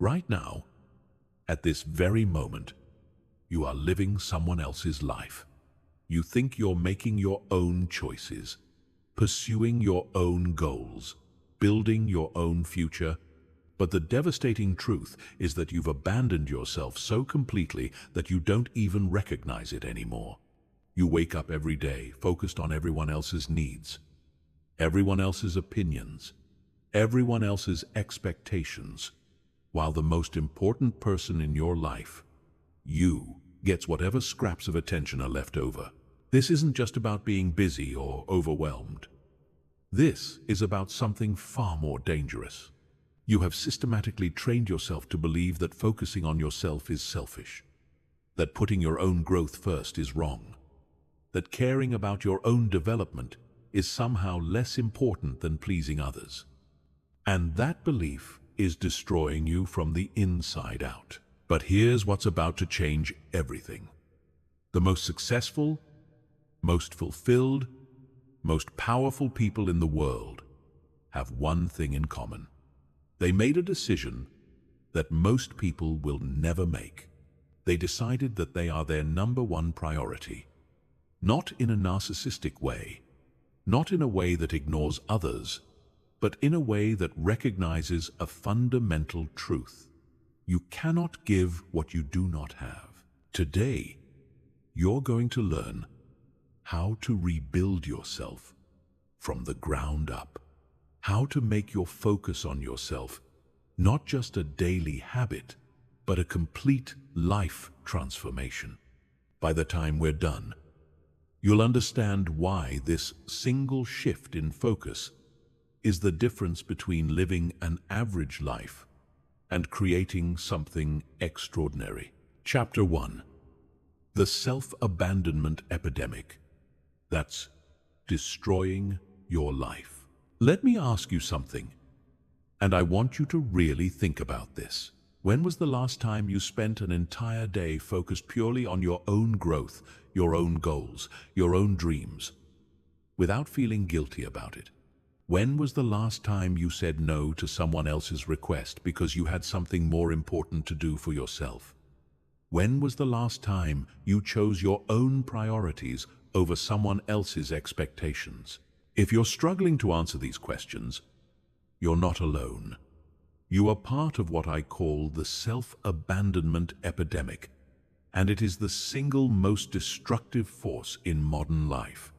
Right now, at this very moment, you are living someone else's life. You think you're making your own choices, pursuing your own goals, building your own future, but the devastating truth is that you've abandoned yourself so completely that you don't even recognize it anymore. You wake up every day focused on everyone else's needs, everyone else's opinions, everyone else's expectations, while the most important person in your life, you, gets whatever scraps of attention are left over. This isn't just about being busy or overwhelmed. This is about something far more dangerous. You have systematically trained yourself to believe that focusing on yourself is selfish, that putting your own growth first is wrong, that caring about your own development is somehow less important than pleasing others. And that belief is destroying you from the inside out. But here's what's about to change everything. The most successful, most fulfilled, most powerful people in the world have one thing in common. They made a decision that most people will never make. They decided that they are their number one priority. Not in a narcissistic way, not in a way that ignores others, but in a way that recognizes a fundamental truth. You cannot give what you do not have. Today, you're going to learn how to rebuild yourself from the ground up. How to make your focus on yourself not just a daily habit, but a complete life transformation. By the time we're done, you'll understand why this single shift in focus is the difference between living an average life and creating something extraordinary. Chapter 1. The self-abandonment epidemic that's destroying your life. Let me ask you something, and I want you to really think about this. When was the last time you spent an entire day focused purely on your own growth, your own goals, your own dreams, without feeling guilty about it? When was the last time you said no to someone else's request because you had something more important to do for yourself? When was the last time you chose your own priorities over someone else's expectations? If you're struggling to answer these questions, you're not alone. You are part of what I call the self-abandonment epidemic, and it is the single most destructive force in modern life.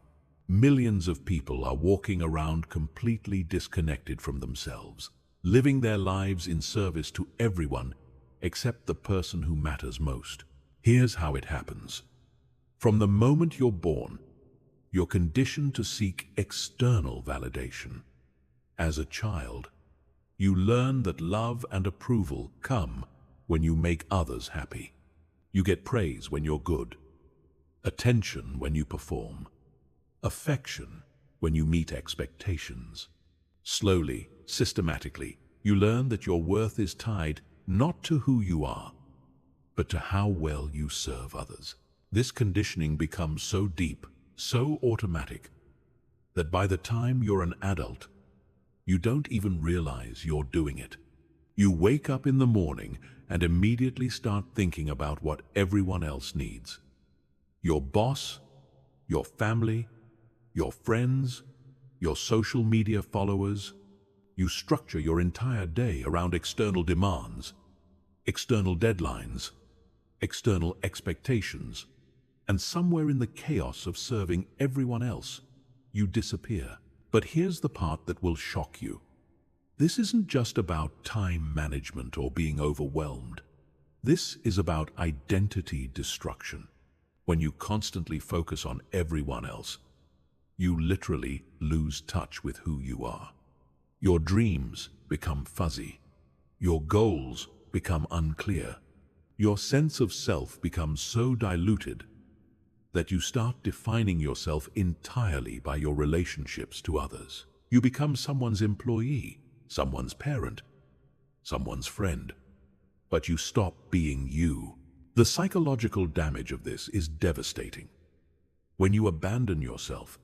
Millions of people are walking around completely disconnected from themselves, living their lives in service to everyone except the person who matters most. Here's how it happens. From the moment you're born, you're conditioned to seek external validation. As a child, you learn that love and approval come when you make others happy. You get praise when you're good, attention when you perform, affection when you meet expectations. Slowly, systematically, you learn that your worth is tied not to who you are, but to how well you serve others. This conditioning becomes so deep, so automatic, that by the time you're an adult, you don't even realize you're doing it. You wake up in the morning and immediately start thinking about what everyone else needs. Your boss, your family, your friends, your social media followers. You structure your entire day around external demands, external deadlines, external expectations, and somewhere in the chaos of serving everyone else, you disappear. But here's the part that will shock you. This isn't just about time management or being overwhelmed. This is about identity destruction. When you constantly focus on everyone else, you literally lose touch with who you are. Your dreams become fuzzy. Your goals become unclear. Your sense of self becomes so diluted that you start defining yourself entirely by your relationships to others. You become someone's employee, someone's parent, someone's friend, but you stop being you. The psychological damage of this is devastating. When you abandon yourself,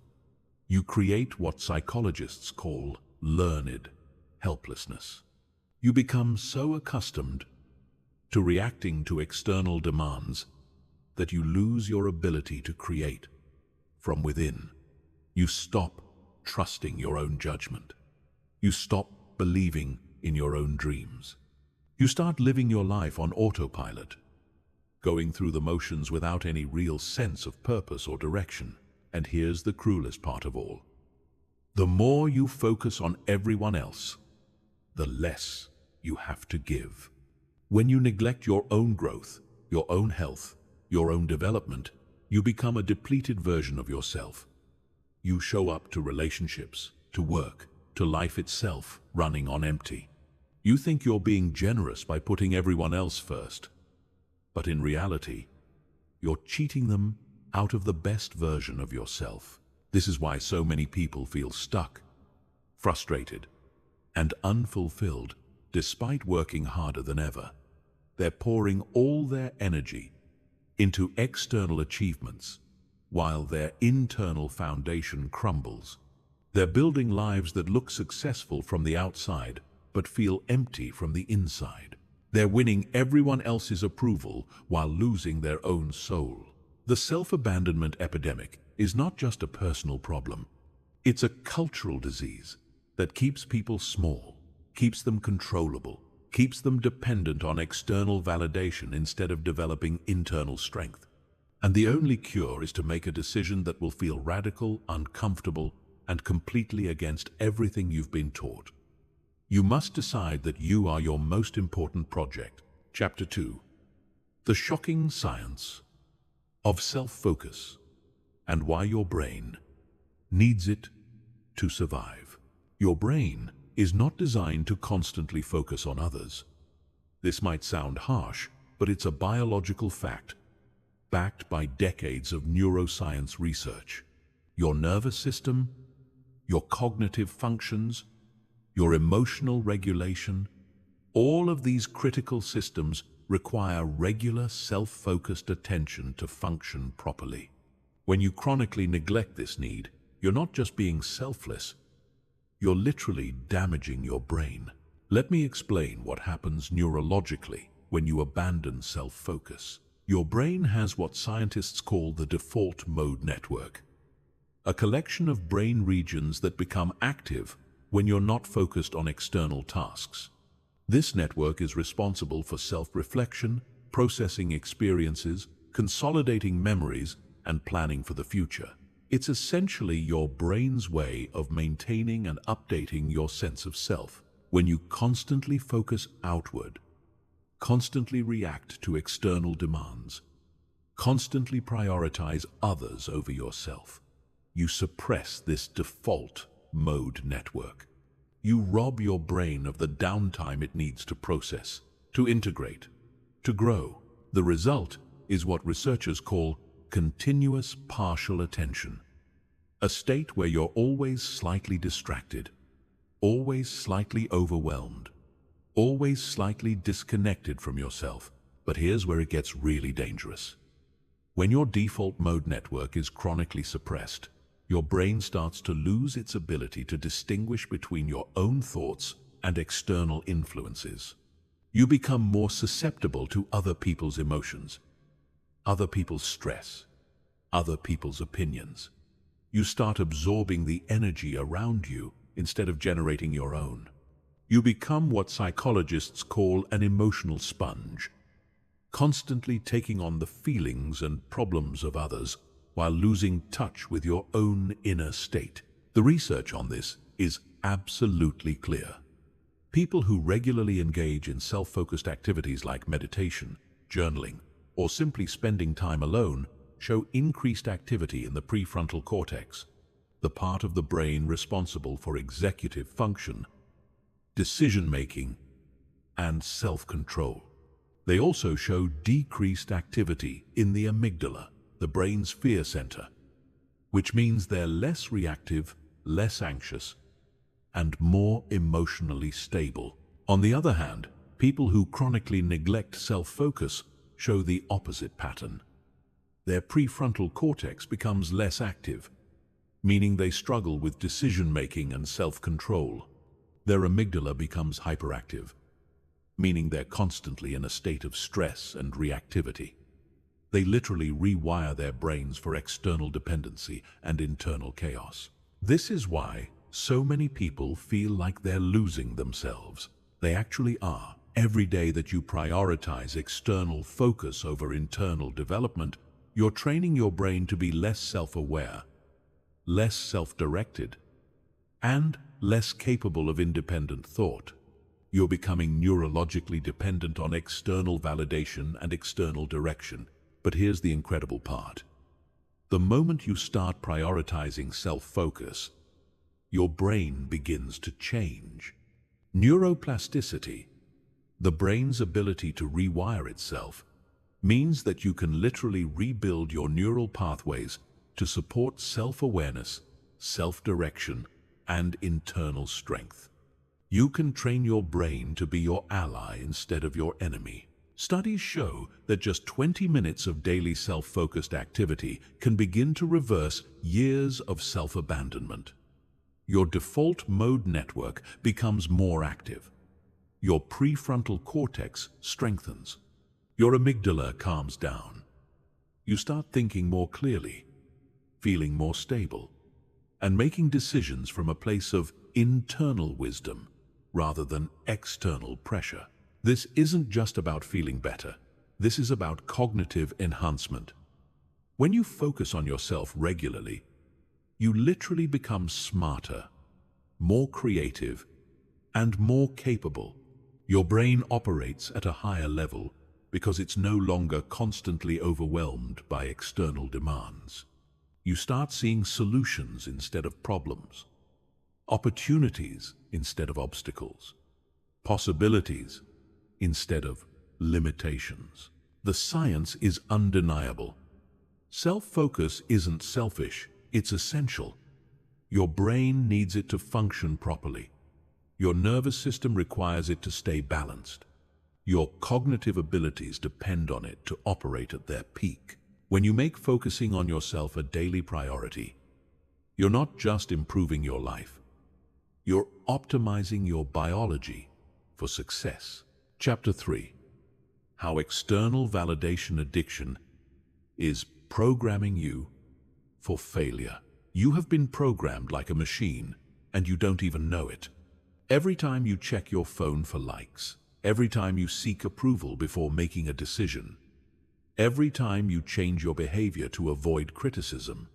you create what psychologists call learned helplessness. You become so accustomed to reacting to external demands that you lose your ability to create from within. You stop trusting your own judgment. You stop believing in your own dreams. You start living your life on autopilot, going through the motions without any real sense of purpose or direction. And here's the cruelest part of all. The more you focus on everyone else, the less you have to give. When you neglect your own growth, your own health, your own development, you become a depleted version of yourself. You show up to relationships, to work, to life itself, running on empty. You think you're being generous by putting everyone else first. But in reality, you're cheating them out of the best version of yourself. This is why so many people feel stuck, frustrated, and unfulfilled despite working harder than ever. They're pouring all their energy into external achievements while their internal foundation crumbles. They're building lives that look successful from the outside but feel empty from the inside. They're winning everyone else's approval while losing their own soul. The self-abandonment epidemic is not just a personal problem. It's a cultural disease that keeps people small, keeps them controllable, keeps them dependent on external validation instead of developing internal strength. And the only cure is to make a decision that will feel radical, uncomfortable, and completely against everything you've been taught. You must decide that you are your most important project. Chapter 2. The shocking science of self-focus and why your brain needs it to survive. Your brain is not designed to constantly focus on others. This might sound harsh, but it's a biological fact, backed by decades of neuroscience research. Your nervous system, your cognitive functions, your emotional regulation, all of these critical systems require regular self-focused attention to function properly. When you chronically neglect this need, you're not just being selfless, you're literally damaging your brain. Let me explain what happens neurologically when you abandon self-focus. Your brain has what scientists call the default mode network, a collection of brain regions that become active when you're not focused on external tasks. This network is responsible for self-reflection, processing experiences, consolidating memories, and planning for the future. It's essentially your brain's way of maintaining and updating your sense of self. When you constantly focus outward, constantly react to external demands, constantly prioritize others over yourself, you suppress this default mode network. You rob your brain of the downtime it needs to process, to integrate, to grow. The result is what researchers call continuous partial attention, a state where you're always slightly distracted, always slightly overwhelmed, always slightly disconnected from yourself. But here's where it gets really dangerous. When your default mode network is chronically suppressed, your brain starts to lose its ability to distinguish between your own thoughts and external influences. You become more susceptible to other people's emotions, other people's stress, other people's opinions. You start absorbing the energy around you instead of generating your own. You become what psychologists call an emotional sponge, constantly taking on the feelings and problems of others while losing touch with your own inner state. The research on this is absolutely clear. People who regularly engage in self-focused activities like meditation, journaling, or simply spending time alone show increased activity in the prefrontal cortex, the part of the brain responsible for executive function, decision-making, and self-control. They also show decreased activity in the amygdala, the brain's fear center, which means they're less reactive, less anxious, and more emotionally stable. On the other hand, people who chronically neglect self-focus show the opposite pattern. Their prefrontal cortex becomes less active, meaning they struggle with decision-making and self-control. Their amygdala becomes hyperactive, meaning they're constantly in a state of stress and reactivity. They literally rewire their brains for external dependency and internal chaos. This is why so many people feel like they're losing themselves. They actually are. Every day that you prioritize external focus over internal development, you're training your brain to be less self-aware, less self-directed, and less capable of independent thought. You're becoming neurologically dependent on external validation and external direction. But here's the incredible part. The moment you start prioritizing self-focus, your brain begins to change. Neuroplasticity, the brain's ability to rewire itself, means that you can literally rebuild your neural pathways to support self-awareness, self-direction, and internal strength. You can train your brain to be your ally instead of your enemy. Studies show that just 20 minutes of daily self-focused activity can begin to reverse years of self-abandonment. Your default mode network becomes more active. Your prefrontal cortex strengthens. Your amygdala calms down. You start thinking more clearly, feeling more stable, and making decisions from a place of internal wisdom rather than external pressure. This isn't just about feeling better. This is about cognitive enhancement. When you focus on yourself regularly, you literally become smarter, more creative, and more capable. Your brain operates at a higher level because it's no longer constantly overwhelmed by external demands. You start seeing solutions instead of problems, opportunities instead of obstacles, possibilities instead of limitations. The science is undeniable. Self-focus isn't selfish, it's essential. Your brain needs it to function properly. Your nervous system requires it to stay balanced. Your cognitive abilities depend on it to operate at their peak. When you make focusing on yourself a daily priority, you're not just improving your life, you're optimizing your biology for success. Chapter 3. How external validation addiction is programming you for failure. You have been programmed like a machine, and you don't even know it. Every time you check your phone for likes, every time you seek approval before making a decision, every time you change your behavior to avoid criticism,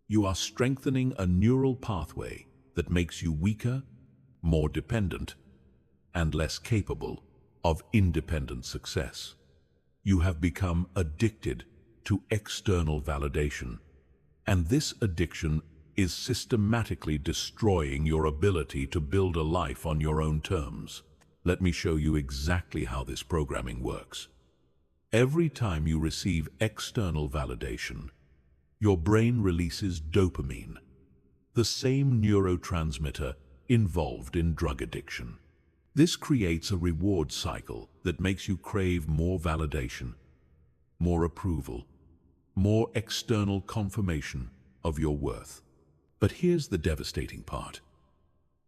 you are strengthening a neural pathway that makes you weaker, more dependent, and less capable of independent success. You have become addicted to external validation, and this addiction is systematically destroying your ability to build a life on your own terms. Let me show you exactly how this programming works. Every time you receive external validation, your brain releases dopamine, the same neurotransmitter involved in drug addiction. This creates a reward cycle that makes you crave more validation, more approval, more external confirmation of your worth. But here's the devastating part.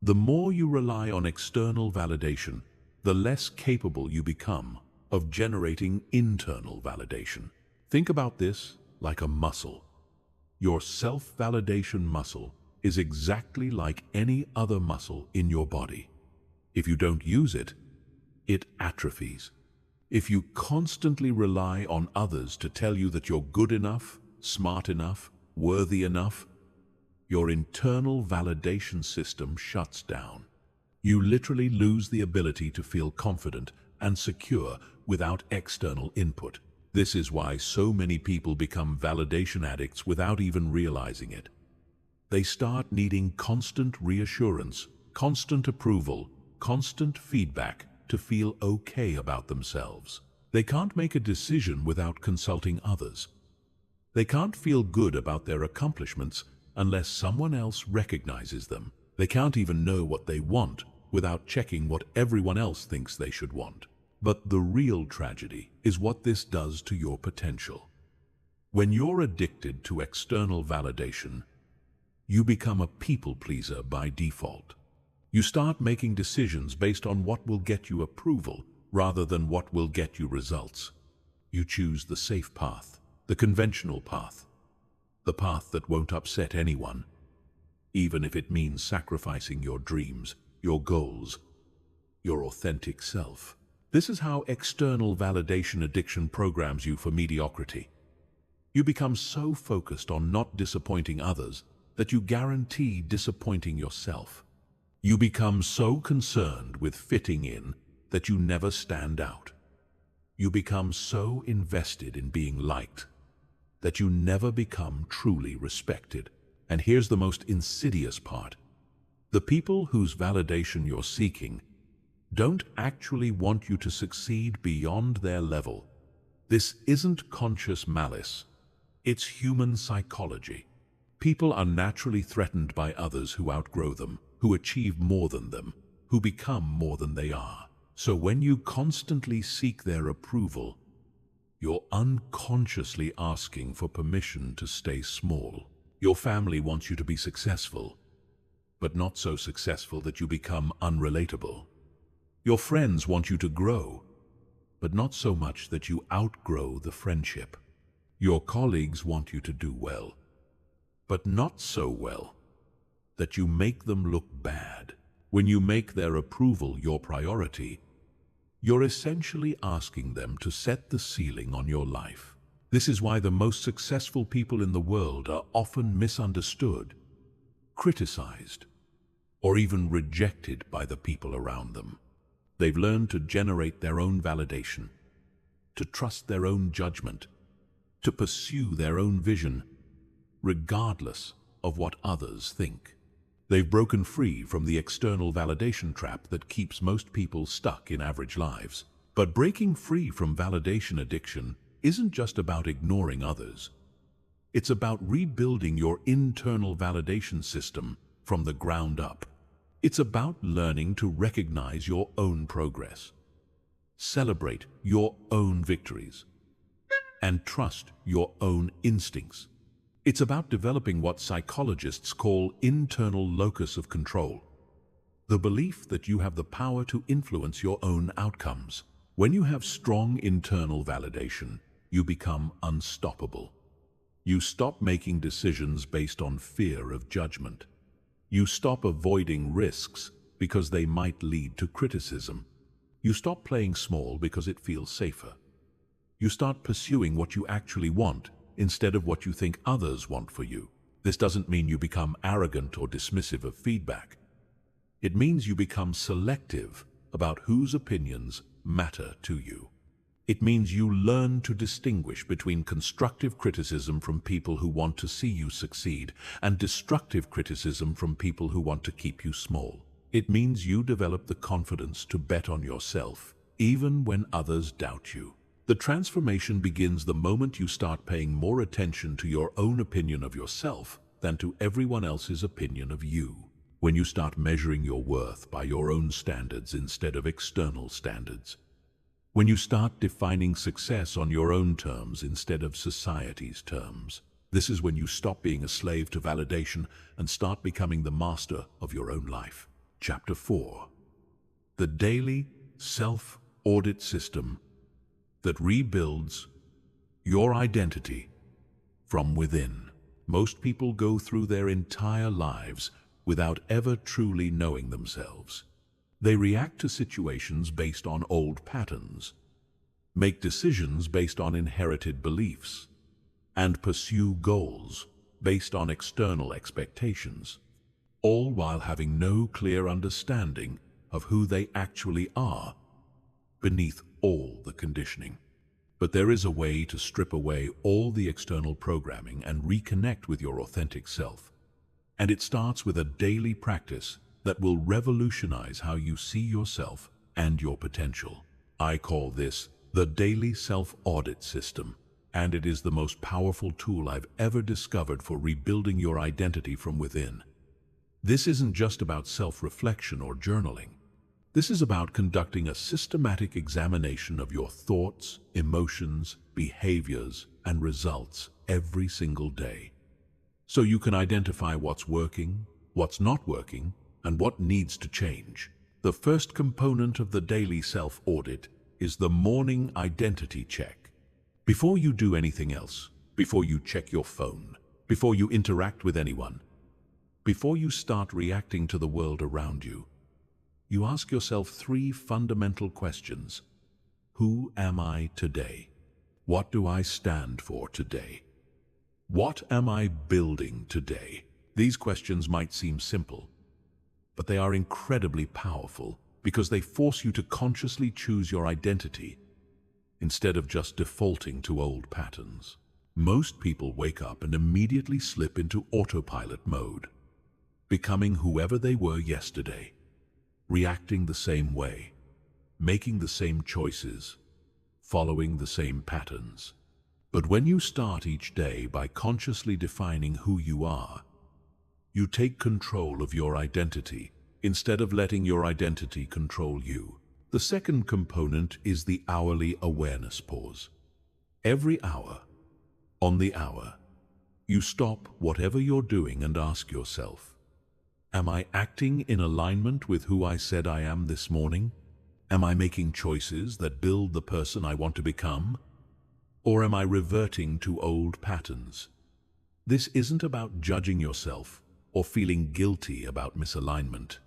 The more you rely on external validation, the less capable you become of generating internal validation. Think about this like a muscle. Your self-validation muscle is exactly like any other muscle in your body. If you don't use it, it atrophies. If you constantly rely on others to tell you that you're good enough, smart enough, worthy enough, your internal validation system shuts down. You literally lose the ability to feel confident and secure without external input. This is why so many people become validation addicts without even realizing it. They start needing constant reassurance, constant approval, constant feedback to feel okay about themselves. They can't make a decision without consulting others. They can't feel good about their accomplishments unless someone else recognizes them. They can't even know what they want without checking what everyone else thinks they should want. But the real tragedy is what this does to your potential. When you're addicted to external validation, you become a people pleaser by default. You start making decisions based on what will get you approval rather than what will get you results. You choose the safe path, the conventional path, the path that won't upset anyone, even if it means sacrificing your dreams, your goals, your authentic self. This is how external validation addiction programs you for mediocrity. You become so focused on not disappointing others that you guarantee disappointing yourself. You become so concerned with fitting in that you never stand out. You become so invested in being liked that you never become truly respected. And here's the most insidious part. The people whose validation you're seeking don't actually want you to succeed beyond their level. This isn't conscious malice. It's human psychology. People are naturally threatened by others who outgrow them, who achieve more than them, who become more than they are. So when you constantly seek their approval, you're unconsciously asking for permission to stay small. Your family wants you to be successful, but not so successful that you become unrelatable. Your friends want you to grow, but not so much that you outgrow the friendship. Your colleagues want you to do well, but not so well that you make them look bad. When you make their approval your priority, you're essentially asking them to set the ceiling on your life. This is why the most successful people in the world are often misunderstood, criticized, or even rejected by the people around them. They've learned to generate their own validation, to trust their own judgment, to pursue their own vision, regardless of what others think. They've broken free from the external validation trap that keeps most people stuck in average lives. But breaking free from validation addiction isn't just about ignoring others. It's about rebuilding your internal validation system from the ground up. It's about learning to recognize your own progress, celebrate your own victories, and trust your own instincts. It's about developing what psychologists call internal locus of control, the belief that you have the power to influence your own outcomes. When you have strong internal validation, you become unstoppable. You stop making decisions based on fear of judgment. You stop avoiding risks because they might lead to criticism. You stop playing small because it feels safer. You start pursuing what you actually want instead of what you think others want for you. This doesn't mean you become arrogant or dismissive of feedback. It means you become selective about whose opinions matter to you. It means you learn to distinguish between constructive criticism from people who want to see you succeed and destructive criticism from people who want to keep you small. It means you develop the confidence to bet on yourself, even when others doubt you. The transformation begins the moment you start paying more attention to your own opinion of yourself than to everyone else's opinion of you. When you start measuring your worth by your own standards instead of external standards. When you start defining success on your own terms instead of society's terms. This is when you stop being a slave to validation and start becoming the master of your own life. Chapter 4. The daily self-audit system that rebuilds your identity from within. Most people go through their entire lives without ever truly knowing themselves. They react to situations based on old patterns, make decisions based on inherited beliefs, and pursue goals based on external expectations, all while having no clear understanding of who they actually are beneath all the conditioning. But there is a way to strip away all the external programming and reconnect with your authentic self. And it starts with a daily practice that will revolutionize how you see yourself and your potential. I call this the daily self-audit system, and it is the most powerful tool I've ever discovered for rebuilding your identity from within. This isn't just about self-reflection or journaling. This is about conducting a systematic examination of your thoughts, emotions, behaviors, and results every single day, so you can identify what's working, what's not working, and what needs to change. The first component of the daily self-audit is the morning identity check. Before you do anything else, before you check your phone, before you interact with anyone, before you start reacting to the world around you, you ask yourself 3 fundamental questions. Who am I today? What do I stand for today? What am I building today? These questions might seem simple, but they are incredibly powerful because they force you to consciously choose your identity instead of just defaulting to old patterns. Most people wake up and immediately slip into autopilot mode, becoming whoever they were yesterday, reacting the same way, making the same choices, following the same patterns. But when you start each day by consciously defining who you are, you take control of your identity instead of letting your identity control you. The second component is the hourly awareness pause. Every hour, on the hour, you stop whatever you're doing and ask yourself, am I acting in alignment with who I said I am this morning? Am I making choices that build the person I want to become? Or am I reverting to old patterns? This isn't about judging yourself or feeling guilty about misalignment.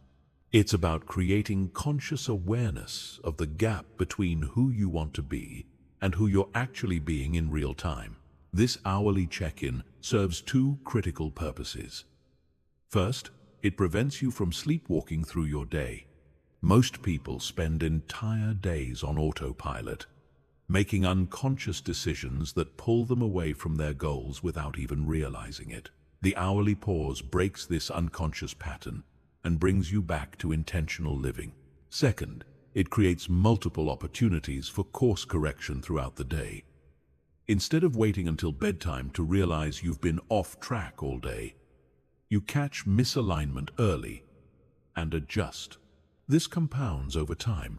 It's about creating conscious awareness of the gap between who you want to be and who you're actually being in real time. This hourly check-in serves 2 critical purposes. First, it prevents you from sleepwalking through your day. Most people spend entire days on autopilot, making unconscious decisions that pull them away from their goals without even realizing it. The hourly pause breaks this unconscious pattern and brings you back to intentional living. Second, it creates multiple opportunities for course correction throughout the day. Instead of waiting until bedtime to realize you've been off track all day, you catch misalignment early and adjust. This compounds over time,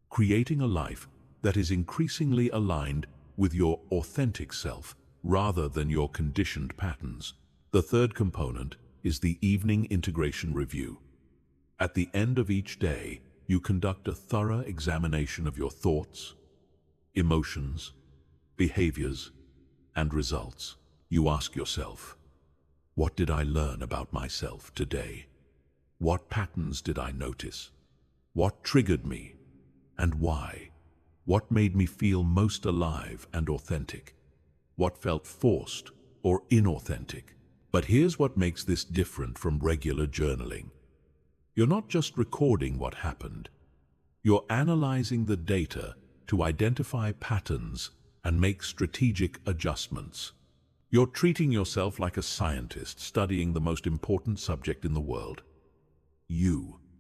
creating a life that is increasingly aligned with your authentic self rather than your conditioned patterns. The third component is the evening integration review. At the end of each day, you conduct a thorough examination of your thoughts, emotions, behaviors, and results. You ask yourself, what did I learn about myself today? What patterns did I notice? What triggered me, and why? What made me feel most alive and authentic? What felt forced or inauthentic? But here's what makes this different from regular journaling. You're not just recording what happened. You're analyzing the data to identify patterns and make strategic adjustments. You're treating yourself like a scientist studying the most important subject in the world.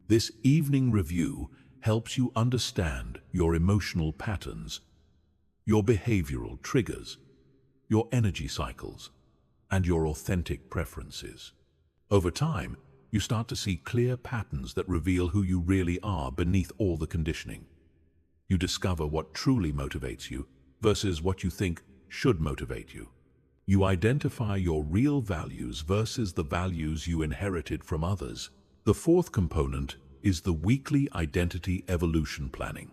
This evening review helps you understand your emotional patterns, your behavioral triggers, your energy cycles, and your authentic preferences. Over time, you start to see clear patterns that reveal who you really are beneath all the conditioning. You discover what truly motivates you versus what you think should motivate you. You identify your real values versus the values you inherited from others. The fourth component is the weekly identity evolution planning.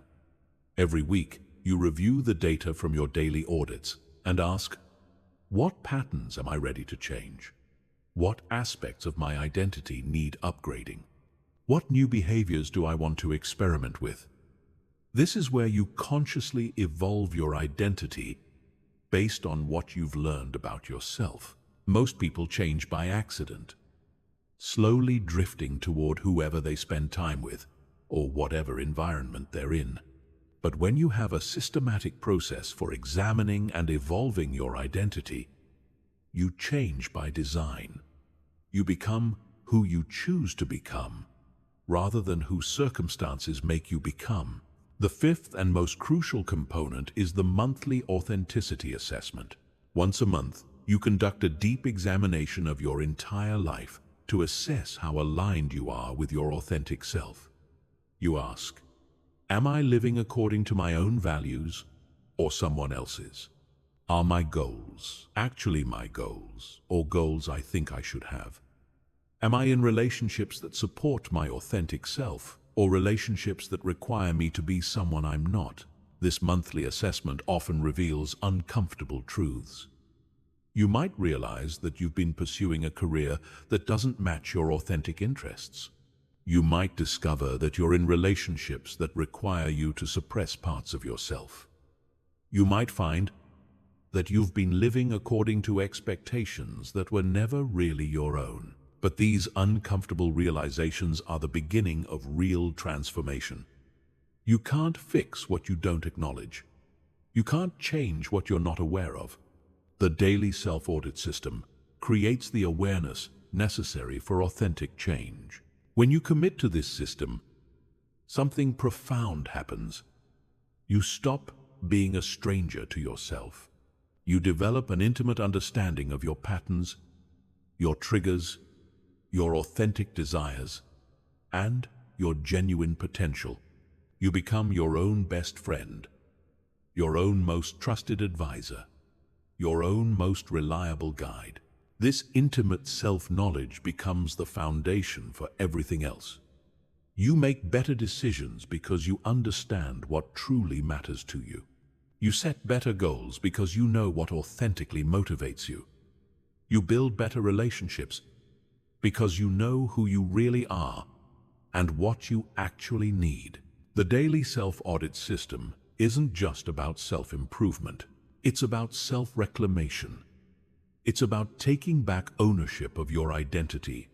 Every week, you review the data from your daily audits and ask, what patterns am I ready to change? What aspects of my identity need upgrading? What new behaviors do I want to experiment with? This is where you consciously evolve your identity based on what you've learned about yourself. Most people change by accident, slowly drifting toward whoever they spend time with or whatever environment they're in. But when you have a systematic process for examining and evolving your identity, you change by design. You become who you choose to become, rather than who circumstances make you become. The fifth and most crucial component is the monthly authenticity assessment. Once a month, you conduct a deep examination of your entire life to assess how aligned you are with your authentic self. You ask, am I living according to my own values or someone else's? Are my goals actually my goals or goals I think I should have? Am I in relationships that support my authentic self or relationships that require me to be someone I'm not? This monthly assessment often reveals uncomfortable truths. You might realize that you've been pursuing a career that doesn't match your authentic interests. You might discover that you're in relationships that require you to suppress parts of yourself. You might find that you've been living according to expectations that were never really your own. But these uncomfortable realizations are the beginning of real transformation. You can't fix what you don't acknowledge. You can't change what you're not aware of. The daily self-audit system creates the awareness necessary for authentic change. When you commit to this system, something profound happens. You stop being a stranger to yourself. You develop an intimate understanding of your patterns, your triggers, your authentic desires, and your genuine potential. You become your own best friend, your own most trusted advisor, your own most reliable guide. This intimate self-knowledge becomes the foundation for everything else. You make better decisions because you understand what truly matters to you. You set better goals because you know what authentically motivates you. You build better relationships because you know who you really are and what you actually need. The daily self-audit system isn't just about self-improvement. It's about self-reclamation. It's about taking back ownership of your identity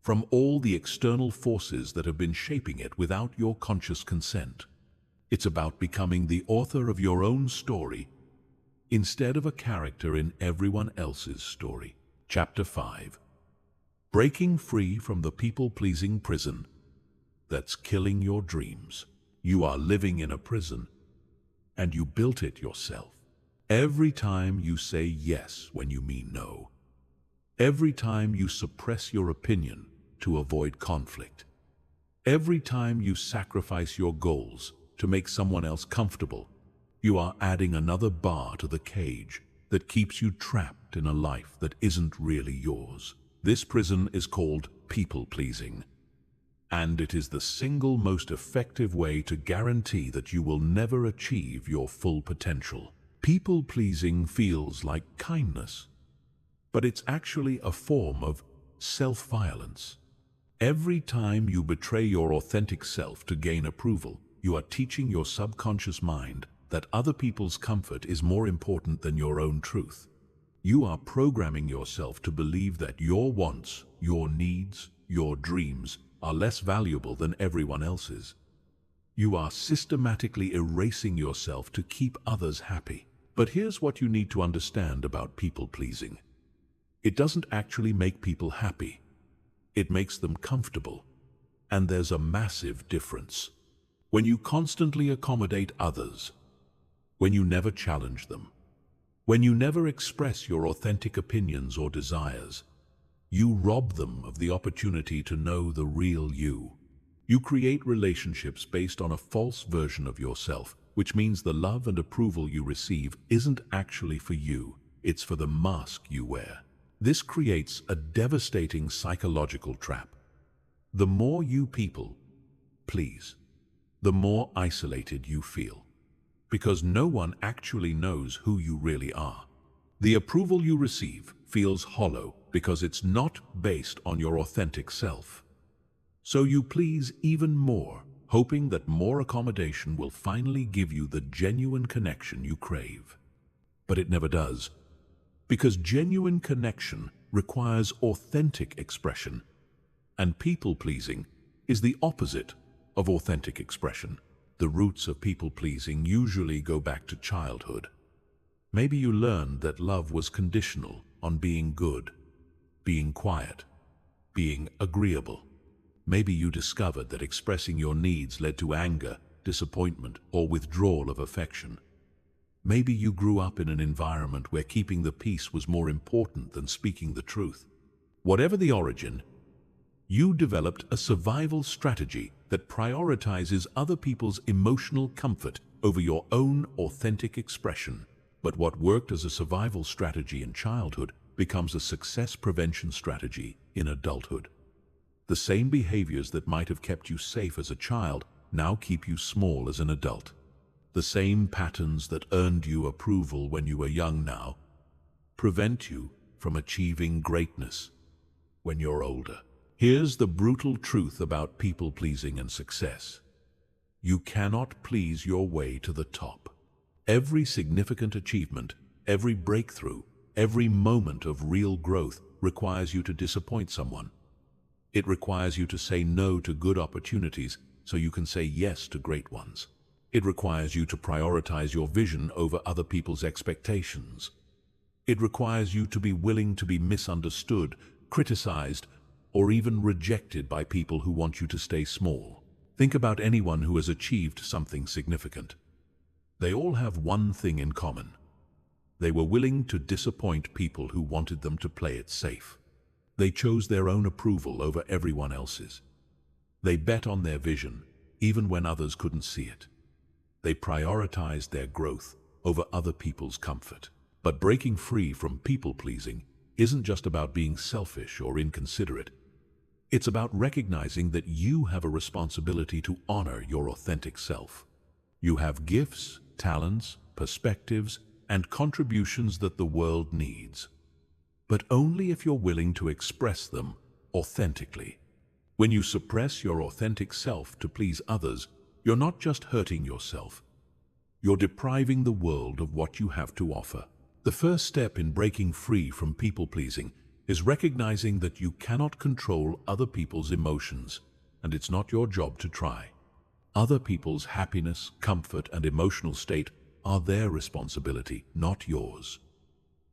from all the external forces that have been shaping it without your conscious consent. It's about becoming the author of your own story instead of a character in everyone else's story. Chapter 5. Breaking free from the people-pleasing prison that's killing your dreams. You are living in a prison, and you built it yourself. Every time you say yes when you mean no. Every time you suppress your opinion to avoid conflict. Every time you sacrifice your goals to make someone else comfortable, you are adding another bar to the cage that keeps you trapped in a life that isn't really yours. This prison is called people-pleasing, and it is the single most effective way to guarantee that you will never achieve your full potential. People-pleasing feels like kindness, but it's actually a form of self-violence. Every time you betray your authentic self to gain approval, you are teaching your subconscious mind that other people's comfort is more important than your own truth. You are programming yourself to believe that your wants, your needs, your dreams are less valuable than everyone else's. You are systematically erasing yourself to keep others happy. But here's what you need to understand about people-pleasing. It doesn't actually make people happy. It makes them comfortable. And there's a massive difference. When you constantly accommodate others, when you never challenge them, when you never express your authentic opinions or desires, you rob them of the opportunity to know the real you. You create relationships based on a false version of yourself, which means the love and approval you receive isn't actually for you, it's for the mask you wear. This creates a devastating psychological trap. The more you people please, the more isolated you feel, because no one actually knows who you really are. The approval you receive feels hollow because it's not based on your authentic self. So you please even more, hoping that more accommodation will finally give you the genuine connection you crave. But it never does, because genuine connection requires authentic expression, and people-pleasing is the opposite of authentic expression. The roots of people-pleasing usually go back to childhood. Maybe you learned that love was conditional on being good, being quiet, being agreeable. Maybe you discovered that expressing your needs led to anger, disappointment, or withdrawal of affection. Maybe you grew up in an environment where keeping the peace was more important than speaking the truth. Whatever the origin, you developed a survival strategy that prioritizes other people's emotional comfort over your own authentic expression. But what worked as a survival strategy in childhood becomes a success prevention strategy in adulthood. The same behaviors that might have kept you safe as a child now keep you small as an adult. The same patterns that earned you approval when you were young now prevent you from achieving greatness when you're older. Here's the brutal truth about people-pleasing and success. You cannot please your way to the top. Every significant achievement, every breakthrough, every moment of real growth requires you to disappoint someone. It requires you to say no to good opportunities so you can say yes to great ones. It requires you to prioritize your vision over other people's expectations. It requires you to be willing to be misunderstood, criticized, or even rejected by people who want you to stay small. Think about anyone who has achieved something significant. They all have one thing in common. They were willing to disappoint people who wanted them to play it safe. They chose their own approval over everyone else's. They bet on their vision, even when others couldn't see it. They prioritized their growth over other people's comfort. But breaking free from people-pleasing isn't just about being selfish or inconsiderate. It's about recognizing that you have a responsibility to honor your authentic self. You have gifts, talents, perspectives, and contributions that the world needs, but only if you're willing to express them authentically. When you suppress your authentic self to please others, you're not just hurting yourself. You're depriving the world of what you have to offer. The first step in breaking free from people-pleasing is recognizing that you cannot control other people's emotions, and it's not your job to try. Other people's happiness, comfort, and emotional state are their responsibility, not yours.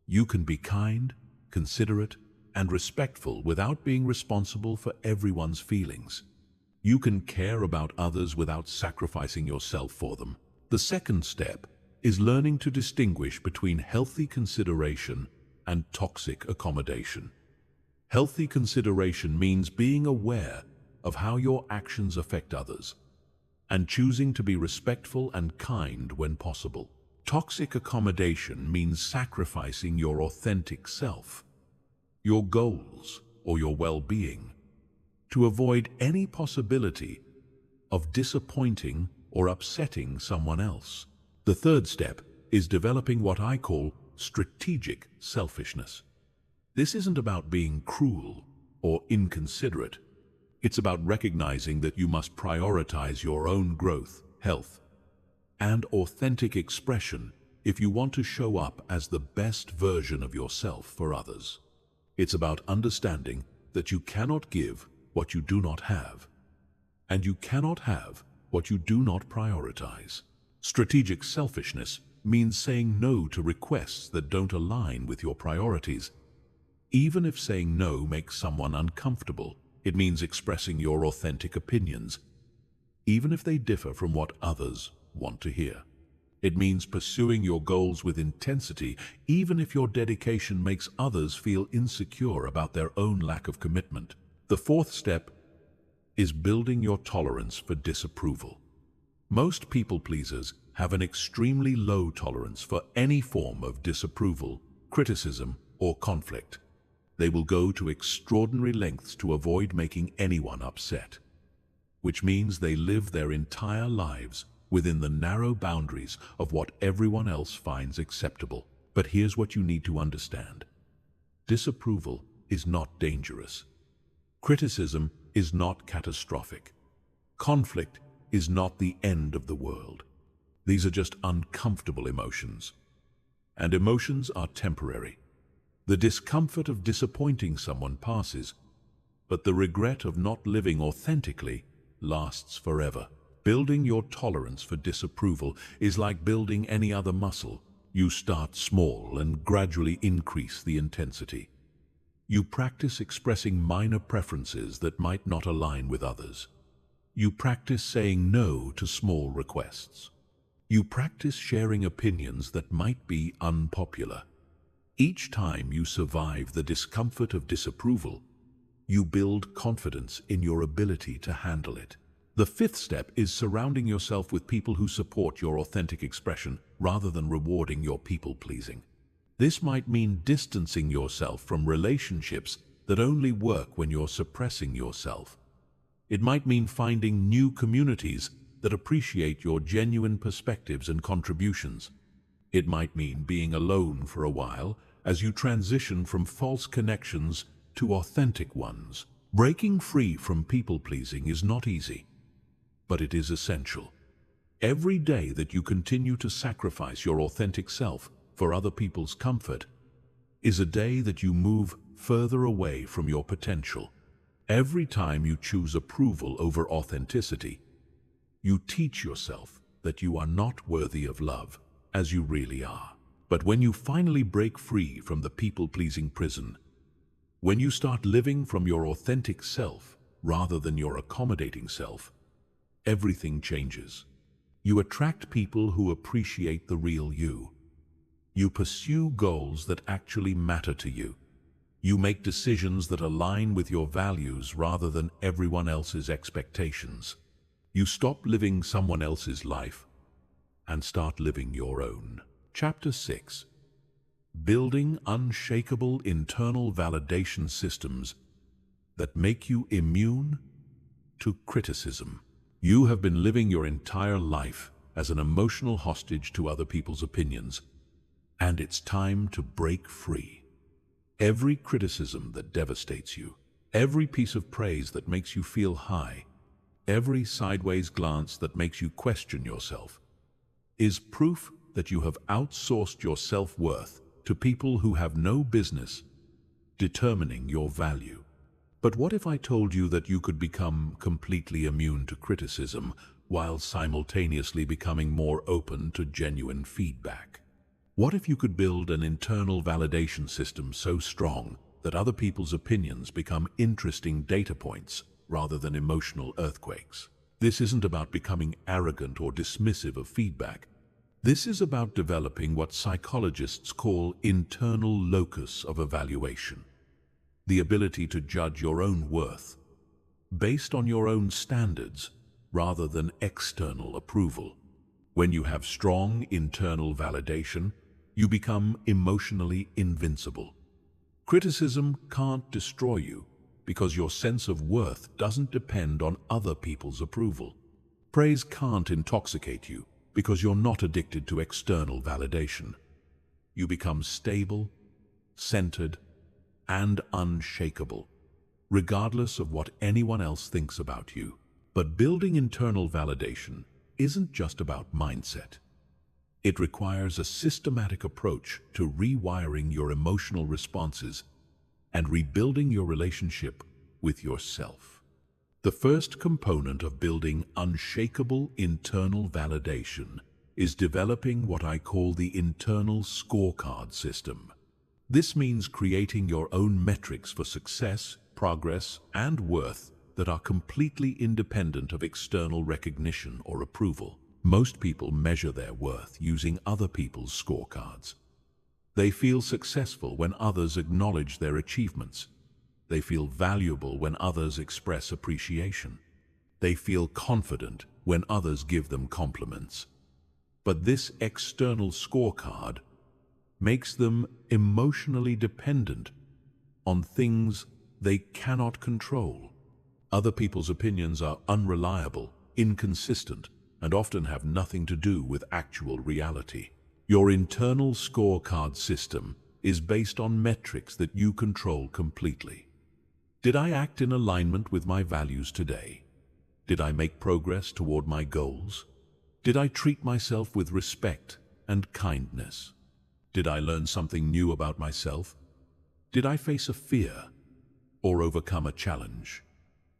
You can be kind, considerate, and respectful without being responsible for everyone's feelings. You can care about others without sacrificing yourself for them. The second step is learning to distinguish between healthy consideration and toxic accommodation. Healthy consideration means being aware of how your actions affect others and choosing to be respectful and kind when possible. Toxic accommodation means sacrificing your authentic self, your goals, or your well-being to avoid any possibility of disappointing or upsetting someone else. The third step is developing what I call strategic selfishness. This isn't about being cruel or inconsiderate. It's about recognizing that you must prioritize your own growth, health, and authentic expression if you want to show up as the best version of yourself for others. It's about understanding that you cannot give what you do not have, and you cannot have what you do not prioritize. Strategic selfishness means saying no to requests that don't align with your priorities. Even if saying no makes someone uncomfortable, it means expressing your authentic opinions, even if they differ from what others want to hear. It means pursuing your goals with intensity, even if your dedication makes others feel insecure about their own lack of commitment. The fourth step is building your tolerance for disapproval. Most people-pleasers have an extremely low tolerance for any form of disapproval, criticism, or conflict. They will go to extraordinary lengths to avoid making anyone upset, which means they live their entire lives within the narrow boundaries of what everyone else finds acceptable. But here's what you need to understand. Disapproval is not dangerous. Criticism is not catastrophic. Conflict is not the end of the world. These are just uncomfortable emotions. And emotions are temporary. The discomfort of disappointing someone passes, but the regret of not living authentically lasts forever. Building your tolerance for disapproval is like building any other muscle. You start small and gradually increase the intensity. You practice expressing minor preferences that might not align with others. You practice saying no to small requests. You practice sharing opinions that might be unpopular. Each time you survive the discomfort of disapproval, you build confidence in your ability to handle it. The fifth step is surrounding yourself with people who support your authentic expression rather than rewarding your people-pleasing. This might mean distancing yourself from relationships that only work when you're suppressing yourself. It might mean finding new communities that appreciate your genuine perspectives and contributions. It might mean being alone for a while as you transition from false connections to authentic ones. Breaking free from people-pleasing is not easy, but it is essential. Every day that you continue to sacrifice your authentic self for other people's comfort is a day that you move further away from your potential. Every time you choose approval over authenticity, you teach yourself that you are not worthy of love as you really are. But when you finally break free from the people-pleasing prison, when you start living from your authentic self rather than your accommodating self, everything changes. You attract people who appreciate the real you. You pursue goals that actually matter to you. You make decisions that align with your values rather than everyone else's expectations. You stop living someone else's life and start living your own. Chapter 6. Building unshakable internal validation systems that make you immune to criticism. You have been living your entire life as an emotional hostage to other people's opinions, and it's time to break free. Every criticism that devastates you, every piece of praise that makes you feel high, every sideways glance that makes you question yourself, is proof that you have outsourced your self-worth to people who have no business determining your value. But what if I told you that you could become completely immune to criticism while simultaneously becoming more open to genuine feedback? What if you could build an internal validation system so strong that other people's opinions become interesting data points rather than emotional earthquakes? This isn't about becoming arrogant or dismissive of feedback. This is about developing what psychologists call internal locus of evaluation. The ability to judge your own worth based on your own standards rather than external approval. When you have strong internal validation, you become emotionally invincible. Criticism can't destroy you because your sense of worth doesn't depend on other people's approval. Praise can't intoxicate you because you're not addicted to external validation. You become stable, centered, and unshakable, regardless of what anyone else thinks about you. But building internal validation isn't just about mindset. It requires a systematic approach to rewiring your emotional responses and rebuilding your relationship with yourself. The first component of building unshakable internal validation is developing what I call the internal scorecard system. This means creating your own metrics for success, progress, and worth that are completely independent of external recognition or approval. Most people measure their worth using other people's scorecards. They feel successful when others acknowledge their achievements. They feel valuable when others express appreciation. They feel confident when others give them compliments. But this external scorecard makes them emotionally dependent on things they cannot control. Other people's opinions are unreliable, inconsistent, and often have nothing to do with actual reality. Your internal scorecard system is based on metrics that you control completely. Did I act in alignment with my values today? Did I make progress toward my goals? Did I treat myself with respect and kindness? Did I learn something new about myself? Did I face a fear or overcome a challenge?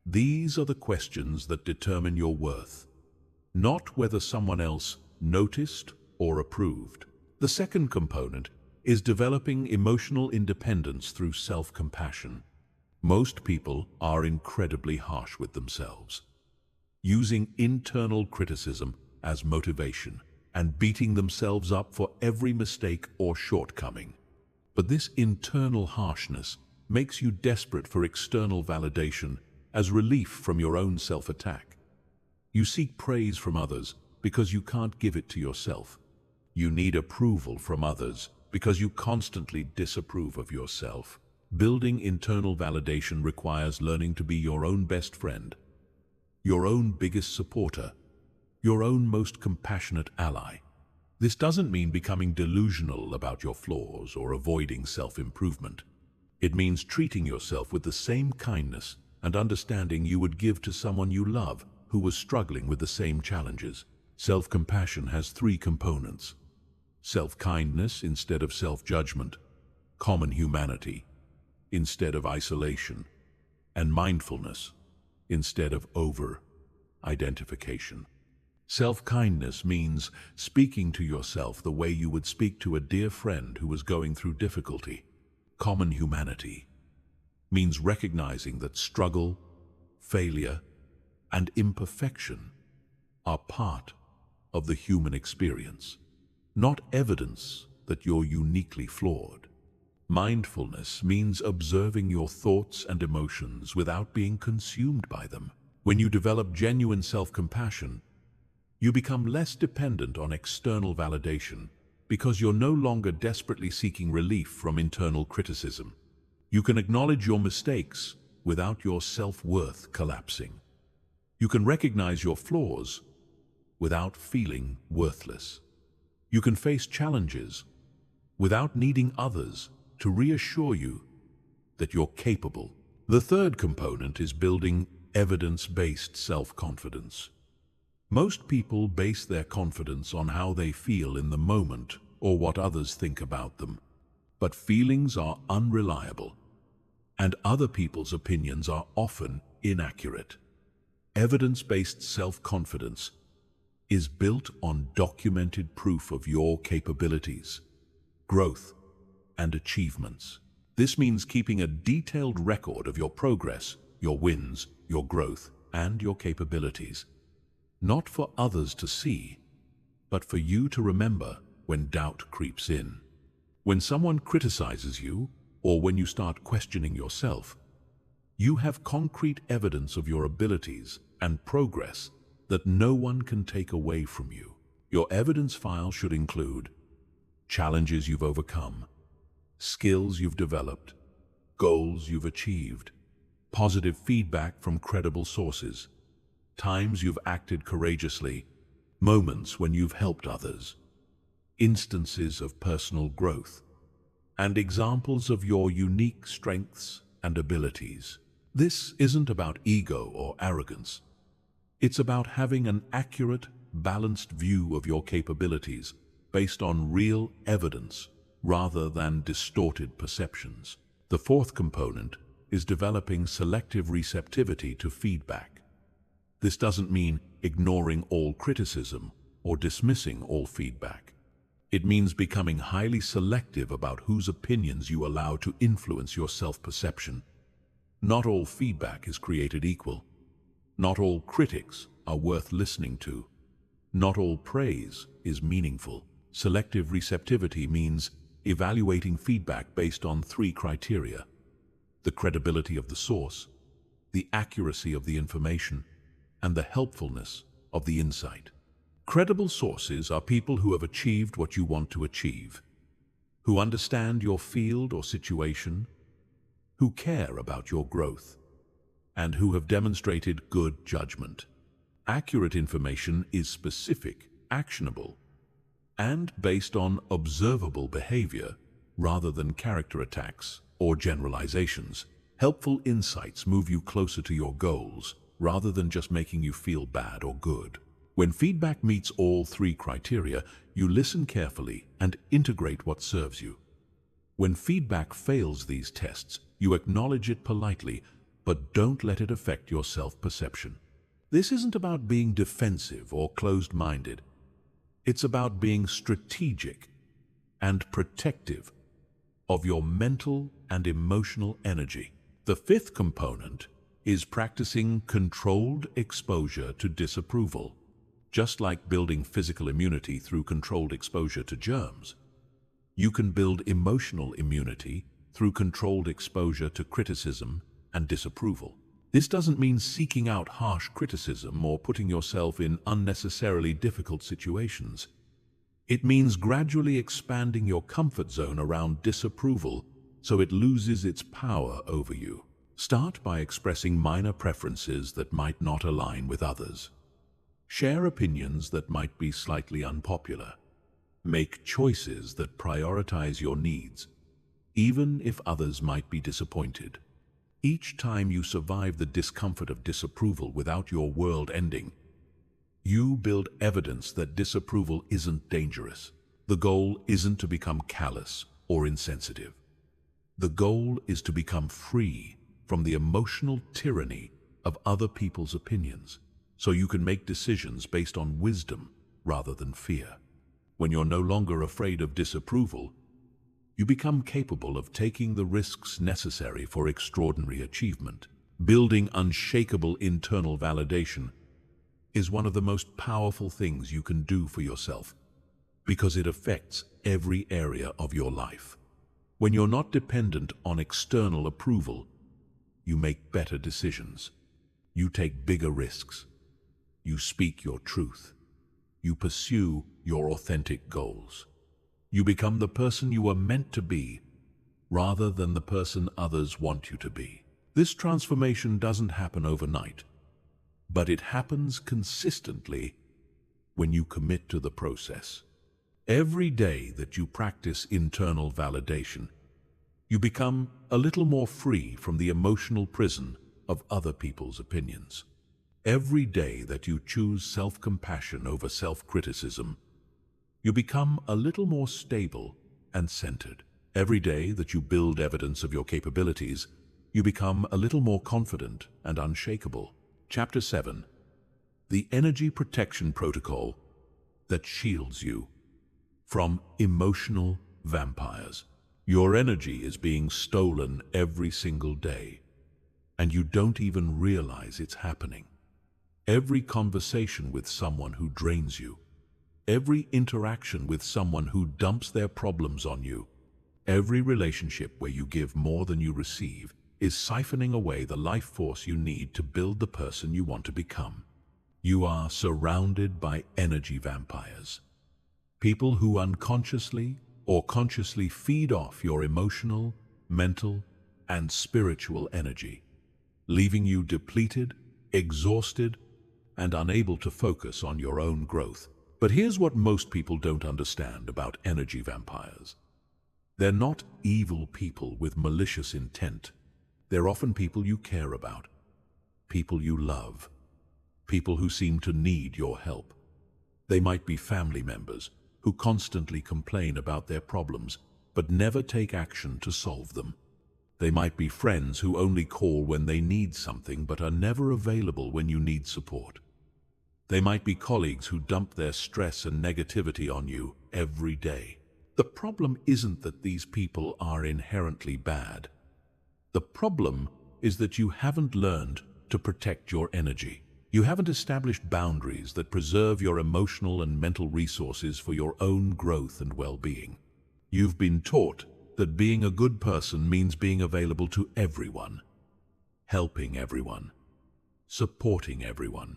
These are the questions that determine your worth, not whether someone else noticed or approved. The second component is developing emotional independence through self-compassion. Most people are incredibly harsh with themselves, using internal criticism as motivation and beating themselves up for every mistake or shortcoming. But this internal harshness makes you desperate for external validation as relief from your own self-attack. You seek praise from others because you can't give it to yourself. You need approval from others because you constantly disapprove of yourself. Building internal validation requires learning to be your own best friend, your own biggest supporter, your own most compassionate ally. This doesn't mean becoming delusional about your flaws or avoiding self-improvement. It means treating yourself with the same kindness and understanding you would give to someone you love who was struggling with the same challenges. Self-compassion has three components: self-kindness instead of self-judgment, common humanity instead of isolation, and mindfulness instead of over-identification. Self-kindness means speaking to yourself the way you would speak to a dear friend who was going through difficulty. Common humanity means recognizing that struggle, failure, and imperfection are part of the human experience, not evidence that you're uniquely flawed. Mindfulness means observing your thoughts and emotions without being consumed by them. When you develop genuine self-compassion, you become less dependent on external validation because you're no longer desperately seeking relief from internal criticism. You can acknowledge your mistakes without your self-worth collapsing. You can recognize your flaws without feeling worthless. You can face challenges without needing others to reassure you that you're capable. The third component is building evidence-based self-confidence. Most people base their confidence on how they feel in the moment or what others think about them. But feelings are unreliable, and other people's opinions are often inaccurate. Evidence-based self-confidence is built on documented proof of your capabilities, growth, and achievements. This means keeping a detailed record of your progress, your wins, your growth, and your capabilities. Not for others to see, but for you to remember when doubt creeps in. When someone criticizes you, or when you start questioning yourself, you have concrete evidence of your abilities and progress that no one can take away from you. Your evidence file should include challenges you've overcome, skills you've developed, goals you've achieved, positive feedback from credible sources, times you've acted courageously, moments when you've helped others, instances of personal growth, and examples of your unique strengths and abilities. This isn't about ego or arrogance. It's about having an accurate, balanced view of your capabilities based on real evidence rather than distorted perceptions. The fourth component is developing selective receptivity to feedback. This doesn't mean ignoring all criticism or dismissing all feedback. It means becoming highly selective about whose opinions you allow to influence your self-perception. Not all feedback is created equal. Not all critics are worth listening to. Not all praise is meaningful. Selective receptivity means evaluating feedback based on three criteria: the credibility of the source, the accuracy of the information, and the helpfulness of the insight. Credible sources are people who have achieved what you want to achieve, who understand your field or situation, who care about your growth, and who have demonstrated good judgment. Accurate information is specific, actionable, and based on observable behavior rather than character attacks or generalizations. Helpful insights move you closer to your goals rather than just making you feel bad or good. When feedback meets all three criteria, you listen carefully and integrate what serves you. When feedback fails these tests, you acknowledge it politely, but don't let it affect your self-perception. This isn't about being defensive or closed-minded. It's about being strategic and protective of your mental and emotional energy. The fifth component is practicing controlled exposure to disapproval. Just like building physical immunity through controlled exposure to germs, you can build emotional immunity through controlled exposure to criticism and disapproval. This doesn't mean seeking out harsh criticism or putting yourself in unnecessarily difficult situations. It means gradually expanding your comfort zone around disapproval so it loses its power over you. Start by expressing minor preferences that might not align with others. Share opinions that might be slightly unpopular. Make choices that prioritize your needs, even if others might be disappointed. Each time you survive the discomfort of disapproval without your world ending, you build evidence that disapproval isn't dangerous. The goal isn't to become callous or insensitive. The goal is to become free from the emotional tyranny of other people's opinions, so you can make decisions based on wisdom rather than fear. When you're no longer afraid of disapproval, you become capable of taking the risks necessary for extraordinary achievement. Building unshakable internal validation is one of the most powerful things you can do for yourself, because it affects every area of your life. When you're not dependent on external approval, you make better decisions. You take bigger risks. You speak your truth. You pursue your authentic goals. You become the person you are meant to be, rather than the person others want you to be. This transformation doesn't happen overnight, but it happens consistently when you commit to the process. Every day that you practice internal validation, you become a little more free from the emotional prison of other people's opinions. Every day that you choose self-compassion over self-criticism, you become a little more stable and centered. Every day that you build evidence of your capabilities, you become a little more confident and unshakable. Chapter 7. The Energy Protection Protocol that shields you from emotional vampires. Your energy is being stolen every single day, and you don't even realize it's happening. Every conversation with someone who drains you, every interaction with someone who dumps their problems on you, every relationship where you give more than you receive is siphoning away the life force you need to build the person you want to become. You are surrounded by energy vampires, people who unconsciously or consciously feed off your emotional, mental, and spiritual energy, leaving you depleted, exhausted, and unable to focus on your own growth. But here's what most people don't understand about energy vampires. They're not evil people with malicious intent. They're often people you care about, people you love, people who seem to need your help. They might be family members who constantly complain about their problems but never take action to solve them. They might be friends who only call when they need something but are never available when you need support. They might be colleagues who dump their stress and negativity on you every day. The problem isn't that these people are inherently bad. The problem is that you haven't learned to protect your energy. You haven't established boundaries that preserve your emotional and mental resources for your own growth and well-being. You've been taught that being a good person means being available to everyone, helping everyone, supporting everyone,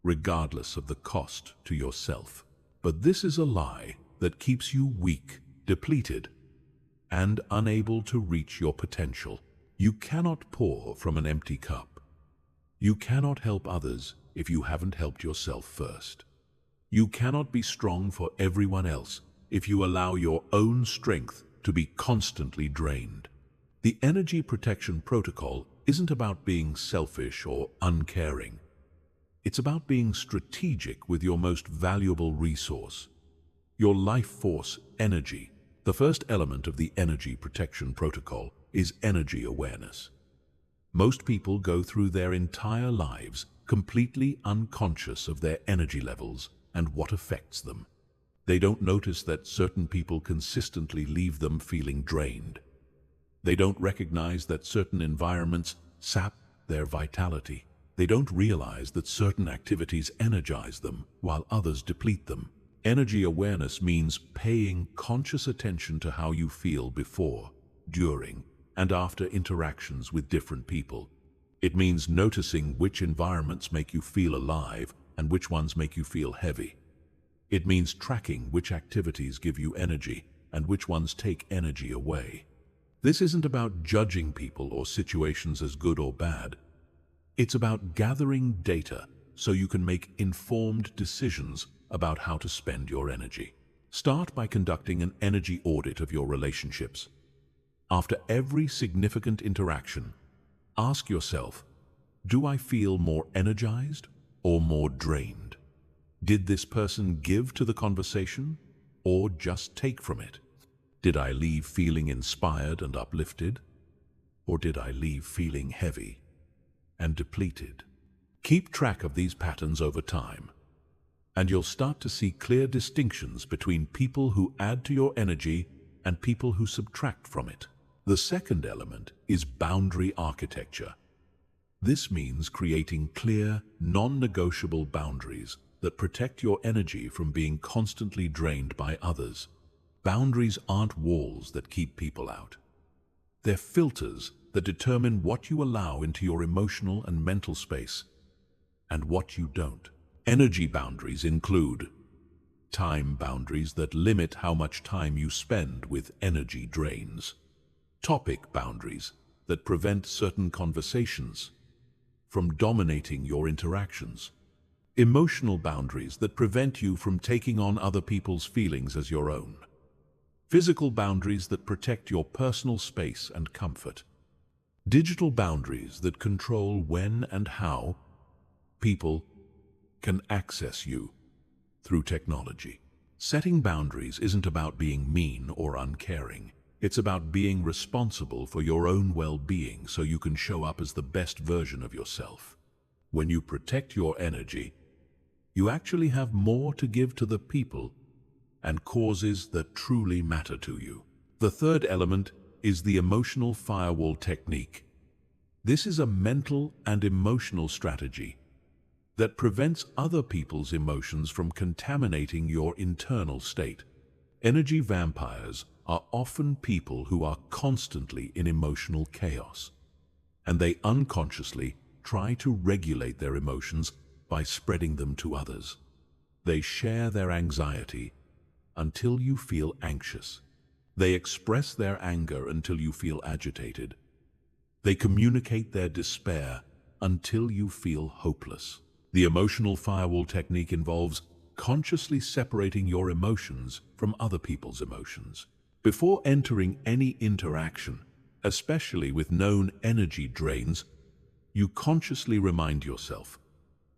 regardless of the cost to yourself. But this is a lie that keeps you weak, depleted, and unable to reach your potential. You cannot pour from an empty cup. You cannot help others if you haven't helped yourself first. You cannot be strong for everyone else if you allow your own strength to be constantly drained. The energy protection protocol isn't about being selfish or uncaring. It's about being strategic with your most valuable resource, your life force energy. The first element of the energy protection protocol is energy awareness. Most people go through their entire lives completely unconscious of their energy levels and what affects them. They don't notice that certain people consistently leave them feeling drained. They don't recognize that certain environments sap their vitality. They don't realize that certain activities energize them while others deplete them. Energy awareness means paying conscious attention to how you feel before, during, and after interactions with different people. It means noticing which environments make you feel alive and which ones make you feel heavy. It means tracking which activities give you energy and which ones take energy away. This isn't about judging people or situations as good or bad. It's about gathering data so you can make informed decisions about how to spend your energy. Start by conducting an energy audit of your relationships. After every significant interaction, ask yourself, do I feel more energized or more drained? Did this person give to the conversation or just take from it? Did I leave feeling inspired and uplifted, or did I leave feeling heavy and depleted? Keep track of these patterns over time, and you'll start to see clear distinctions between people who add to your energy and people who subtract from it. The second element is boundary architecture. This means creating clear, non-negotiable boundaries that protect your energy from being constantly drained by others. Boundaries aren't walls that keep people out. They're filters that determine what you allow into your emotional and mental space and what you don't. Energy boundaries include time boundaries that limit how much time you spend with energy drains, topic boundaries that prevent certain conversations from dominating your interactions, emotional boundaries that prevent you from taking on other people's feelings as your own, physical boundaries that protect your personal space and comfort, digital boundaries that control when and how people can access you through technology. Setting boundaries isn't about being mean or uncaring. It's about being responsible for your own well-being so you can show up as the best version of yourself. When you protect your energy, you actually have more to give to the people and causes that truly matter to you. The third element is the emotional firewall technique. This is a mental and emotional strategy that prevents other people's emotions from contaminating your internal state. Energy vampires are often people who are constantly in emotional chaos, and they unconsciously try to regulate their emotions by spreading them to others. They share their anxiety until you feel anxious. They express their anger until you feel agitated. They communicate their despair until you feel hopeless. The emotional firewall technique involves consciously separating your emotions from other people's emotions. Before entering any interaction, especially with known energy drains, you consciously remind yourself,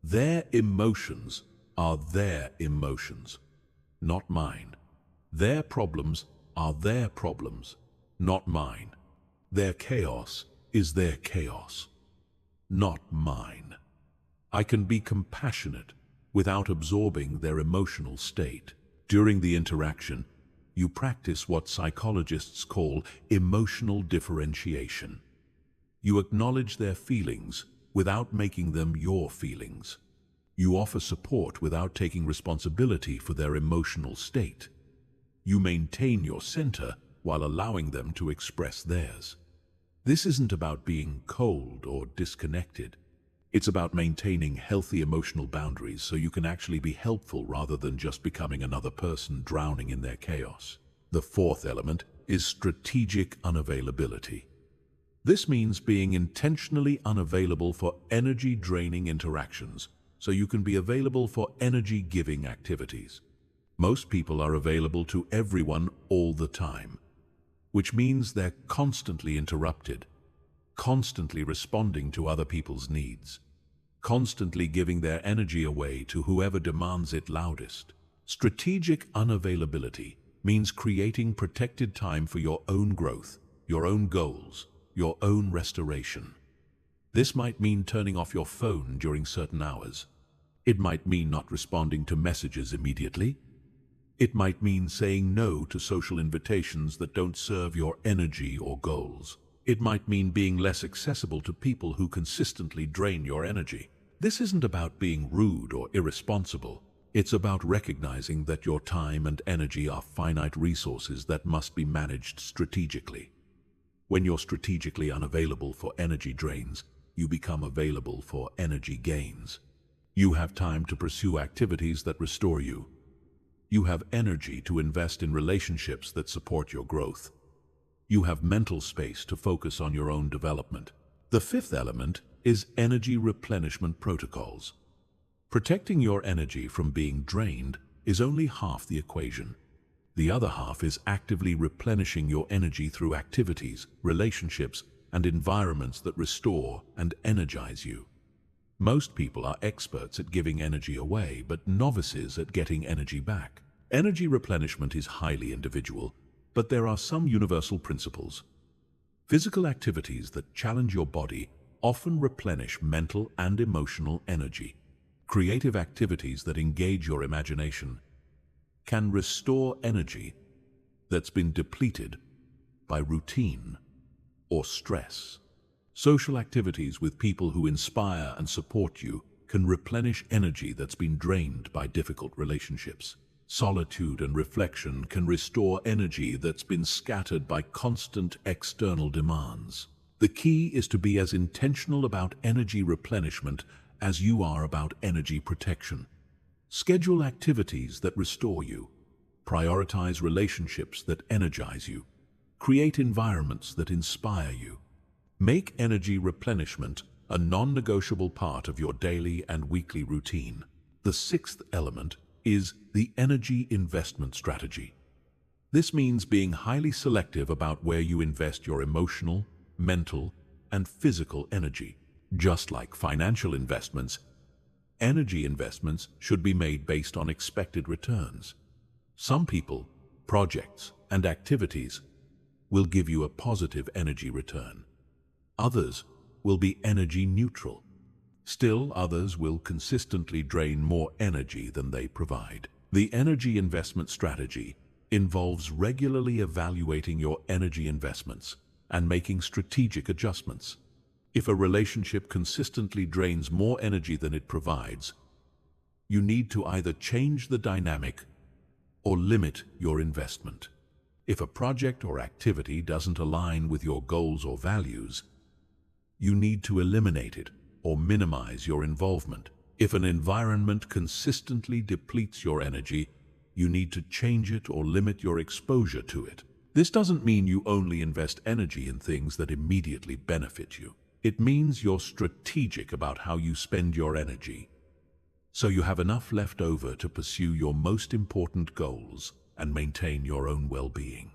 their emotions are their emotions, not mine. Their problems are their problems, not mine. Their chaos is their chaos, not mine. I can be compassionate without absorbing their emotional state. During the interaction, you practice what psychologists call emotional differentiation. You acknowledge their feelings without making them your feelings. You offer support without taking responsibility for their emotional state. You maintain your center while allowing them to express theirs. This isn't about being cold or disconnected. It's about maintaining healthy emotional boundaries so you can actually be helpful rather than just becoming another person drowning in their chaos. The fourth element is strategic unavailability. This means being intentionally unavailable for energy-draining interactions so you can be available for energy-giving activities. Most people are available to everyone all the time, which means they're constantly interrupted, constantly responding to other people's needs, constantly giving their energy away to whoever demands it loudest. Strategic unavailability means creating protected time for your own growth, your own goals, your own restoration. This might mean turning off your phone during certain hours. It might mean not responding to messages immediately. It might mean saying no to social invitations that don't serve your energy or goals. It might mean being less accessible to people who consistently drain your energy. This isn't about being rude or irresponsible. It's about recognizing that your time and energy are finite resources that must be managed strategically. When you're strategically unavailable for energy drains, you become available for energy gains. You have time to pursue activities that restore you. You have energy to invest in relationships that support your growth. You have mental space to focus on your own development. The fifth element is energy replenishment protocols. Protecting your energy from being drained is only half the equation. The other half is actively replenishing your energy through activities, relationships, and environments that restore and energize you. Most people are experts at giving energy away, but novices at getting energy back. Energy replenishment is highly individual, but there are some universal principles. Physical activities that challenge your body often replenish mental and emotional energy. Creative activities that engage your imagination can restore energy that's been depleted by routine or stress. Social activities with people who inspire and support you can replenish energy that's been drained by difficult relationships. Solitude and reflection can restore energy that's been scattered by constant external demands. The key is to be as intentional about energy replenishment as you are about energy protection. Schedule activities that restore you. Prioritize relationships that energize you. Create environments that inspire you. Make energy replenishment a non-negotiable part of your daily and weekly routine. The sixth element is the energy investment strategy. This means being highly selective about where you invest your emotional, mental, and physical energy. Just like financial investments, energy investments should be made based on expected returns. Some people, projects, and activities will give you a positive energy return. Others will be energy neutral. Still, others will consistently drain more energy than they provide. The energy investment strategy involves regularly evaluating your energy investments and making strategic adjustments. If a relationship consistently drains more energy than it provides, you need to either change the dynamic or limit your investment. If a project or activity doesn't align with your goals or values, you need to eliminate it or minimize your involvement. If an environment consistently depletes your energy, you need to change it or limit your exposure to it. This doesn't mean you only invest energy in things that immediately benefit you. It means you're strategic about how you spend your energy, so you have enough left over to pursue your most important goals and maintain your own well-being.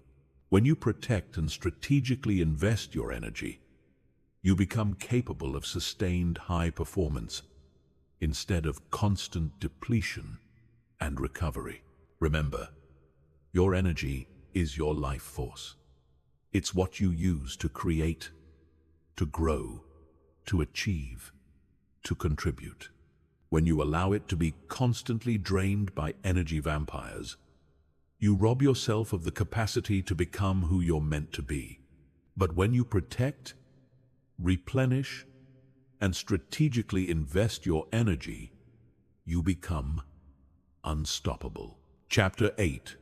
When you protect and strategically invest your energy, you become capable of sustained high performance instead of constant depletion and recovery. Remember, your energy is your life force. It's what you use to create, to grow, to achieve, to contribute. When you allow it to be constantly drained by energy vampires, you rob yourself of the capacity to become who you're meant to be. But when you protect, replenish, and strategically invest your energy, you become unstoppable. Chapter 8.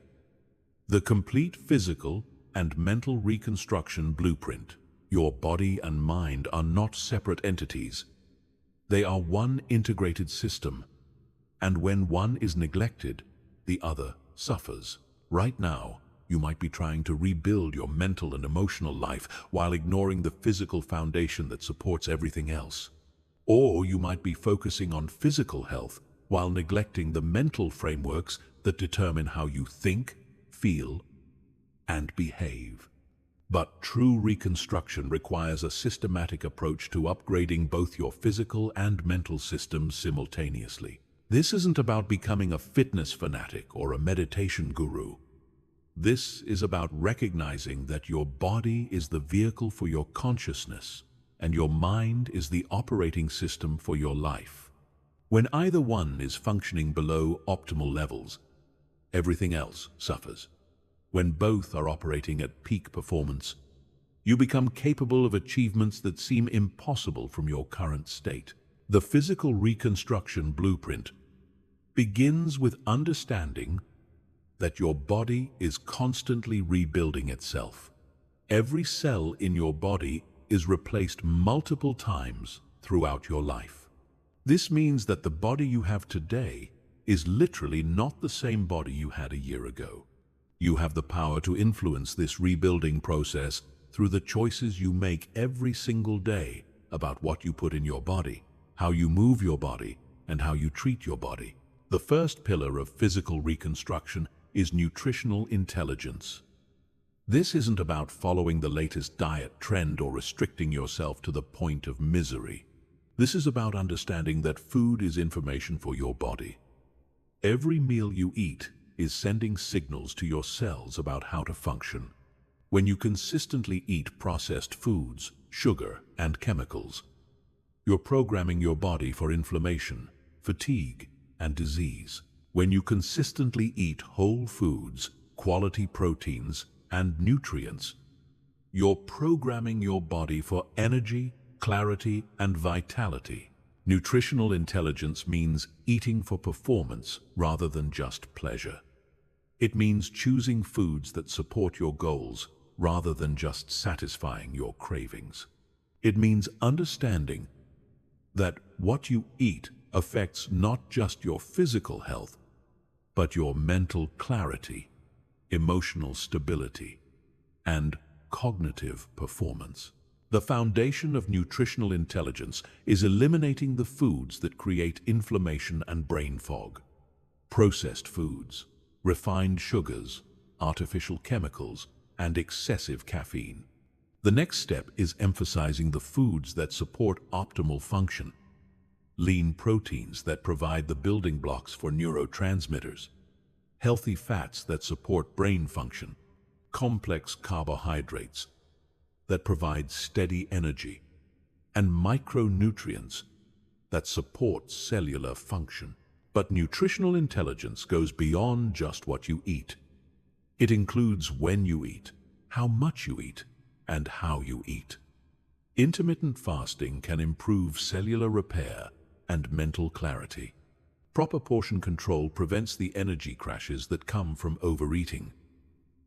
The complete physical and mental reconstruction blueprint. Your body and mind are not separate entities. They are one integrated system, and when one is neglected, the other suffers. Right now, you might be trying to rebuild your mental and emotional life while ignoring the physical foundation that supports everything else. Or you might be focusing on physical health while neglecting the mental frameworks that determine how you think, feel, and behave. But true reconstruction requires a systematic approach to upgrading both your physical and mental systems simultaneously. This isn't about becoming a fitness fanatic or a meditation guru. This is about recognizing that your body is the vehicle for your consciousness and your mind is the operating system for your life. When either one is functioning below optimal levels, everything else suffers. When both are operating at peak performance, you become capable of achievements that seem impossible from your current state. The physical reconstruction blueprint begins with understanding that your body is constantly rebuilding itself. Every cell in your body is replaced multiple times throughout your life. This means that the body you have today is literally not the same body you had a year ago. You have the power to influence this rebuilding process through the choices you make every single day about what you put in your body, how you move your body, and how you treat your body. The first pillar of physical reconstruction is nutritional intelligence. This isn't about following the latest diet trend or restricting yourself to the point of misery. This is about understanding that food is information for your body. Every meal you eat is sending signals to your cells about how to function. When you consistently eat processed foods, sugar, and chemicals, you're programming your body for inflammation, fatigue, and disease. When you consistently eat whole foods, quality proteins, and nutrients, you're programming your body for energy, clarity, and vitality. Nutritional intelligence means eating for performance rather than just pleasure. It means choosing foods that support your goals rather than just satisfying your cravings. It means understanding that what you eat affects not just your physical health, but your mental clarity, emotional stability, and cognitive performance. The foundation of nutritional intelligence is eliminating the foods that create inflammation and brain fog. Processed foods, refined sugars, artificial chemicals, and excessive caffeine. The next step is emphasizing the foods that support optimal function. Lean proteins that provide the building blocks for neurotransmitters, healthy fats that support brain function, complex carbohydrates that provide steady energy, and micronutrients that support cellular function. But nutritional intelligence goes beyond just what you eat. It includes when you eat, how much you eat, and how you eat. Intermittent fasting can improve cellular repair and mental clarity. Proper portion control prevents the energy crashes that come from overeating.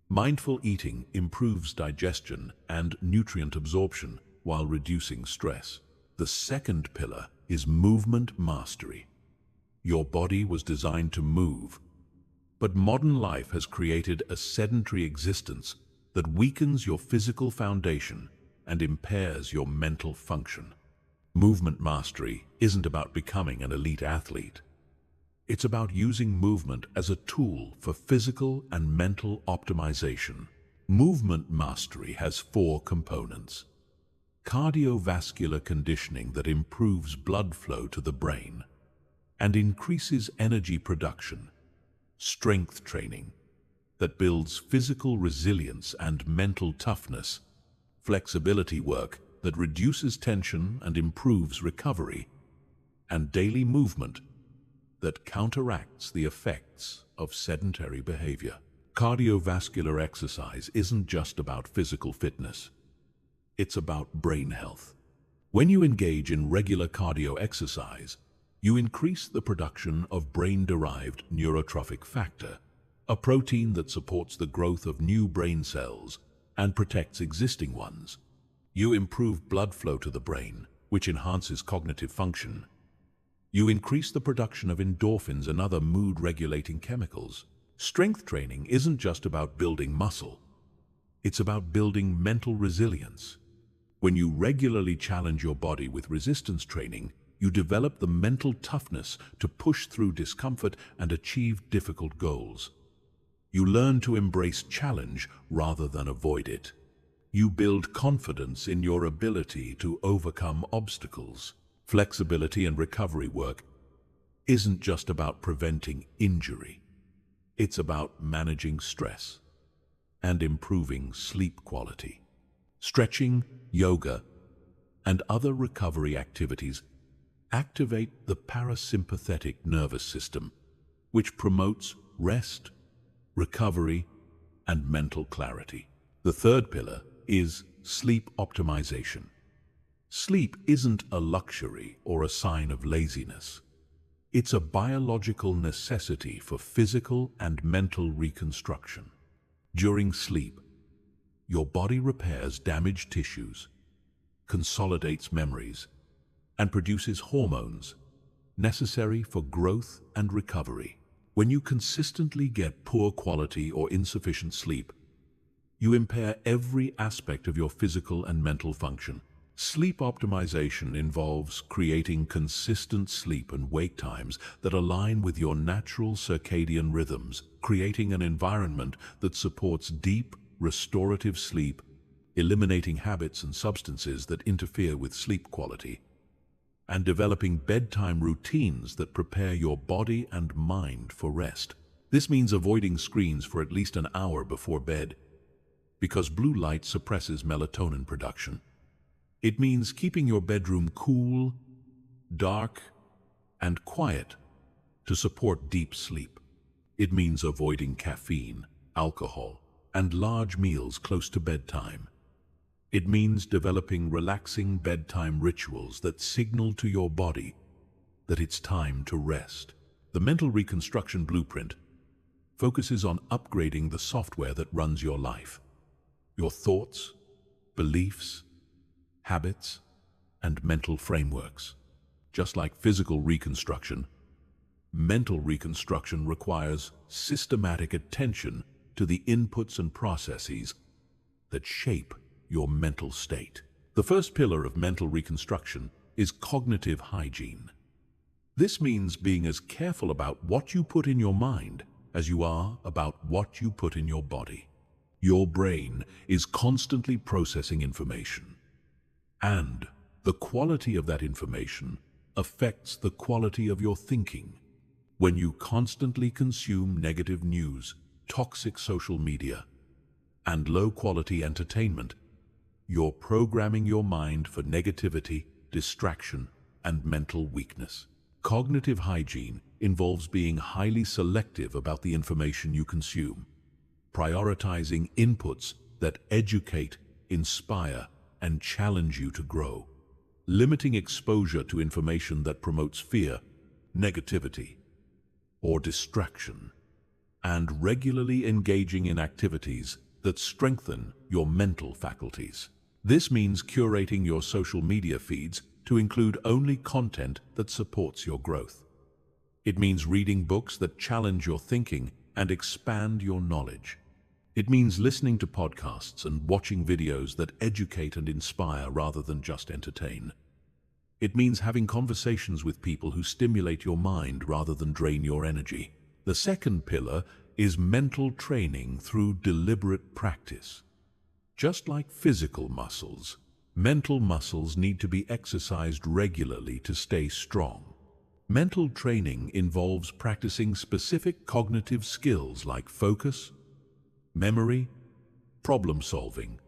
Mindful eating improves digestion and nutrient absorption while reducing stress. The second pillar is movement mastery. Your body was designed to move, but modern life has created a sedentary existence that weakens your physical foundation and impairs your mental function. Movement mastery isn't about becoming an elite athlete. It's about using movement as a tool for physical and mental optimization. Movement mastery has 4 components. Cardiovascular conditioning that improves blood flow to the brain and increases energy production. Strength training that builds physical resilience and mental toughness. Flexibility work that reduces tension and improves recovery. And daily movement that counteracts the effects of sedentary behavior. Cardiovascular exercise isn't just about physical fitness. It's about brain health. When you engage in regular cardio exercise, you increase the production of brain-derived neurotrophic factor, a protein that supports the growth of new brain cells and protects existing ones. You improve blood flow to the brain, which enhances cognitive function. You increase the production of endorphins and other mood-regulating chemicals. Strength training isn't just about building muscle. It's about building mental resilience. When you regularly challenge your body with resistance training, you develop the mental toughness to push through discomfort and achieve difficult goals. You learn to embrace challenge rather than avoid it. You build confidence in your ability to overcome obstacles. Flexibility and recovery work isn't just about preventing injury. It's about managing stress and improving sleep quality. Stretching, yoga, and other recovery activities activate the parasympathetic nervous system, which promotes rest, recovery, and mental clarity. The third pillar is sleep optimization. Sleep isn't a luxury or a sign of laziness. It's a biological necessity for physical and mental reconstruction. During sleep, your body repairs damaged tissues, consolidates memories, and produces hormones necessary for growth and recovery. When you consistently get poor quality or insufficient sleep, you impair every aspect of your physical and mental function. Sleep optimization involves creating consistent sleep and wake times that align with your natural circadian rhythms, creating an environment that supports deep, restorative sleep, eliminating habits and substances that interfere with sleep quality, and developing bedtime routines that prepare your body and mind for rest. This means avoiding screens for at least an hour before bed, because blue light suppresses melatonin production. It means keeping your bedroom cool, dark, and quiet to support deep sleep. It means avoiding caffeine, alcohol, and large meals close to bedtime. It means developing relaxing bedtime rituals that signal to your body that it's time to rest. The Mental Reconstruction Blueprint focuses on upgrading the software that runs your life. Your thoughts, beliefs, habits, and mental frameworks. Just like physical reconstruction, mental reconstruction requires systematic attention to the inputs and processes that shape your mental state. The first pillar of mental reconstruction is cognitive hygiene. This means being as careful about what you put in your mind as you are about what you put in your body. Your brain is constantly processing information, and the quality of that information affects the quality of your thinking. When you constantly consume negative news, toxic social media, and low-quality entertainment, you're programming your mind for negativity, distraction, and mental weakness. Cognitive hygiene involves being highly selective about the information you consume, prioritizing inputs that educate, inspire, and challenge you to grow, limiting exposure to information that promotes fear, negativity, or distraction, and regularly engaging in activities that strengthen your mental faculties. This means curating your social media feeds to include only content that supports your growth. It means reading books that challenge your thinking and expand your knowledge. It means listening to podcasts and watching videos that educate and inspire rather than just entertain. It means having conversations with people who stimulate your mind rather than drain your energy. The second pillar is mental training through deliberate practice. Just like physical muscles, mental muscles need to be exercised regularly to stay strong. Mental training involves practicing specific cognitive skills like focus, memory, problem-solving,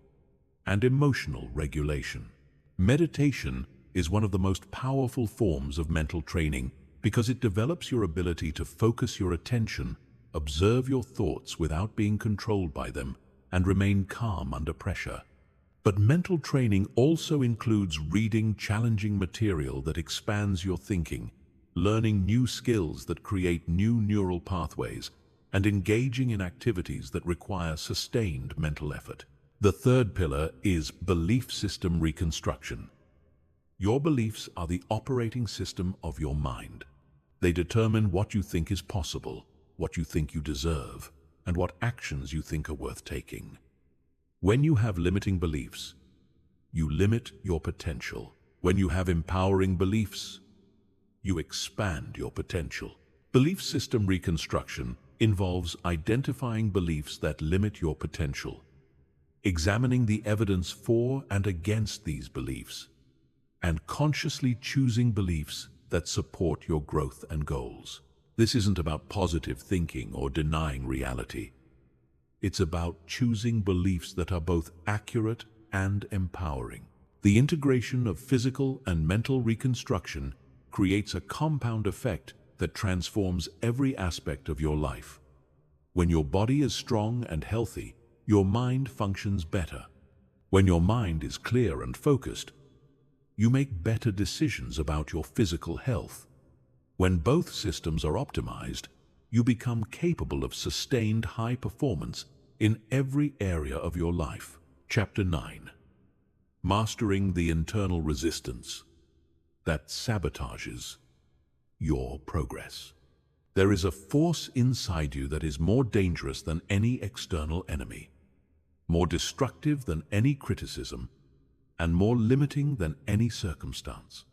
and emotional regulation. Meditation is one of the most powerful forms of mental training because it develops your ability to focus your attention, observe your thoughts without being controlled by them, and remain calm under pressure. But mental training also includes reading challenging material that expands your thinking, learning new skills that create new neural pathways, and engaging in activities that require sustained mental effort. The third pillar is belief system reconstruction. Your beliefs are the operating system of your mind. They determine what you think is possible, what you think you deserve, and what actions you think are worth taking. When you have limiting beliefs, you limit your potential. When you have empowering beliefs, you expand your potential. Belief system reconstruction involves identifying beliefs that limit your potential, examining the evidence for and against these beliefs, and consciously choosing beliefs that support your growth and goals. This isn't about positive thinking or denying reality. It's about choosing beliefs that are both accurate and empowering. The integration of physical and mental reconstruction creates a compound effect that transforms every aspect of your life. When your body is strong and healthy, your mind functions better. When your mind is clear and focused, you make better decisions about your physical health. When both systems are optimized, you become capable of sustained high performance in every area of your life. Chapter 9. Mastering the internal resistance that sabotages your progress. There is a force inside you that is more dangerous than any external enemy, more destructive than any criticism, and more limiting than any circumstance.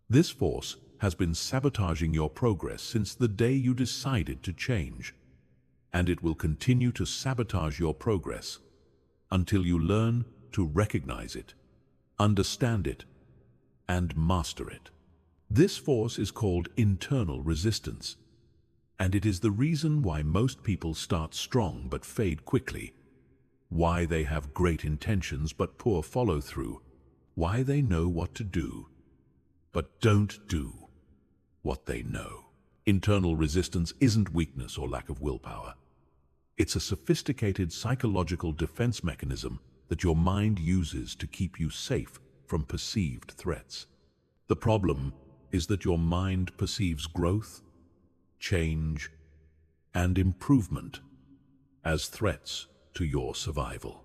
This force has been sabotaging your progress since the day you decided to change, and it will continue to sabotage your progress until you learn to recognize it, understand it, and master it. This force is called internal resistance, and it is the reason why most people start strong but fade quickly, why they have great intentions but poor follow-through, why they know what to do but don't do what they know. Internal resistance isn't weakness or lack of willpower. It's a sophisticated psychological defense mechanism that your mind uses to keep you safe from perceived threats. The problem is that your mind perceives growth, change, and improvement as threats to your survival.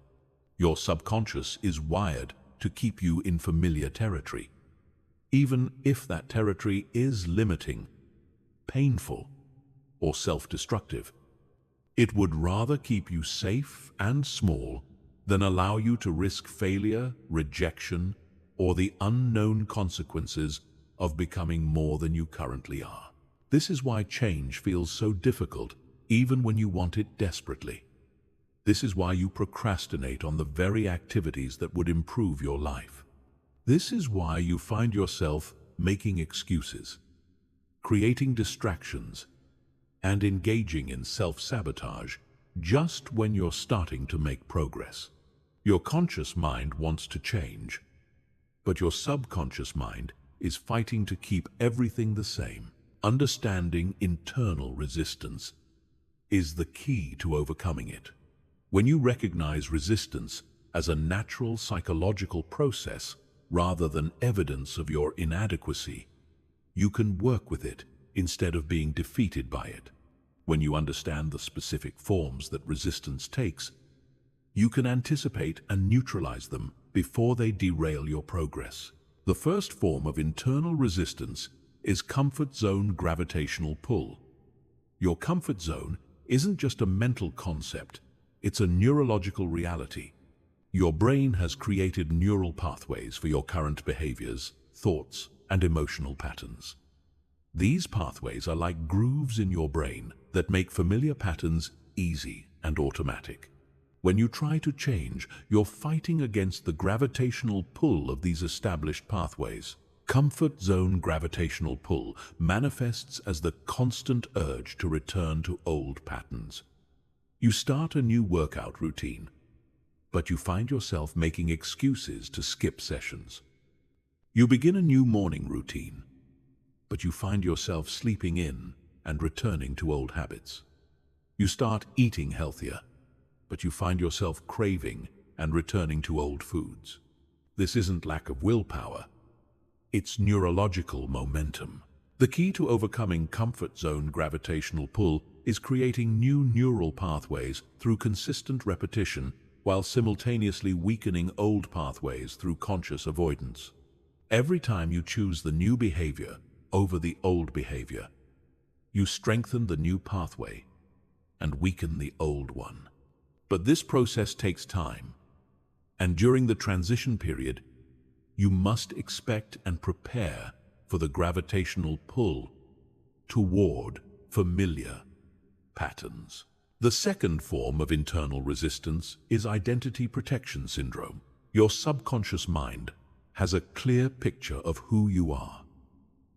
Your subconscious is wired to keep you in familiar territory, even if that territory is limiting, painful, or self-destructive. It would rather keep you safe and small than allow you to risk failure, rejection, or the unknown consequences of becoming more than you currently are. This is why change feels so difficult, even when you want it desperately. This is why you procrastinate on the very activities that would improve your life. This is why you find yourself making excuses, creating distractions, and engaging in self-sabotage just when you're starting to make progress. Your conscious mind wants to change, but your subconscious mind is fighting to keep everything the same. Understanding internal resistance is the key to overcoming it. When you recognize resistance as a natural psychological process rather than evidence of your inadequacy, you can work with it instead of being defeated by it. When you understand the specific forms that resistance takes, you can anticipate and neutralize them before they derail your progress. The first form of internal resistance is comfort zone gravitational pull. Your comfort zone isn't just a mental concept, it's a neurological reality. Your brain has created neural pathways for your current behaviors, thoughts, and emotional patterns. These pathways are like grooves in your brain that make familiar patterns easy and automatic. When you try to change, you're fighting against the gravitational pull of these established pathways. Comfort zone gravitational pull manifests as the constant urge to return to old patterns. You start a new workout routine, but you find yourself making excuses to skip sessions. You begin a new morning routine, but you find yourself sleeping in and returning to old habits. You start eating healthier, but you find yourself craving and returning to old foods. This isn't lack of willpower, it's neurological momentum. The key to overcoming comfort zone gravitational pull is creating new neural pathways through consistent repetition while simultaneously weakening old pathways through conscious avoidance. Every time you choose the new behavior over the old behavior, you strengthen the new pathway and weaken the old one. But this process takes time, and during the transition period, you must expect and prepare for the gravitational pull toward familiar patterns. The second form of internal resistance is identity protection syndrome. Your subconscious mind has a clear picture of who you are,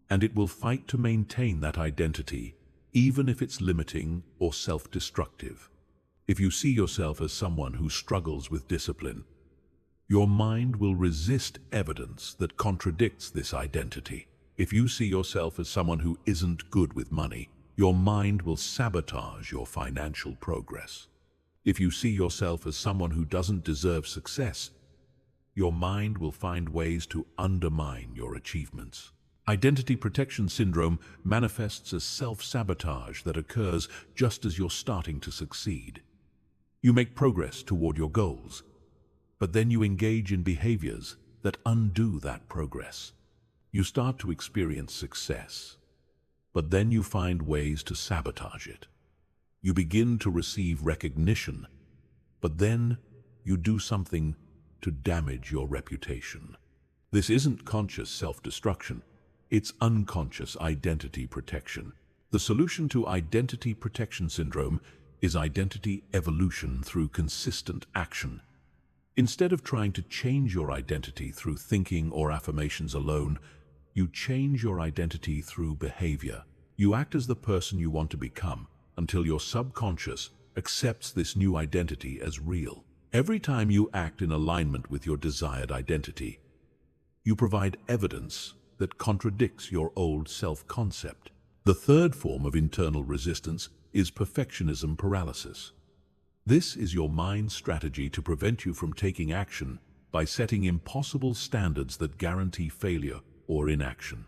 and it will fight to maintain that identity even if it's limiting or self-destructive. If you see yourself as someone who struggles with discipline, your mind will resist evidence that contradicts this identity. If you see yourself as someone who isn't good with money, your mind will sabotage your financial progress. If you see yourself as someone who doesn't deserve success, your mind will find ways to undermine your achievements. Identity protection syndrome manifests as self-sabotage that occurs just as you're starting to succeed. You make progress toward your goals, but then you engage in behaviors that undo that progress. You start to experience success, but then you find ways to sabotage it. You begin to receive recognition, but then you do something to damage your reputation. This isn't conscious self-destruction, it's unconscious identity protection. The solution to identity protection syndrome is identity evolution through consistent action. Instead of trying to change your identity through thinking or affirmations alone, you change your identity through behavior. You act as the person you want to become until your subconscious accepts this new identity as real. Every time you act in alignment with your desired identity, you provide evidence that contradicts your old self-concept. The third form of internal resistance is perfectionism paralysis. This is your mind's strategy to prevent you from taking action by setting impossible standards that guarantee failure or inaction.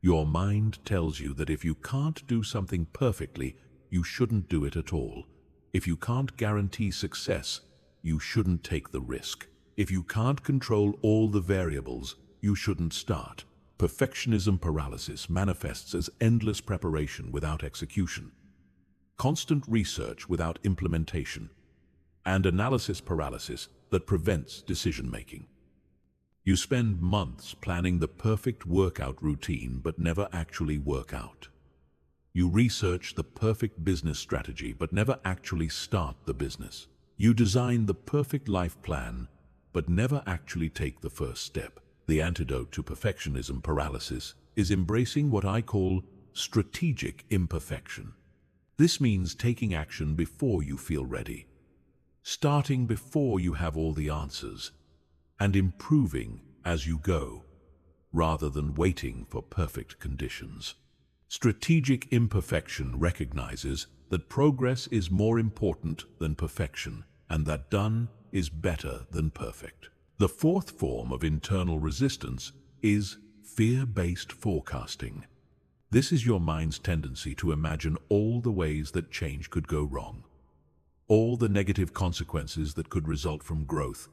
Your mind tells you that if you can't do something perfectly, you shouldn't do it at all. If you can't guarantee success, you shouldn't take the risk. If you can't control all the variables, you shouldn't start. Perfectionism paralysis manifests as endless preparation without execution, constant research without implementation, and analysis paralysis that prevents decision-making. You spend months planning the perfect workout routine but never actually work out. You research the perfect business strategy but never actually start the business. You design the perfect life plan but never actually take the first step. The antidote to perfectionism paralysis is embracing what I call strategic imperfection. This means taking action before you feel ready, starting before you have all the answers, and improving as you go, rather than waiting for perfect conditions. Strategic imperfection recognizes that progress is more important than perfection, and that done is better than perfect. The fourth form of internal resistance is fear-based forecasting. This is your mind's tendency to imagine all the ways that change could go wrong, all the negative consequences that could result from growth,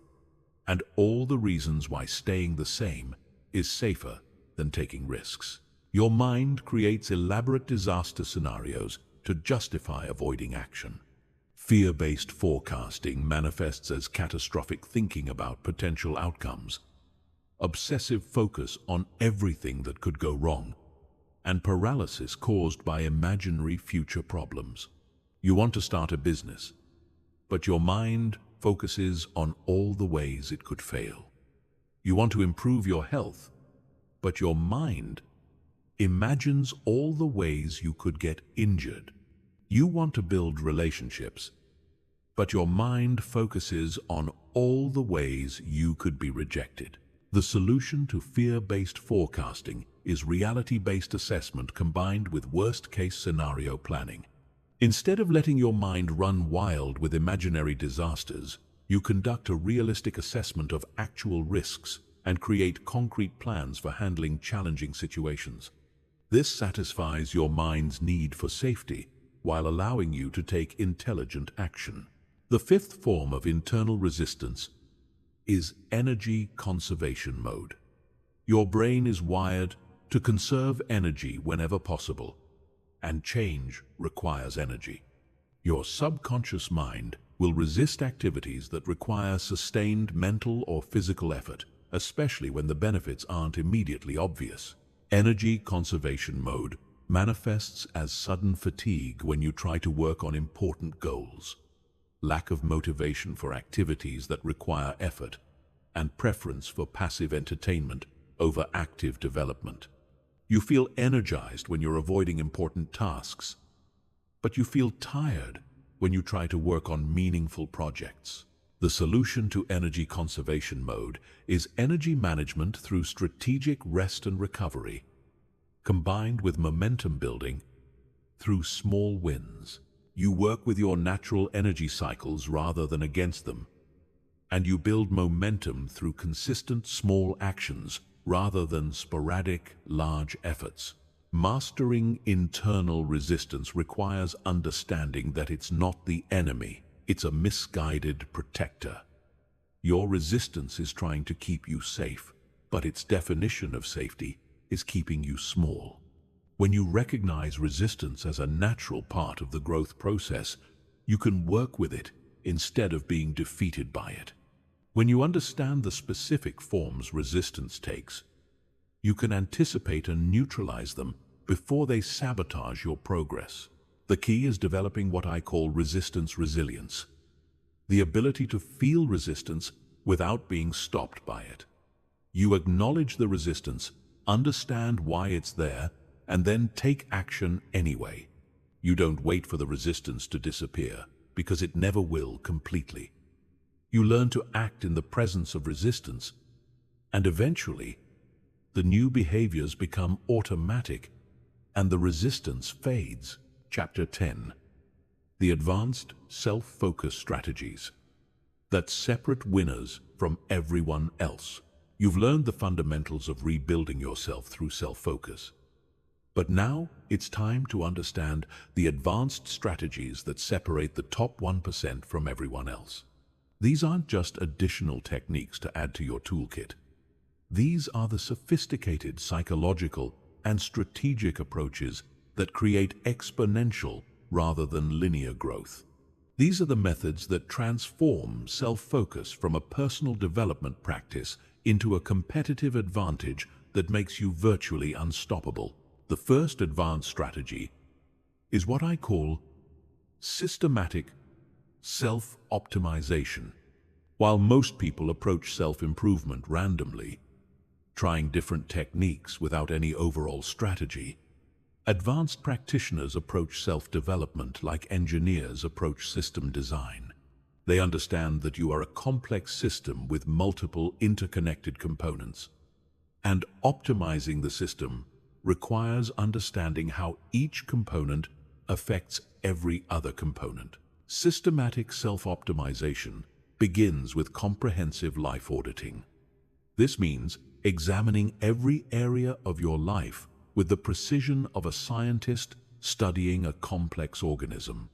and all the reasons why staying the same is safer than taking risks. Your mind creates elaborate disaster scenarios to justify avoiding action. Fear-based forecasting manifests as catastrophic thinking about potential outcomes, obsessive focus on everything that could go wrong, and paralysis caused by imaginary future problems. You want to start a business, but your mind focuses on all the ways it could fail. You want to improve your health, but your mind imagines all the ways you could get injured. You want to build relationships, but your mind focuses on all the ways you could be rejected. The solution to fear-based forecasting is reality-based assessment combined with worst-case scenario planning. Instead of letting your mind run wild with imaginary disasters, you conduct a realistic assessment of actual risks and create concrete plans for handling challenging situations. This satisfies your mind's need for safety while allowing you to take intelligent action. The fifth form of internal resistance is energy conservation mode. Your brain is wired to conserve energy whenever possible, and change requires energy. Your subconscious mind will resist activities that require sustained mental or physical effort, especially when the benefits aren't immediately obvious. Energy conservation mode manifests as sudden fatigue when you try to work on important goals, lack of motivation for activities that require effort, and preference for passive entertainment over active development. You feel energized when you're avoiding important tasks, but you feel tired when you try to work on meaningful projects. The solution to energy conservation mode is energy management through strategic rest and recovery, combined with momentum building through small wins. You work with your natural energy cycles rather than against them, and you build momentum through consistent small actions rather than sporadic large efforts. Mastering internal resistance requires understanding that it's not the enemy, it's a misguided protector. Your resistance is trying to keep you safe, but its definition of safety is keeping you small. When you recognize resistance as a natural part of the growth process, you can work with it instead of being defeated by it. When you understand the specific forms resistance takes, you can anticipate and neutralize them before they sabotage your progress. The key is developing what I call resistance resilience, the ability to feel resistance without being stopped by it. You acknowledge the resistance, understand why it's there, and then take action anyway. You don't wait for the resistance to disappear, because it never will completely. You learn to act in the presence of resistance, and eventually, the new behaviors become automatic, and the resistance fades. Chapter 10. The Advanced Self-Focus Strategies that separate winners from everyone else. You've learned the fundamentals of rebuilding yourself through self-focus. But now it's time to understand the advanced strategies that separate the top 1% from everyone else. These aren't just additional techniques to add to your toolkit. These are the sophisticated psychological and strategic approaches that create exponential rather than linear growth. These are the methods that transform self-focus from a personal development practice into a competitive advantage that makes you virtually unstoppable. The first advanced strategy is what I call systematic self-optimization. While most people approach self-improvement randomly, trying different techniques without any overall strategy, advanced practitioners approach self-development like engineers approach system design. They understand that you are a complex system with multiple interconnected components, and optimizing the system requires understanding how each component affects every other component. Systematic self-optimization begins with comprehensive life auditing. This means examining every area of your life with the precision of a scientist studying a complex organism.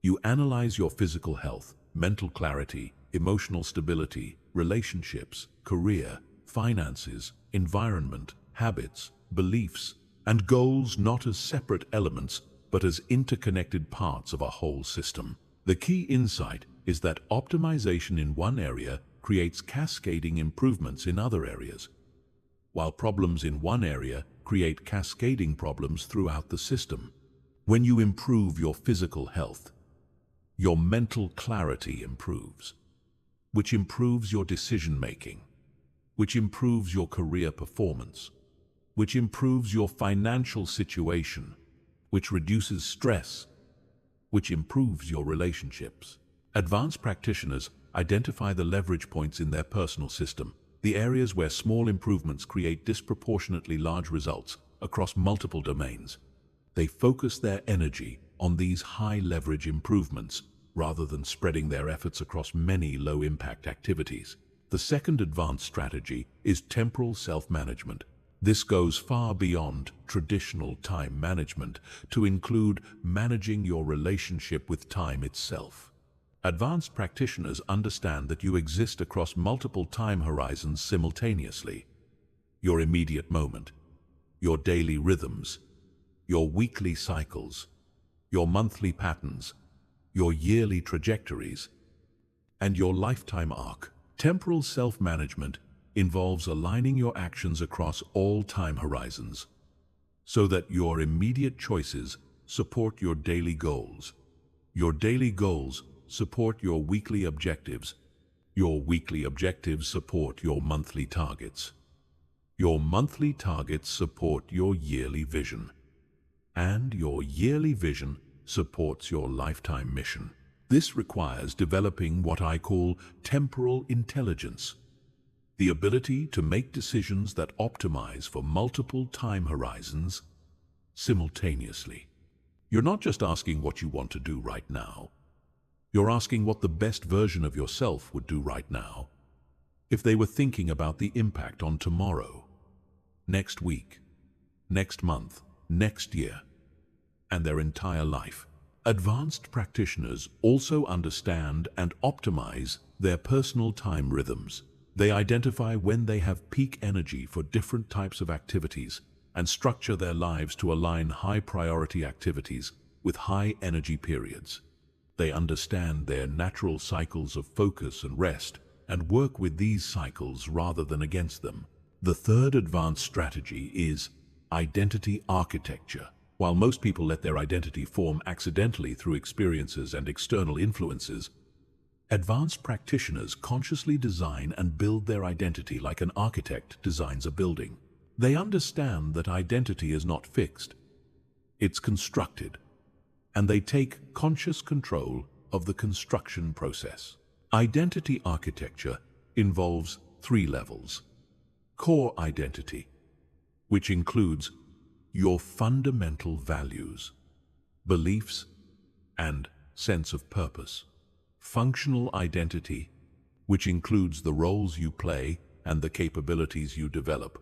You analyze your physical health, mental clarity, emotional stability, relationships, career, finances, environment, habits, beliefs, and goals not as separate elements but as interconnected parts of a whole system. The key insight is that optimization in one area creates cascading improvements in other areas, while problems in one area create cascading problems throughout the system. When you improve your physical health, your mental clarity improves, which improves your decision-making, which improves your career performance, which improves your financial situation, which reduces stress, which improves your relationships. Advanced practitioners identify the leverage points in their personal system, the areas where small improvements create disproportionately large results across multiple domains. They focus their energy on these high-leverage improvements rather than spreading their efforts across many low-impact activities. The second advanced strategy is temporal self-management. This goes far beyond traditional time management to include managing your relationship with time itself. Advanced practitioners understand that you exist across multiple time horizons simultaneously. Your immediate moment, your daily rhythms, your weekly cycles, your monthly patterns, your yearly trajectories, and your lifetime arc. Temporal self-management involves aligning your actions across all time horizons so that your immediate choices support your daily goals. Your daily goals support your weekly objectives. Your weekly objectives support your monthly targets. Your monthly targets support your yearly vision. And your yearly vision supports your lifetime mission. This requires developing what I call temporal intelligence, the ability to make decisions that optimize for multiple time horizons simultaneously. You're not just asking what you want to do right now. You're asking what the best version of yourself would do right now if they were thinking about the impact on tomorrow, next week, next month, next year, and their entire life. Advanced practitioners also understand and optimize their personal time rhythms. They identify when they have peak energy for different types of activities and structure their lives to align high-priority activities with high-energy periods. They understand their natural cycles of focus and rest and work with these cycles rather than against them. The third advanced strategy is identity architecture. While most people let their identity form accidentally through experiences and external influences, advanced practitioners consciously design and build their identity like an architect designs a building. They understand that identity is not fixed, it's constructed, and they take conscious control of the construction process. Identity architecture involves 3 levels. Core identity, which includes your fundamental values, beliefs, and sense of purpose. Functional identity, which includes the roles you play and the capabilities you develop.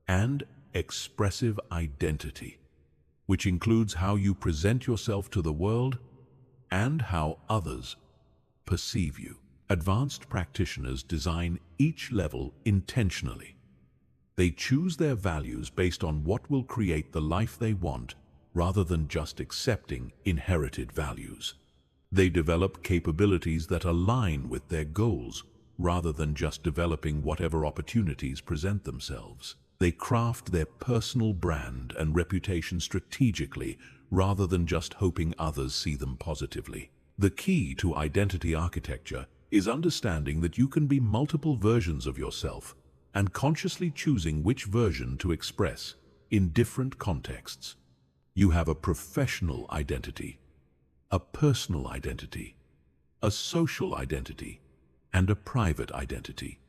And expressive identity, which includes how you present yourself to the world and how others perceive you. Advanced practitioners design each level intentionally. They choose their values based on what will create the life they want, rather than just accepting inherited values. They develop capabilities that align with their goals, rather than just developing whatever opportunities present themselves. They craft their personal brand and reputation strategically, rather than just hoping others see them positively. The key to identity architecture is understanding that you can be multiple versions of yourself and consciously choosing which version to express in different contexts. You have a professional identity, a personal identity, a social identity, and a private identity.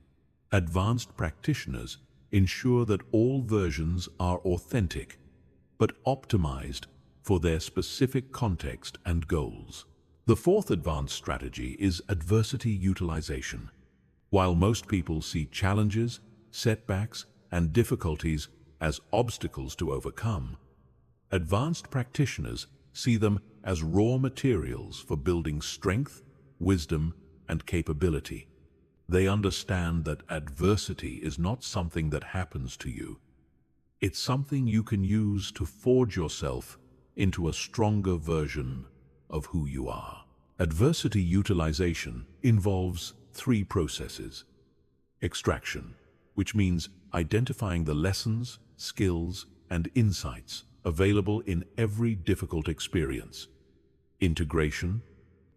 Advanced practitioners ensure that all versions are authentic, but optimized for their specific context and goals. The fourth advanced strategy is adversity utilization. While most people see challenges, setbacks, and difficulties as obstacles to overcome, advanced practitioners see them as raw materials for building strength, wisdom, and capability. They understand that adversity is not something that happens to you. It's something you can use to forge yourself into a stronger version of who you are. Adversity utilization involves 3 processes. Extraction, which means identifying the lessons, skills, and insights available in every difficult experience. Integration,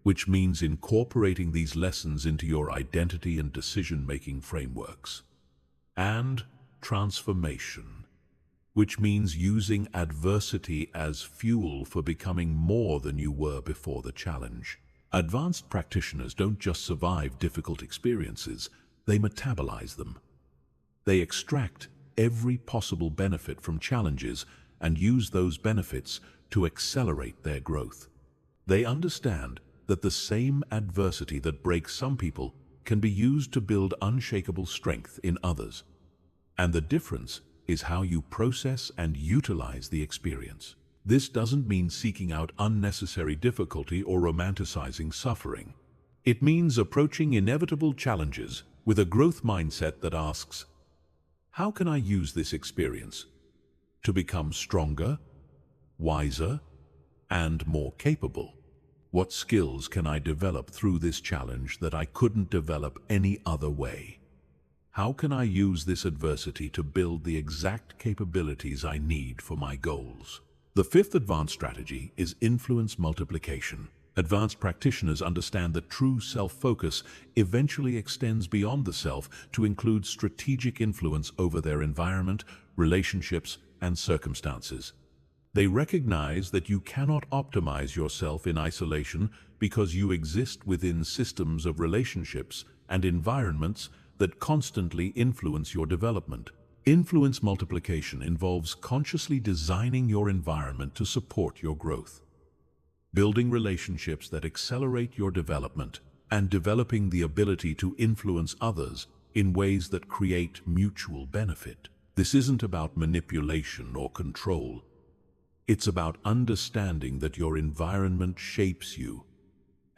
which means incorporating these lessons into your identity and decision-making frameworks. And transformation, which means using adversity as fuel for becoming more than you were before the challenge. Advanced practitioners don't just survive difficult experiences, they metabolize them. They extract every possible benefit from challenges and use those benefits to accelerate their growth. They understand that the same adversity that breaks some people can be used to build unshakable strength in others. And the difference is how you process and utilize the experience. This doesn't mean seeking out unnecessary difficulty or romanticizing suffering. It means approaching inevitable challenges with a growth mindset that asks, how can I use this experience to become stronger, wiser, and more capable? What skills can I develop through this challenge that I couldn't develop any other way? How can I use this adversity to build the exact capabilities I need for my goals? The fifth advanced strategy is influence multiplication. Advanced practitioners understand that true self-focus eventually extends beyond the self to include strategic influence over their environment, relationships, and circumstances. They recognize that you cannot optimize yourself in isolation because you exist within systems of relationships and environments that constantly influence your development. Influence multiplication involves consciously designing your environment to support your growth, building relationships that accelerate your development, and developing the ability to influence others in ways that create mutual benefit. This isn't about manipulation or control. It's about understanding that your environment shapes you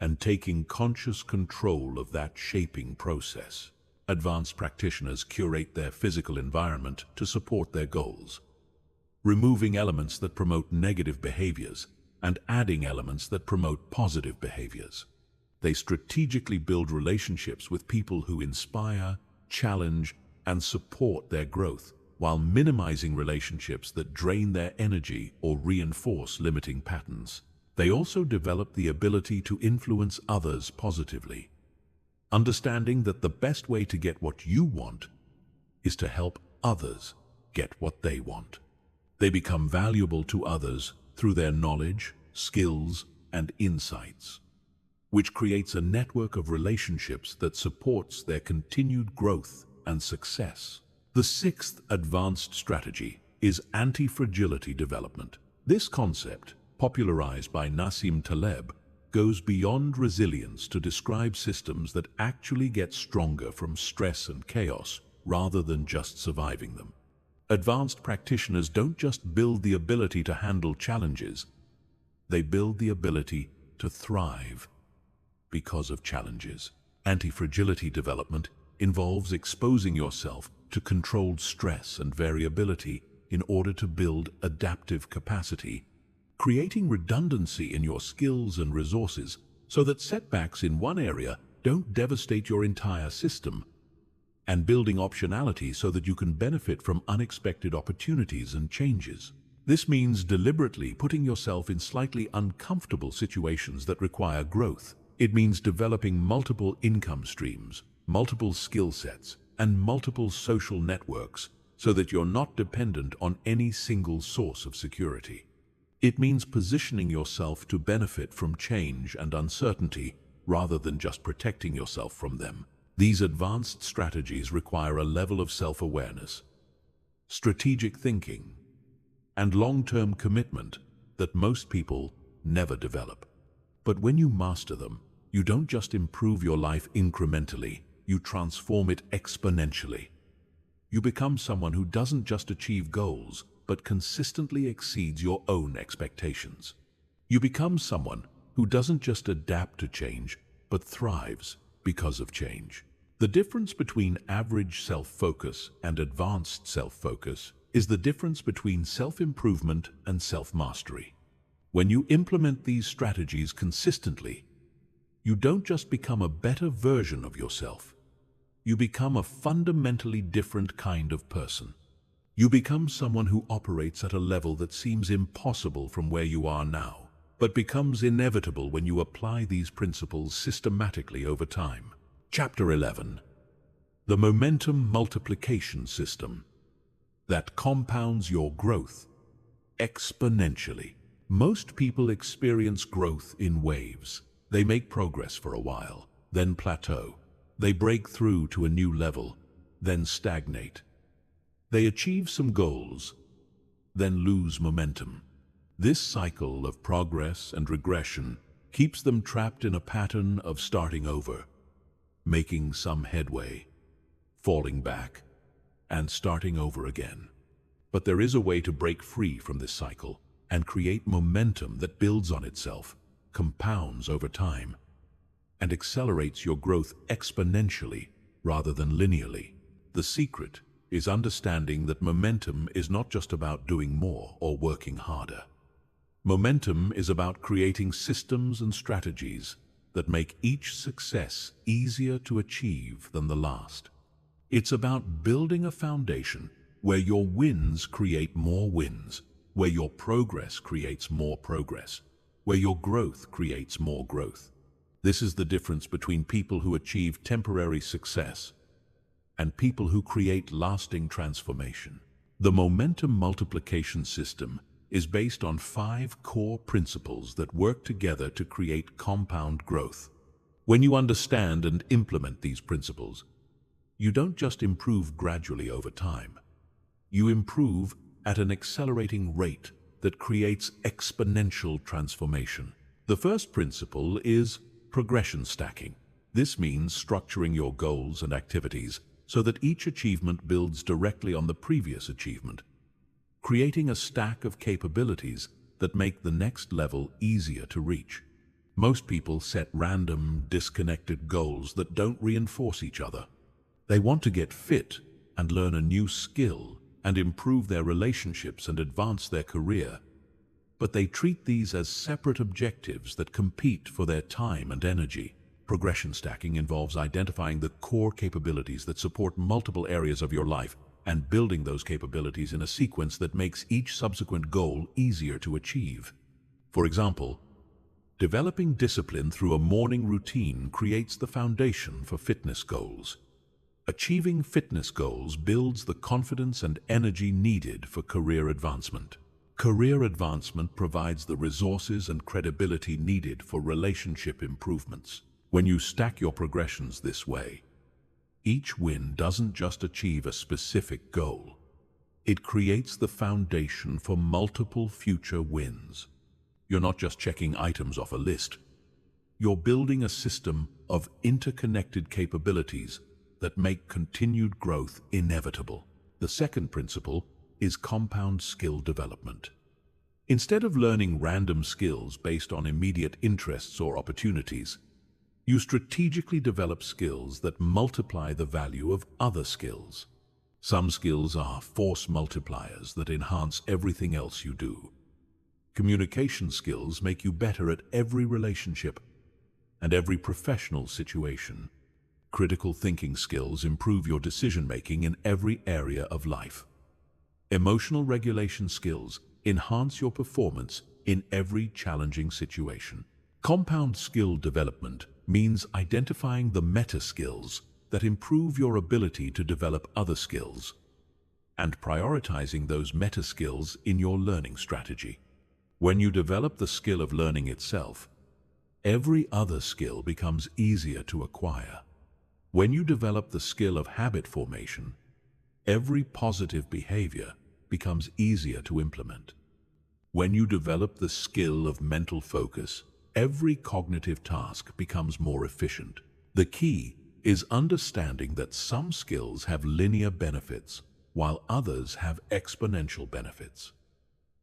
and taking conscious control of that shaping process. Advanced practitioners curate their physical environment to support their goals, removing elements that promote negative behaviors and adding elements that promote positive behaviors. They strategically build relationships with people who inspire, challenge, and support their growth, while minimizing relationships that drain their energy or reinforce limiting patterns. They also develop the ability to influence others positively, understanding that the best way to get what you want is to help others get what they want. They become valuable to others through their knowledge, skills, and insights, which creates a network of relationships that supports their continued growth and success. The sixth advanced strategy is anti-fragility development. This concept, popularized by Nassim Taleb, goes beyond resilience to describe systems that actually get stronger from stress and chaos rather than just surviving them. Advanced practitioners don't just build the ability to handle challenges, they build the ability to thrive because of challenges. Anti-fragility development involves exposing yourself to controlled stress and variability in order to build adaptive capacity, creating redundancy in your skills and resources so that setbacks in one area don't devastate your entire system, and building optionality so that you can benefit from unexpected opportunities and changes. This means deliberately putting yourself in slightly uncomfortable situations that require growth. It means developing multiple income streams, multiple skill sets, and multiple social networks so that you're not dependent on any single source of security. It means positioning yourself to benefit from change and uncertainty rather than just protecting yourself from them. These advanced strategies require a level of self-awareness, strategic thinking, and long-term commitment that most people never develop. But when you master them, you don't just improve your life incrementally, you transform it exponentially. You become someone who doesn't just achieve goals, but consistently exceeds your own expectations. You become someone who doesn't just adapt to change, but thrives because of change. The difference between average self-focus and advanced self-focus is the difference between self-improvement and self-mastery. When you implement these strategies consistently, you don't just become a better version of yourself. You become a fundamentally different kind of person. You become someone who operates at a level that seems impossible from where you are now, but becomes inevitable when you apply these principles systematically over time. Chapter 11. The Momentum Multiplication System that compounds your growth exponentially. Most people experience growth in waves. They make progress for a while, then plateau. They break through to a new level, then stagnate. They achieve some goals, then lose momentum. This cycle of progress and regression keeps them trapped in a pattern of starting over, making some headway, falling back, and starting over again. But there is a way to break free from this cycle and create momentum that builds on itself, compounds over time, and accelerates your growth exponentially rather than linearly. The secret is understanding that momentum is not just about doing more or working harder. Momentum is about creating systems and strategies that make each success easier to achieve than the last. It's about building a foundation where your wins create more wins, where your progress creates more progress, where your growth creates more growth. This is the difference between people who achieve temporary success and people who create lasting transformation. The momentum multiplication system is based on 5 core principles that work together to create compound growth. When you understand and implement these principles, you don't just improve gradually over time. You improve at an accelerating rate that creates exponential transformation. The first principle is progression stacking. This means structuring your goals and activities so that each achievement builds directly on the previous achievement, creating a stack of capabilities that make the next level easier to reach. Most people set random, disconnected goals that don't reinforce each other. They want to get fit and learn a new skill and improve their relationships and advance their career, but they treat these as separate objectives that compete for their time and energy. Progression stacking involves identifying the core capabilities that support multiple areas of your life and building those capabilities in a sequence that makes each subsequent goal easier to achieve. For example, developing discipline through a morning routine creates the foundation for fitness goals. Achieving fitness goals builds the confidence and energy needed for career advancement. Career advancement provides the resources and credibility needed for relationship improvements. When you stack your progressions this way, each win doesn't just achieve a specific goal. It creates the foundation for multiple future wins. You're not just checking items off a list. You're building a system of interconnected capabilities that make continued growth inevitable. The second principle is compound skill development. Instead of learning random skills based on immediate interests or opportunities, you strategically develop skills that multiply the value of other skills. Some skills are force multipliers that enhance everything else you do. Communication skills make you better at every relationship and every professional situation. Critical thinking skills improve your decision-making in every area of life. Emotional regulation skills enhance your performance in every challenging situation. Compound skill development means identifying the meta skills that improve your ability to develop other skills and prioritizing those meta skills in your learning strategy. When you develop the skill of learning itself, every other skill becomes easier to acquire. When you develop the skill of habit formation, every positive behavior becomes easier to implement. When you develop the skill of mental focus, every cognitive task becomes more efficient. The key is understanding that some skills have linear benefits, while others have exponential benefits.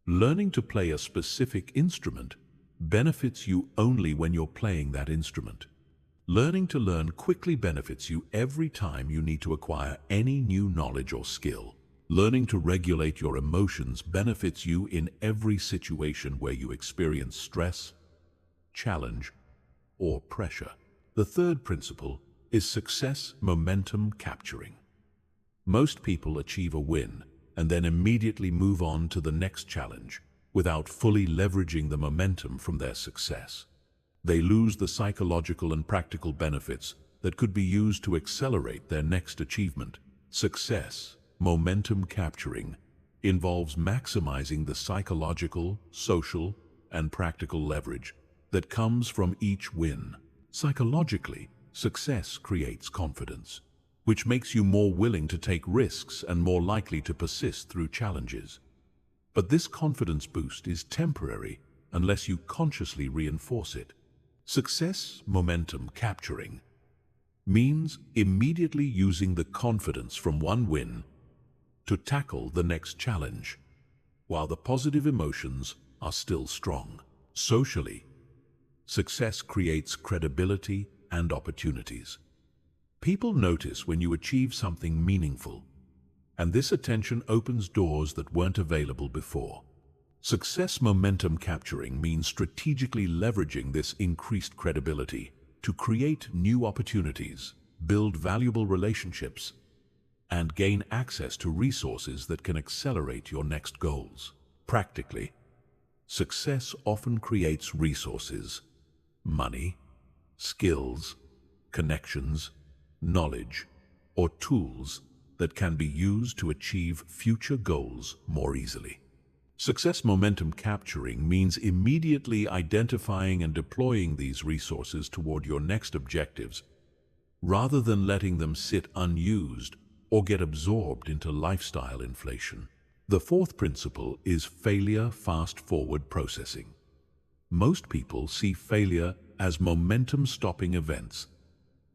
Learning to play a specific instrument benefits you only when you're playing that instrument. Learning to learn quickly benefits you every time you need to acquire any new knowledge or skill. Learning to regulate your emotions benefits you in every situation where you experience stress, challenge, or pressure. The third principle is success momentum capturing. Most people achieve a win and then immediately move on to the next challenge without fully leveraging the momentum from their success. They lose the psychological and practical benefits that could be used to accelerate their next achievement. Success momentum capturing involves maximizing the psychological, social, and practical leverage that comes from each win. Psychologically, success creates confidence, which makes you more willing to take risks and more likely to persist through challenges. But this confidence boost is temporary unless you consciously reinforce it. Success momentum capturing means immediately using the confidence from one win to tackle the next challenge, while the positive emotions are still strong. Socially, success creates credibility and opportunities. People notice when you achieve something meaningful, and this attention opens doors that weren't available before. Success momentum capturing means strategically leveraging this increased credibility to create new opportunities, build valuable relationships, and gain access to resources that can accelerate your next goals. Practically, success often creates resources, money, skills, connections, knowledge, or tools that can be used to achieve future goals more easily. Success momentum capturing means immediately identifying and deploying these resources toward your next objectives, rather than letting them sit unused or get absorbed into lifestyle inflation. The fourth principle is failure fast-forward processing. Most people see failure as momentum-stopping events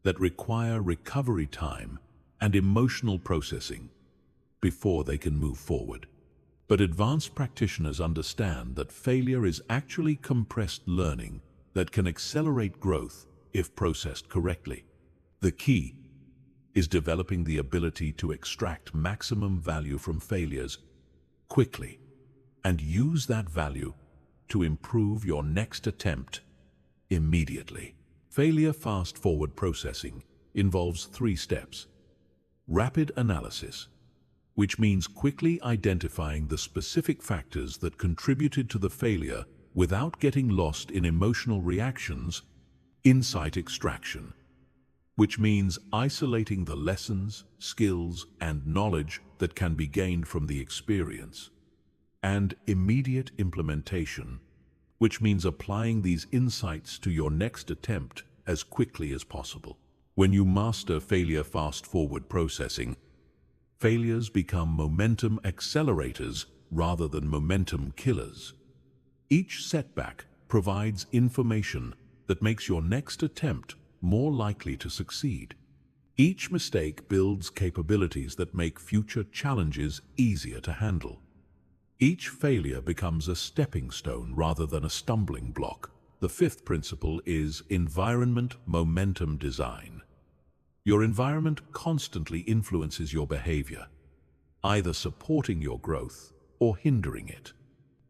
that require recovery time and emotional processing before they can move forward. But advanced practitioners understand that failure is actually compressed learning that can accelerate growth if processed correctly. The key is developing the ability to extract maximum value from failures quickly and use that value to improve your next attempt immediately. Failure fast-forward processing involves 3 steps. Rapid analysis, which means quickly identifying the specific factors that contributed to the failure without getting lost in emotional reactions. Insight extraction, which means isolating the lessons, skills, and knowledge that can be gained from the experience. And immediate implementation, which means applying these insights to your next attempt as quickly as possible. When you master failure fast-forward processing, failures become momentum accelerators rather than momentum killers. Each setback provides information that makes your next attempt more likely to succeed. Each mistake builds capabilities that make future challenges easier to handle. Each failure becomes a stepping stone rather than a stumbling block. The 5th principle is environment momentum design. Your environment constantly influences your behavior, either supporting your growth or hindering it.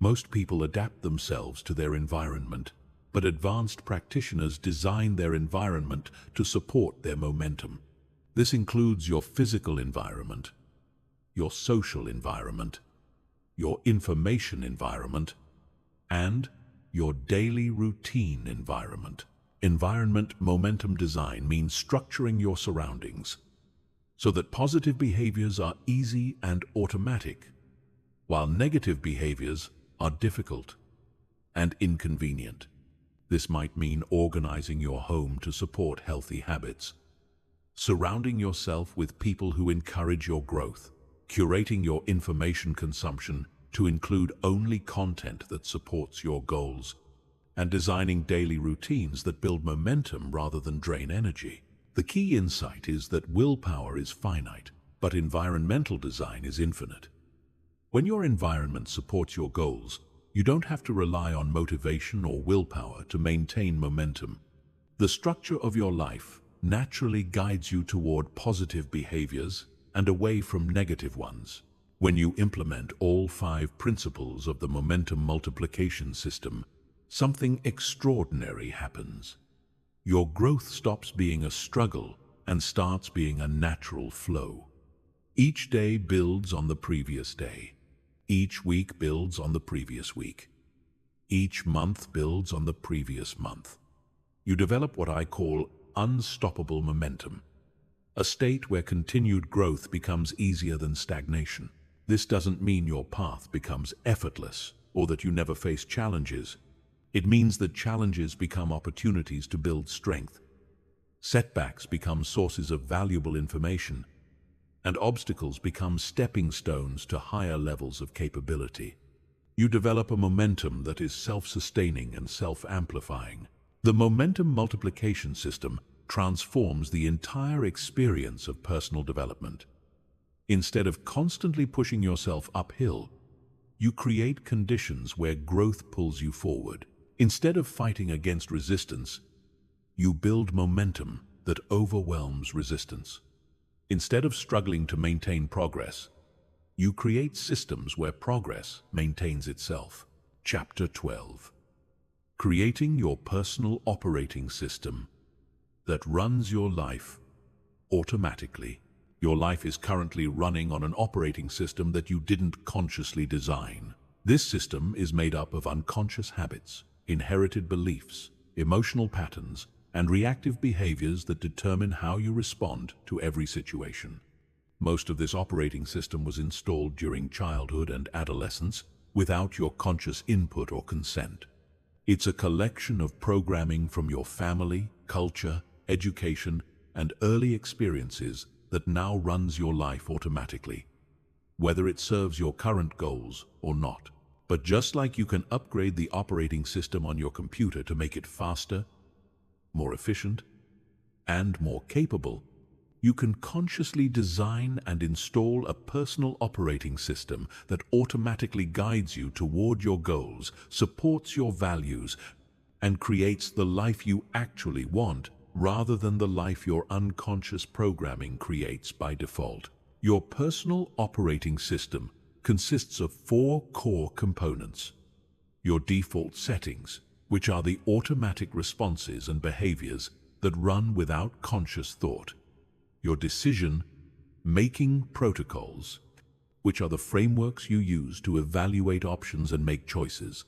Most people adapt themselves to their environment, but advanced practitioners design their environment to support their momentum. This includes your physical environment, your social environment, your information environment, and your daily routine environment. Environment momentum design means structuring your surroundings so that positive behaviors are easy and automatic, while negative behaviors are difficult and inconvenient. This might mean organizing your home to support healthy habits, surrounding yourself with people who encourage your growth, curating your information consumption to include only content that supports your goals, and designing daily routines that build momentum rather than drain energy. The key insight is that willpower is finite, but environmental design is infinite. When your environment supports your goals, you don't have to rely on motivation or willpower to maintain momentum. The structure of your life naturally guides you toward positive behaviors and away from negative ones. When you implement all 5 principles of the momentum multiplication system, something extraordinary happens. Your growth stops being a struggle and starts being a natural flow. Each day builds on the previous day. Each week builds on the previous week. Each month builds on the previous month. You develop what I call unstoppable momentum, a state where continued growth becomes easier than stagnation. This doesn't mean your path becomes effortless or that you never face challenges. It means that challenges become opportunities to build strength. Setbacks become sources of valuable information, and obstacles become stepping stones to higher levels of capability. You develop a momentum that is self-sustaining and self-amplifying. The momentum multiplication system transforms the entire experience of personal development. Instead of constantly pushing yourself uphill, you create conditions where growth pulls you forward. Instead of fighting against resistance, you build momentum that overwhelms resistance. Instead of struggling to maintain progress, you create systems where progress maintains itself. Chapter 12. Creating your personal operating system that runs your life automatically. Your life is currently running on an operating system that you didn't consciously design. This system is made up of unconscious habits, inherited beliefs, emotional patterns, and reactive behaviors that determine how you respond to every situation. Most of this operating system was installed during childhood and adolescence without your conscious input or consent. It's a collection of programming from your family, culture, education, and early experiences that now runs your life automatically, whether it serves your current goals or not. But just like you can upgrade the operating system on your computer to make it faster, more efficient, and more capable, you can consciously design and install a personal operating system that automatically guides you toward your goals, supports your values, and creates the life you actually want, rather than the life your unconscious programming creates by default. Your personal operating system consists of 4 core components: your default settings, which are the automatic responses and behaviors that run without conscious thought. Your decision-making protocols, which are the frameworks you use to evaluate options and make choices.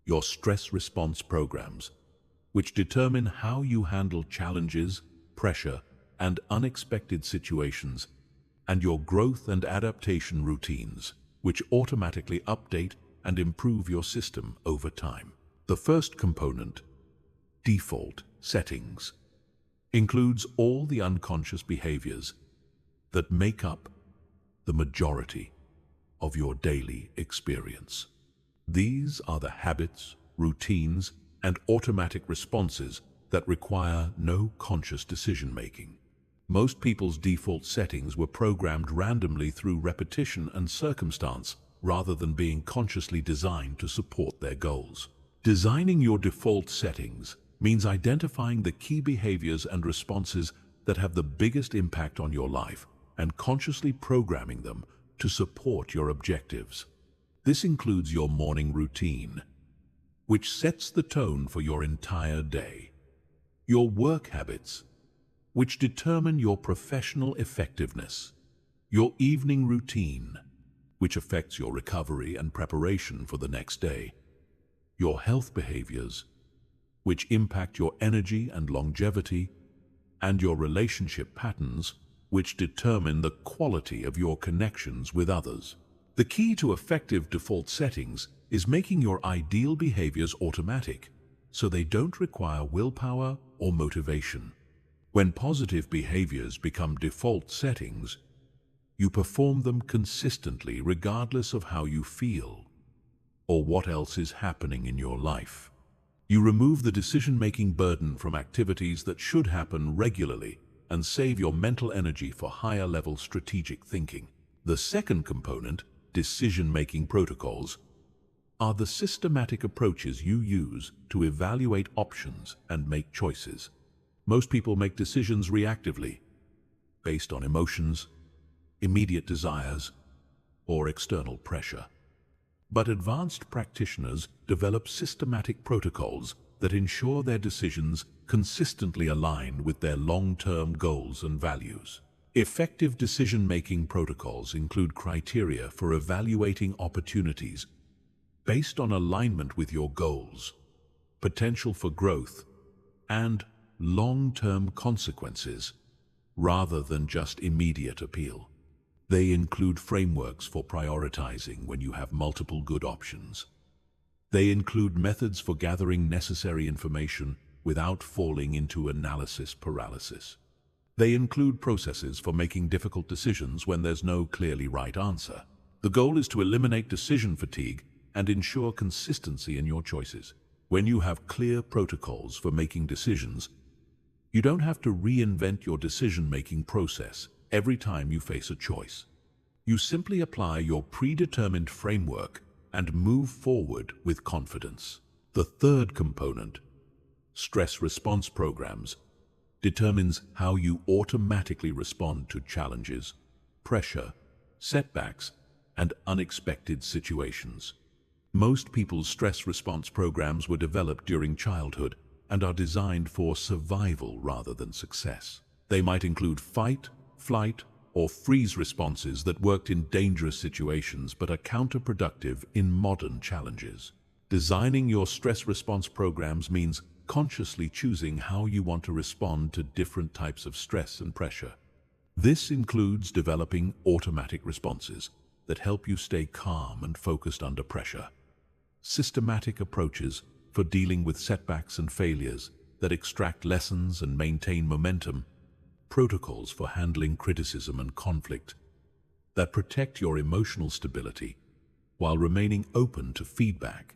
Your stress response programs, which determine how you handle challenges, pressure, and unexpected situations, and your growth and adaptation routines, which automatically update and improve your system over time. The first component, default settings, includes all the unconscious behaviors that make up the majority of your daily experience. These are the habits, routines, and automatic responses that require no conscious decision-making. Most people's default settings were programmed randomly through repetition and circumstance, rather than being consciously designed to support their goals. Designing your default settings means identifying the key behaviors and responses that have the biggest impact on your life and consciously programming them to support your objectives. This includes your morning routine, which sets the tone for your entire day. Your work habits, which determine your professional effectiveness. Your evening routine, which affects your recovery and preparation for the next day. Your health behaviors, which impact your energy and longevity, and your relationship patterns, which determine the quality of your connections with others. The key to effective default settings is making your ideal behaviors automatic, so they don't require willpower or motivation. When positive behaviors become default settings, you perform them consistently regardless of how you feel or what else is happening in your life. You remove the decision-making burden from activities that should happen regularly and save your mental energy for higher-level strategic thinking. The second component, decision-making protocols, are the systematic approaches you use to evaluate options and make choices. Most people make decisions reactively, based on emotions, immediate desires, or external pressure. But advanced practitioners develop systematic protocols that ensure their decisions consistently align with their long-term goals and values. Effective decision-making protocols include criteria for evaluating opportunities based on alignment with your goals, potential for growth, and long-term consequences, rather than just immediate appeal. They include frameworks for prioritizing when you have multiple good options. They include methods for gathering necessary information without falling into analysis paralysis. They include processes for making difficult decisions when there's no clearly right answer. The goal is to eliminate decision fatigue and ensure consistency in your choices. When you have clear protocols for making decisions, you don't have to reinvent your decision-making process every time you face a choice. You simply apply your predetermined framework and move forward with confidence. The third component, stress response programs, determines how you automatically respond to challenges, pressure, setbacks, and unexpected situations. Most people's stress response programs were developed during childhood and are designed for survival rather than success. They might include fight, flight, or freeze responses that worked in dangerous situations but are counterproductive in modern challenges. Designing your stress response programs means consciously choosing how you want to respond to different types of stress and pressure. This includes developing automatic responses that help you stay calm and focused under pressure. Systematic approaches for dealing with setbacks and failures that extract lessons and maintain momentum. Protocols for handling criticism and conflict that protect your emotional stability while remaining open to feedback,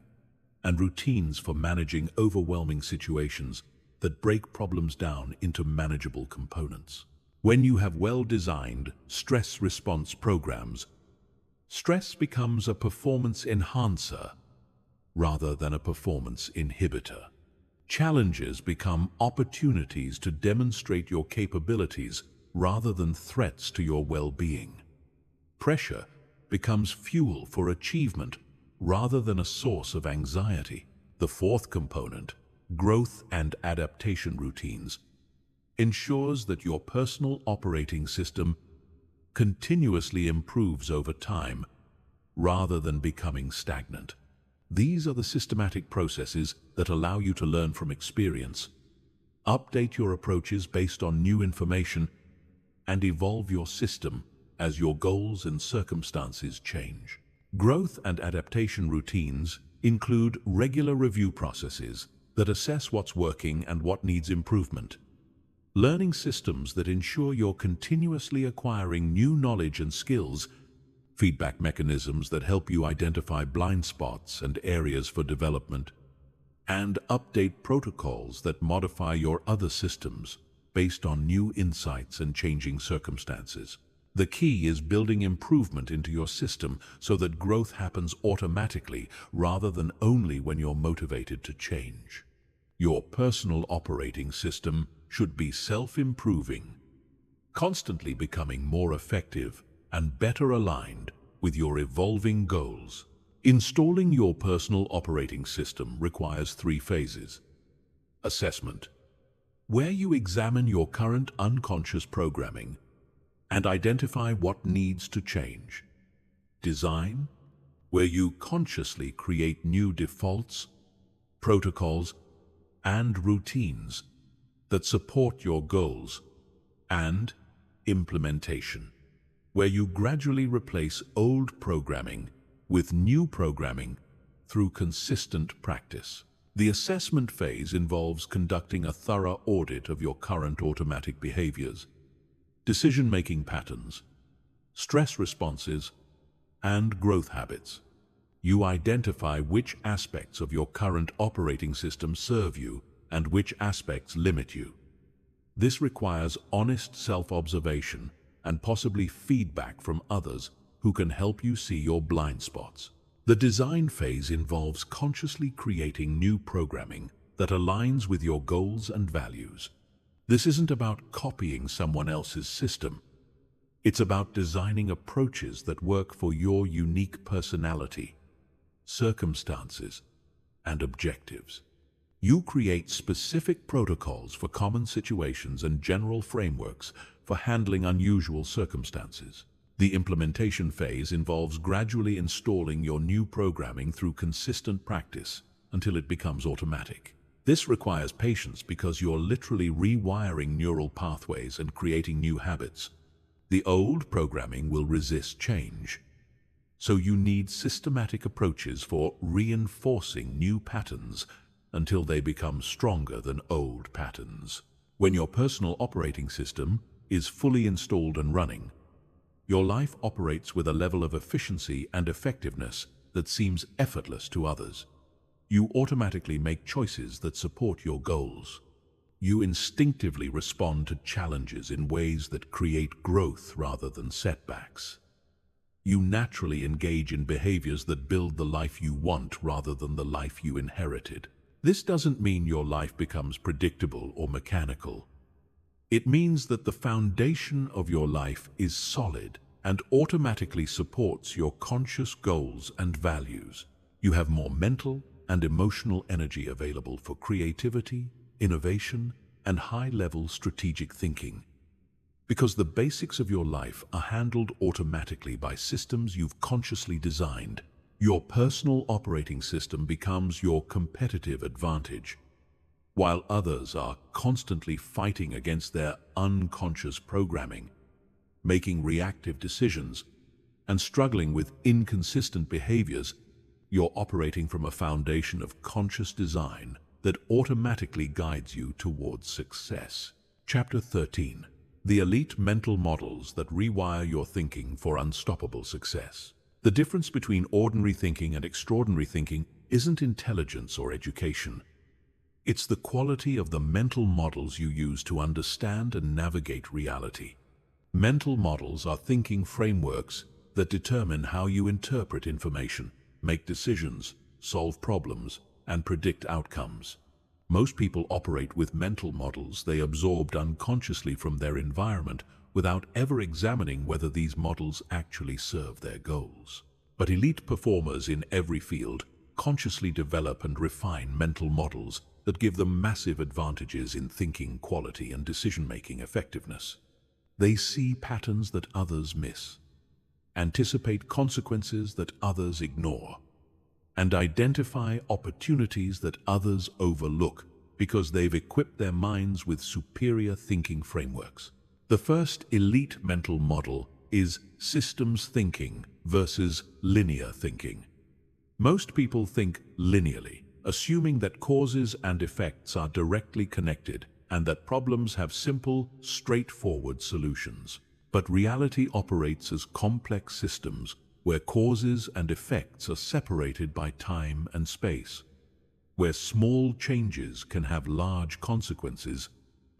and routines for managing overwhelming situations that break problems down into manageable components. When you have well-designed stress response programs, stress becomes a performance enhancer rather than a performance inhibitor. Challenges become opportunities to demonstrate your capabilities rather than threats to your well-being. Pressure becomes fuel for achievement rather than a source of anxiety. The fourth component, growth and adaptation routines, ensures that your personal operating system continuously improves over time rather than becoming stagnant. These are the systematic processes that allow you to learn from experience, update your approaches based on new information, and evolve your system as your goals and circumstances change. Growth and adaptation routines include regular review processes that assess what's working and what needs improvement. Learning systems that ensure you're continuously acquiring new knowledge and skills, feedback mechanisms that help you identify blind spots and areas for development, and update protocols that modify your other systems based on new insights and changing circumstances. The key is building improvement into your system so that growth happens automatically rather than only when you're motivated to change. Your personal operating system should be self-improving, constantly becoming more effective and better aligned with your evolving goals. Installing your personal operating system requires 3 phases. Assessment, where you examine your current unconscious programming and identify what needs to change. Design, where you consciously create new defaults, protocols, and routines that support your goals. And implementation, where you gradually replace old programming with new programming through consistent practice. The assessment phase involves conducting a thorough audit of your current automatic behaviors, decision-making patterns, stress responses, and growth habits. You identify which aspects of your current operating system serve you and which aspects limit you. This requires honest self-observation and possibly feedback from others who can help you see your blind spots. The design phase involves consciously creating new programming that aligns with your goals and values. This isn't about copying someone else's system. It's about designing approaches that work for your unique personality, circumstances, and objectives. You create specific protocols for common situations and general frameworks for handling unusual circumstances. The implementation phase involves gradually installing your new programming through consistent practice until it becomes automatic. This requires patience because you're literally rewiring neural pathways and creating new habits. The old programming will resist change, so you need systematic approaches for reinforcing new patterns until they become stronger than old patterns. When your personal operating system is fully installed and running, your life operates with a level of efficiency and effectiveness that seems effortless to others. You automatically make choices that support your goals. You instinctively respond to challenges in ways that create growth rather than setbacks. You naturally engage in behaviors that build the life you want rather than the life you inherited. This doesn't mean your life becomes predictable or mechanical. It means that the foundation of your life is solid and automatically supports your conscious goals and values. You have more mental and emotional energy available for creativity, innovation, and high-level strategic thinking. Because the basics of your life are handled automatically by systems you've consciously designed, your personal operating system becomes your competitive advantage. While others are constantly fighting against their unconscious programming, making reactive decisions, and struggling with inconsistent behaviors, you're operating from a foundation of conscious design that automatically guides you towards success. Chapter 13. The elite mental models that rewire your thinking for unstoppable success. The difference between ordinary thinking and extraordinary thinking isn't intelligence or education. It's the quality of the mental models you use to understand and navigate reality. Mental models are thinking frameworks that determine how you interpret information, make decisions, solve problems, and predict outcomes. Most people operate with mental models they absorbed unconsciously from their environment without ever examining whether these models actually serve their goals. But elite performers in every field, consciously develop and refine mental models that give them massive advantages in thinking quality and decision-making effectiveness. They see patterns that others miss, anticipate consequences that others ignore, and identify opportunities that others overlook because they've equipped their minds with superior thinking frameworks. The first elite mental model is systems thinking versus linear thinking. Most people think linearly, assuming that causes and effects are directly connected and that problems have simple, straightforward solutions. But reality operates as complex systems where causes and effects are separated by time and space, where small changes can have large consequences,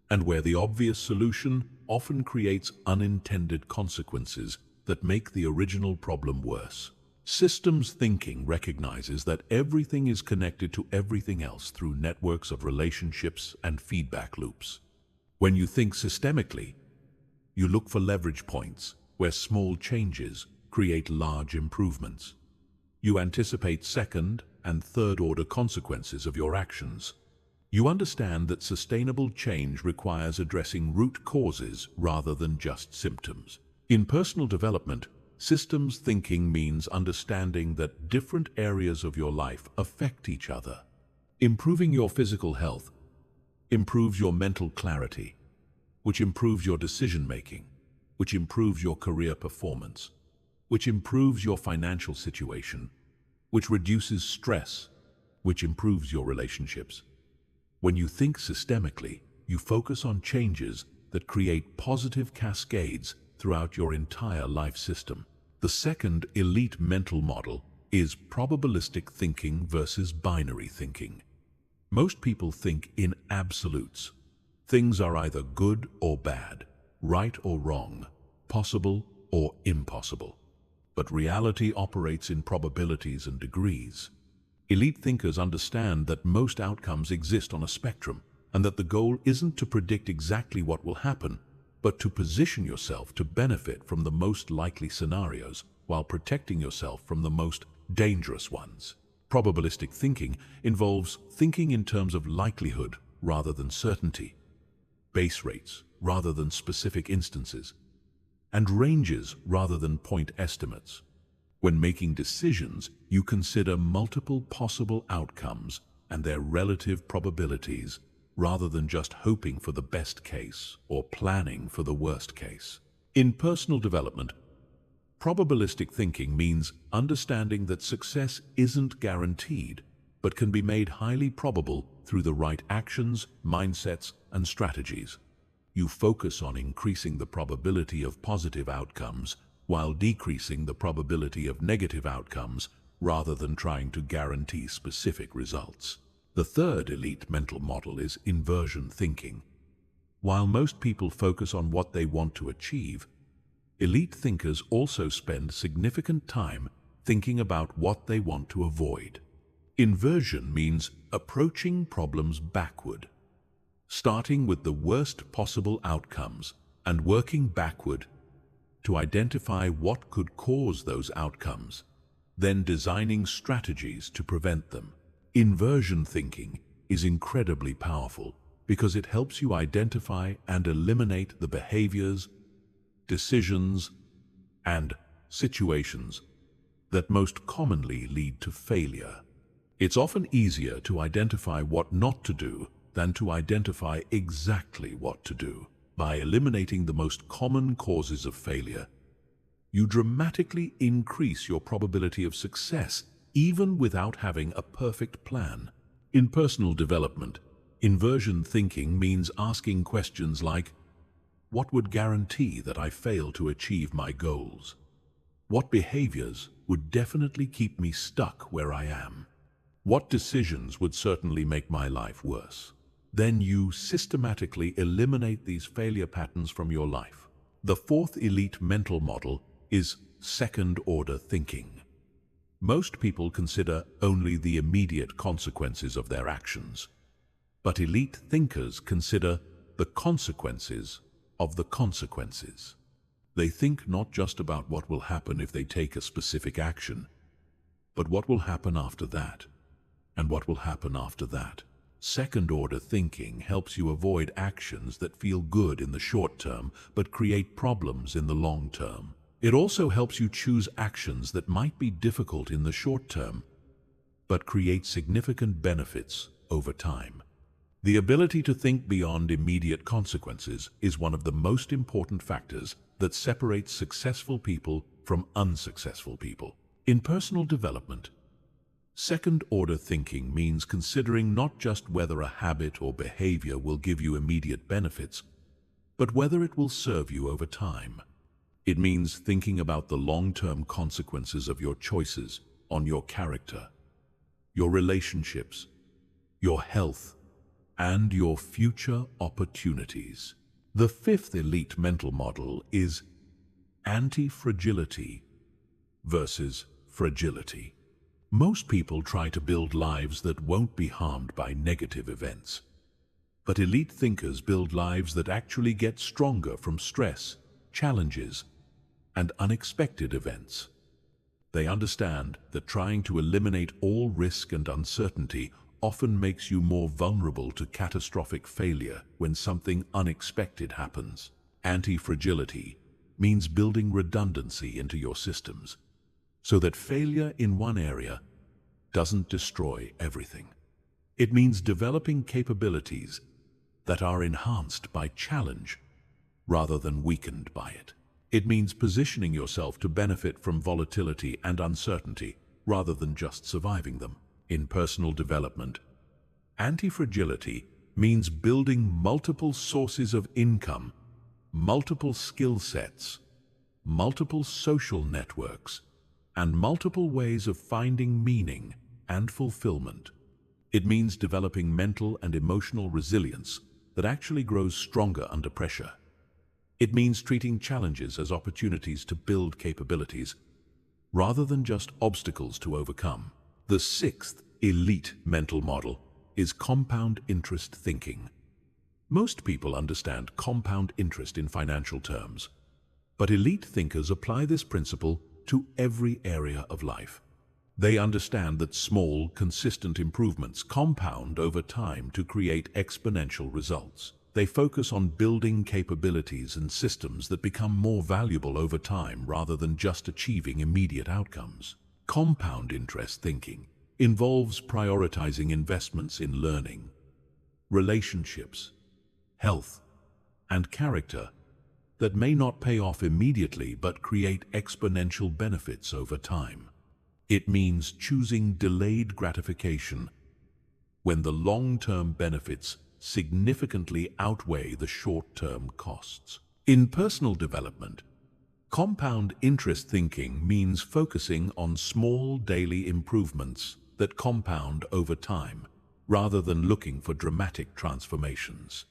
and where the obvious solution often creates unintended consequences that make the original problem worse. Systems thinking recognizes that everything is connected to everything else through networks of relationships and feedback loops. When you think systemically, you look for leverage points where small changes create large improvements. You anticipate second and third order consequences of your actions. You understand that sustainable change requires addressing root causes rather than just symptoms. In personal development, systems thinking means understanding that different areas of your life affect each other. Improving your physical health improves your mental clarity, which improves your decision-making, which improves your career performance, which improves your financial situation, which reduces stress, which improves your relationships. When you think systemically, you focus on changes that create positive cascades throughout your entire life system. The second elite mental model is probabilistic thinking versus binary thinking. Most people think in absolutes. Things are either good or bad, right or wrong, possible or impossible. But reality operates in probabilities and degrees. Elite thinkers understand that most outcomes exist on a spectrum, and that the goal isn't to predict exactly what will happen, but to position yourself to benefit from the most likely scenarios while protecting yourself from the most dangerous ones. Probabilistic thinking involves thinking in terms of likelihood rather than certainty, base rates rather than specific instances, and ranges rather than point estimates. When making decisions, you consider multiple possible outcomes and their relative probabilities, rather than just hoping for the best case or planning for the worst case. In personal development, probabilistic thinking means understanding that success isn't guaranteed, but can be made highly probable through the right actions, mindsets, and strategies. You focus on increasing the probability of positive outcomes while decreasing the probability of negative outcomes, rather than trying to guarantee specific results. The third elite mental model is inversion thinking. While most people focus on what they want to achieve, elite thinkers also spend significant time thinking about what they want to avoid. Inversion means approaching problems backward, starting with the worst possible outcomes and working backward to identify what could cause those outcomes, then designing strategies to prevent them. Inversion thinking is incredibly powerful because it helps you identify and eliminate the behaviors, decisions, and situations that most commonly lead to failure. It's often easier to identify what not to do than to identify exactly what to do. By eliminating the most common causes of failure, you dramatically increase your probability of success, even without having a perfect plan. In personal development, inversion thinking means asking questions like, what would guarantee that I fail to achieve my goals? What behaviors would definitely keep me stuck where I am? What decisions would certainly make my life worse? Then you systematically eliminate these failure patterns from your life. The fourth elite mental model is second-order thinking. Most people consider only the immediate consequences of their actions, but elite thinkers consider the consequences of the consequences. They think not just about what will happen if they take a specific action, but what will happen after that? And what will happen after that? Second-order thinking helps you avoid actions that feel good in the short term but create problems in the long term. It also helps you choose actions that might be difficult in the short term but create significant benefits over time. The ability to think beyond immediate consequences is one of the most important factors that separates successful people from unsuccessful people. In personal development, second-order thinking means considering not just whether a habit or behavior will give you immediate benefits, but whether it will serve you over time. It means thinking about the long-term consequences of your choices on your character, your relationships, your health, and your future opportunities. The fifth elite mental model is anti-fragility versus fragility. Most people try to build lives that won't be harmed by negative events. But elite thinkers build lives that actually get stronger from stress, challenges, and unexpected events. They understand that trying to eliminate all risk and uncertainty often makes you more vulnerable to catastrophic failure when something unexpected happens. Anti-fragility means building redundancy into your systems so that failure in one area doesn't destroy everything. It means developing capabilities that are enhanced by challenge rather than weakened by it. It means positioning yourself to benefit from volatility and uncertainty rather than just surviving them. In personal development, anti-fragility means building multiple sources of income, multiple skill sets, multiple social networks, and multiple ways of finding meaning and fulfillment. It means developing mental and emotional resilience that actually grows stronger under pressure. It means treating challenges as opportunities to build capabilities rather than just obstacles to overcome. The sixth elite mental model is compound interest thinking. Most people understand compound interest in financial terms, but elite thinkers apply this principle to every area of life. They understand that small, consistent improvements compound over time to create exponential results. They focus on building capabilities and systems that become more valuable over time rather than just achieving immediate outcomes. Compound interest thinking involves prioritizing investments in learning, relationships, health, and character that may not pay off immediately but create exponential benefits over time. It means choosing delayed gratification when the long-term benefits significantly outweigh the short-term costs. In personal development, compound interest thinking means focusing on small daily improvements that compound over time, rather than looking for dramatic transformations.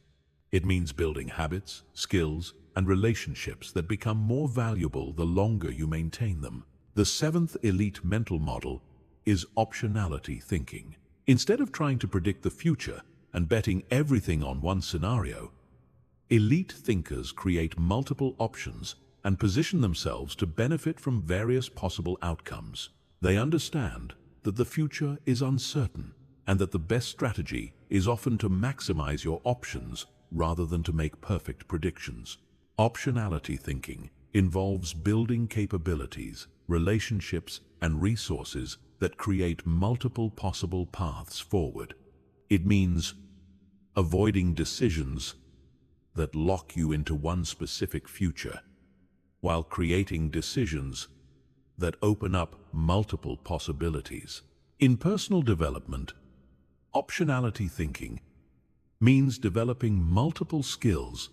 It means building habits, skills, and relationships that become more valuable the longer you maintain them. The seventh elite mental model is optionality thinking. Instead of trying to predict the future and betting everything on one scenario, elite thinkers create multiple options and position themselves to benefit from various possible outcomes. They understand that the future is uncertain and that the best strategy is often to maximize your options rather than to make perfect predictions. Optionality thinking involves building capabilities, relationships, and resources that create multiple possible paths forward. It means avoiding decisions that lock you into one specific future, while creating decisions that open up multiple possibilities. In personal development, optionality thinking means developing multiple skills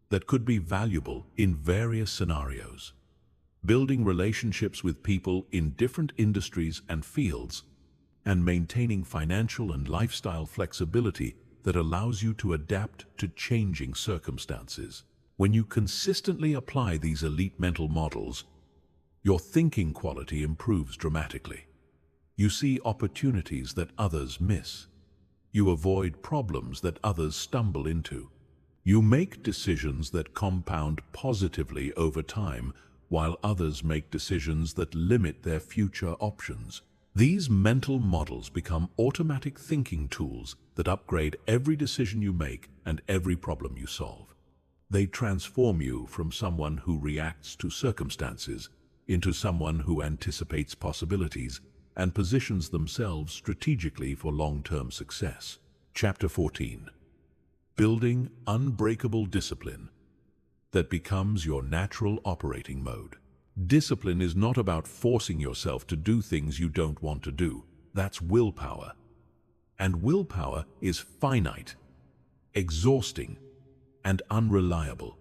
that could be valuable in various scenarios. Building relationships with people in different industries and fields, and maintaining financial and lifestyle flexibility that allows you to adapt to changing circumstances. When you consistently apply these elite mental models, your thinking quality improves dramatically. You see opportunities that others miss. You avoid problems that others stumble into. You make decisions that compound positively over time, while others make decisions that limit their future options. These mental models become automatic thinking tools that upgrade every decision you make and every problem you solve. They transform you from someone who reacts to circumstances into someone who anticipates possibilities and positions themselves strategically for long-term success. Chapter 14. Building unbreakable discipline that becomes your natural operating mode. Discipline is not about forcing yourself to do things you don't want to do. That's willpower. And willpower is finite, exhausting, and unreliable.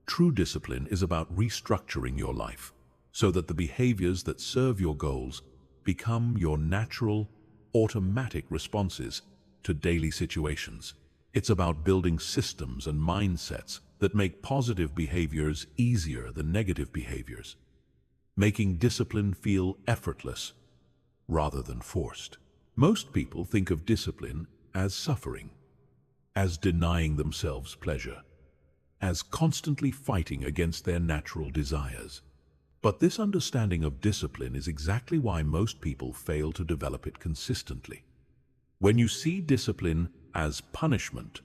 True discipline is about restructuring your life so that the behaviors that serve your goals become your natural, automatic responses to daily situations. It's about building systems and mindsets that make positive behaviors easier than negative behaviors, making discipline feel effortless rather than forced. Most people think of discipline as suffering, as denying themselves pleasure, as constantly fighting against their natural desires. But this understanding of discipline is exactly why most people fail to develop it consistently. When you see discipline as punishment,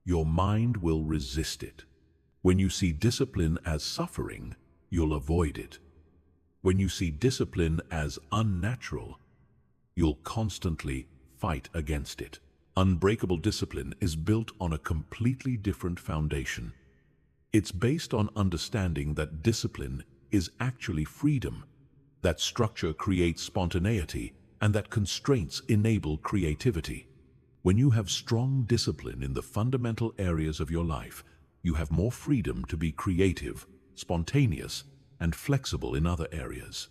your mind will resist it. When you see discipline as suffering, you'll avoid it. When you see discipline as unnatural, you'll constantly fight against it. Unbreakable discipline is built on a completely different foundation. It's based on understanding that discipline is actually freedom, that structure creates spontaneity, and that constraints enable creativity. When you have strong discipline in the fundamental areas of your life, you have more freedom to be creative, spontaneous, and flexible in other areas.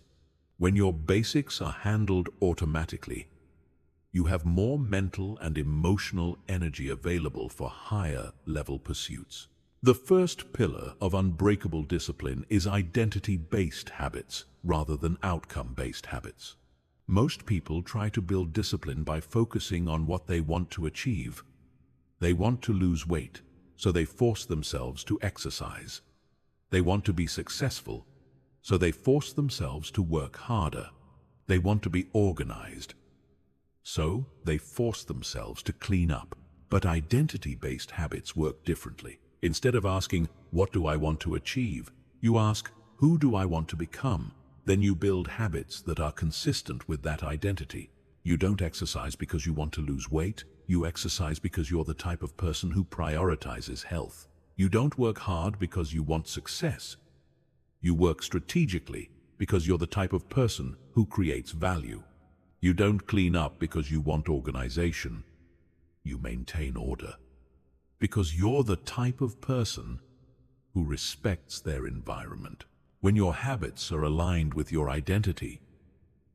When your basics are handled automatically, you have more mental and emotional energy available for higher-level pursuits. The first pillar of unbreakable discipline is identity-based habits rather than outcome-based habits. Most people try to build discipline by focusing on what they want to achieve. They want to lose weight, so they force themselves to exercise. They want to be successful, so they force themselves to work harder. They want to be organized, so they force themselves to clean up. But identity-based habits work differently. Instead of asking, "What do I want to achieve?" you ask, "Who do I want to become?" Then you build habits that are consistent with that identity. You don't exercise because you want to lose weight. You exercise because you're the type of person who prioritizes health. You don't work hard because you want success. You work strategically because you're the type of person who creates value. You don't clean up because you want organization. You maintain order because you're the type of person who respects their environment. When your habits are aligned with your identity,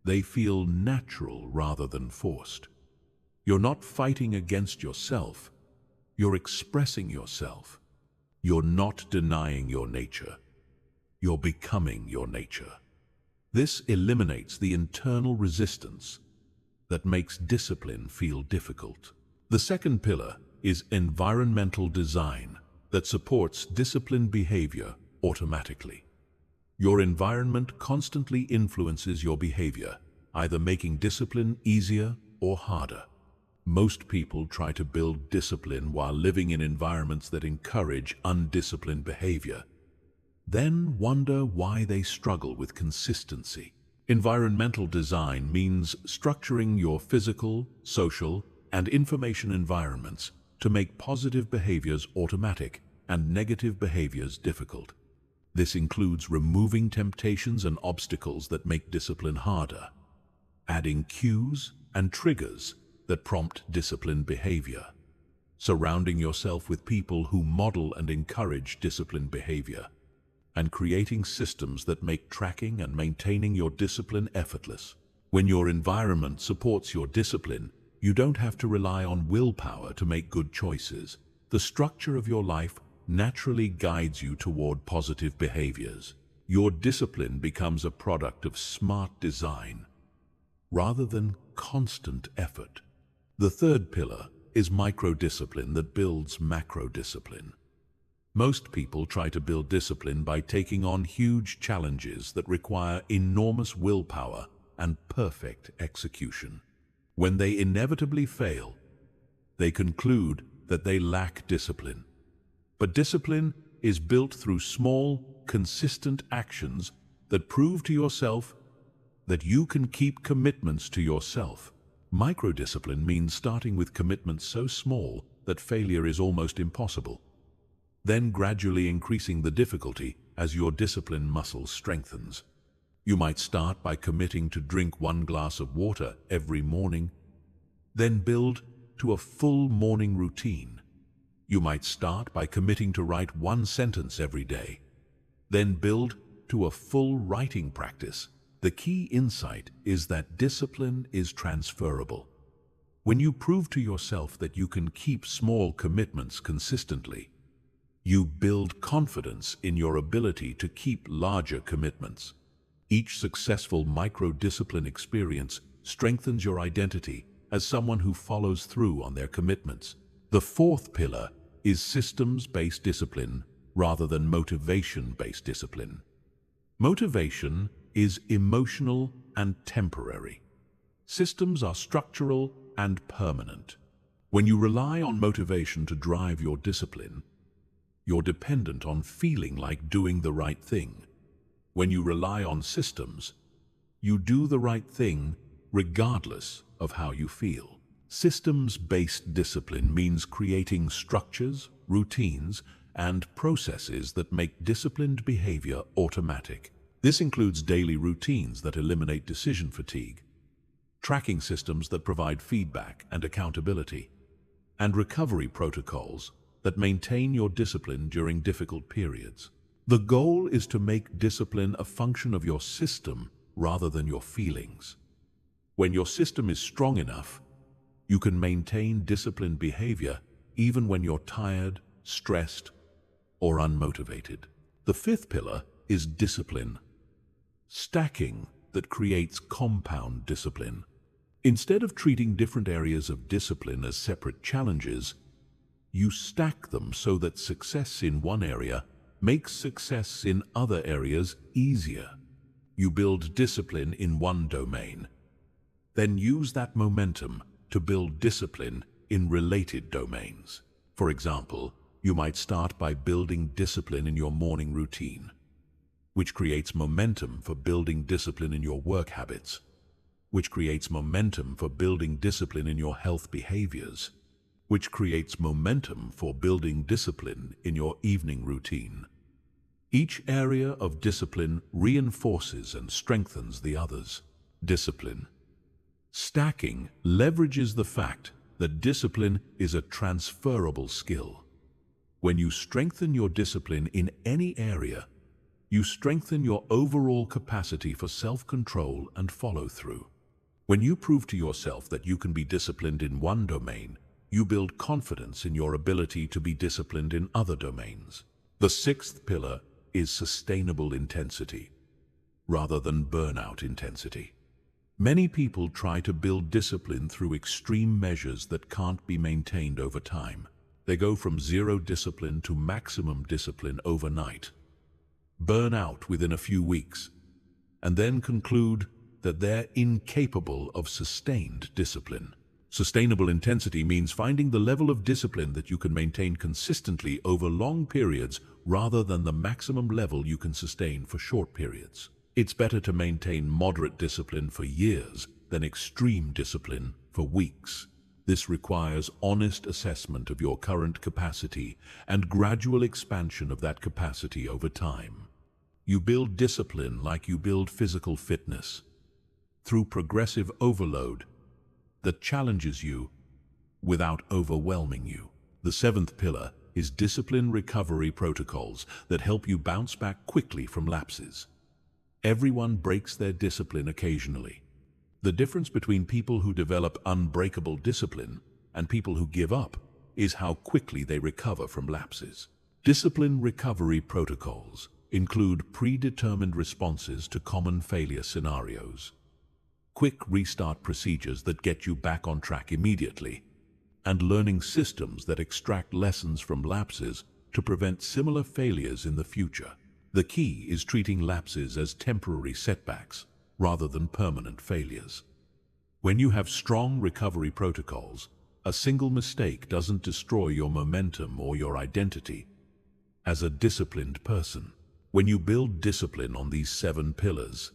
they feel natural rather than forced. You're not fighting against yourself. You're expressing yourself. You're not denying your nature. You're becoming your nature. This eliminates the internal resistance that makes discipline feel difficult. The second pillar is environmental design that supports disciplined behavior automatically. Your environment constantly influences your behavior, either making discipline easier or harder. Most people try to build discipline while living in environments that encourage undisciplined behavior, then wonder why they struggle with consistency. Environmental design means structuring your physical, social, and information environments to make positive behaviors automatic and negative behaviors difficult. This includes removing temptations and obstacles that make discipline harder, adding cues and triggers that prompt disciplined behavior, surrounding yourself with people who model and encourage disciplined behavior, and creating systems that make tracking and maintaining your discipline effortless. When your environment supports your discipline, you don't have to rely on willpower to make good choices. The structure of your life naturally guides you toward positive behaviors. Your discipline becomes a product of smart design rather than constant effort. The third pillar is micro-discipline that builds macro-discipline. Most people try to build discipline by taking on huge challenges that require enormous willpower and perfect execution. When they inevitably fail, they conclude that they lack discipline. But discipline is built through small, consistent actions that prove to yourself that you can keep commitments to yourself. Microdiscipline means starting with commitments so small that failure is almost impossible, then gradually increasing the difficulty as your discipline muscle strengthens. You might start by committing to drink 1 glass of water every morning, then build to a full morning routine. You might start by committing to write 1 sentence every day, then build to a full writing practice. The key insight is that discipline is transferable. When you prove to yourself that you can keep small commitments consistently, you build confidence in your ability to keep larger commitments. Each successful micro-discipline experience strengthens your identity as someone who follows through on their commitments. The 4th pillar is systems-based discipline rather than motivation-based discipline. Motivation is emotional and temporary. Systems are structural and permanent. When you rely on motivation to drive your discipline, you're dependent on feeling like doing the right thing. When you rely on systems, you do the right thing regardless of how you feel. Systems-based discipline means creating structures, routines, and processes that make disciplined behavior automatic. This includes daily routines that eliminate decision fatigue, tracking systems that provide feedback and accountability, and recovery protocols that maintain your discipline during difficult periods. The goal is to make discipline a function of your system rather than your feelings. When your system is strong enough, you can maintain disciplined behavior even when you're tired, stressed, or unmotivated. The 5th pillar is discipline. Stacking that creates compound discipline. Instead of treating different areas of discipline as separate challenges, you stack them so that success in one area makes success in other areas easier. You build discipline in one domain, then use that momentum to build discipline in related domains. For example, you might start by building discipline in your morning routine, which creates momentum for building discipline in your work habits, which creates momentum for building discipline in your health behaviors, which creates momentum for building discipline in your evening routine. Each area of discipline reinforces and strengthens the others. Discipline. Stacking leverages the fact that discipline is a transferable skill. When you strengthen your discipline in any area, you strengthen your overall capacity for self-control and follow-through. When you prove to yourself that you can be disciplined in one domain, you build confidence in your ability to be disciplined in other domains. The 6th pillar is sustainable intensity, rather than burnout intensity. Many people try to build discipline through extreme measures that can't be maintained over time. They go from 0 discipline to maximum discipline overnight, burn out within a few weeks, and then conclude that they're incapable of sustained discipline. Sustainable intensity means finding the level of discipline that you can maintain consistently over long periods rather than the maximum level you can sustain for short periods. It's better to maintain moderate discipline for years than extreme discipline for weeks. This requires honest assessment of your current capacity and gradual expansion of that capacity over time. You build discipline like you build physical fitness, through progressive overload that challenges you without overwhelming you. The 7th pillar is discipline recovery protocols that help you bounce back quickly from lapses. Everyone breaks their discipline occasionally. The difference between people who develop unbreakable discipline and people who give up is how quickly they recover from lapses. Discipline recovery protocols include predetermined responses to common failure scenarios, quick restart procedures that get you back on track immediately, and learning systems that extract lessons from lapses to prevent similar failures in the future. The key is treating lapses as temporary setbacks, rather than permanent failures. When you have strong recovery protocols, a single mistake doesn't destroy your momentum or your identity as a disciplined person. When you build discipline on these 7 pillars,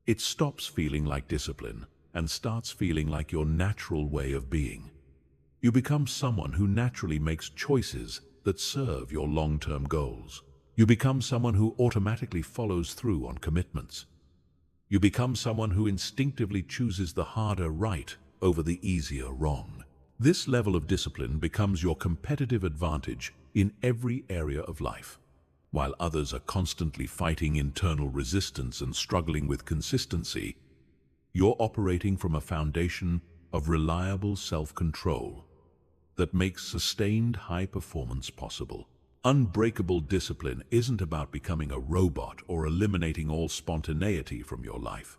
it stops feeling like discipline and starts feeling like your natural way of being. You become someone who naturally makes choices that serve your long-term goals. You become someone who automatically follows through on commitments. You become someone who instinctively chooses the harder right over the easier wrong. This level of discipline becomes your competitive advantage in every area of life. While others are constantly fighting internal resistance and struggling with consistency, you're operating from a foundation of reliable self-control that makes sustained high performance possible. Unbreakable discipline isn't about becoming a robot or eliminating all spontaneity from your life.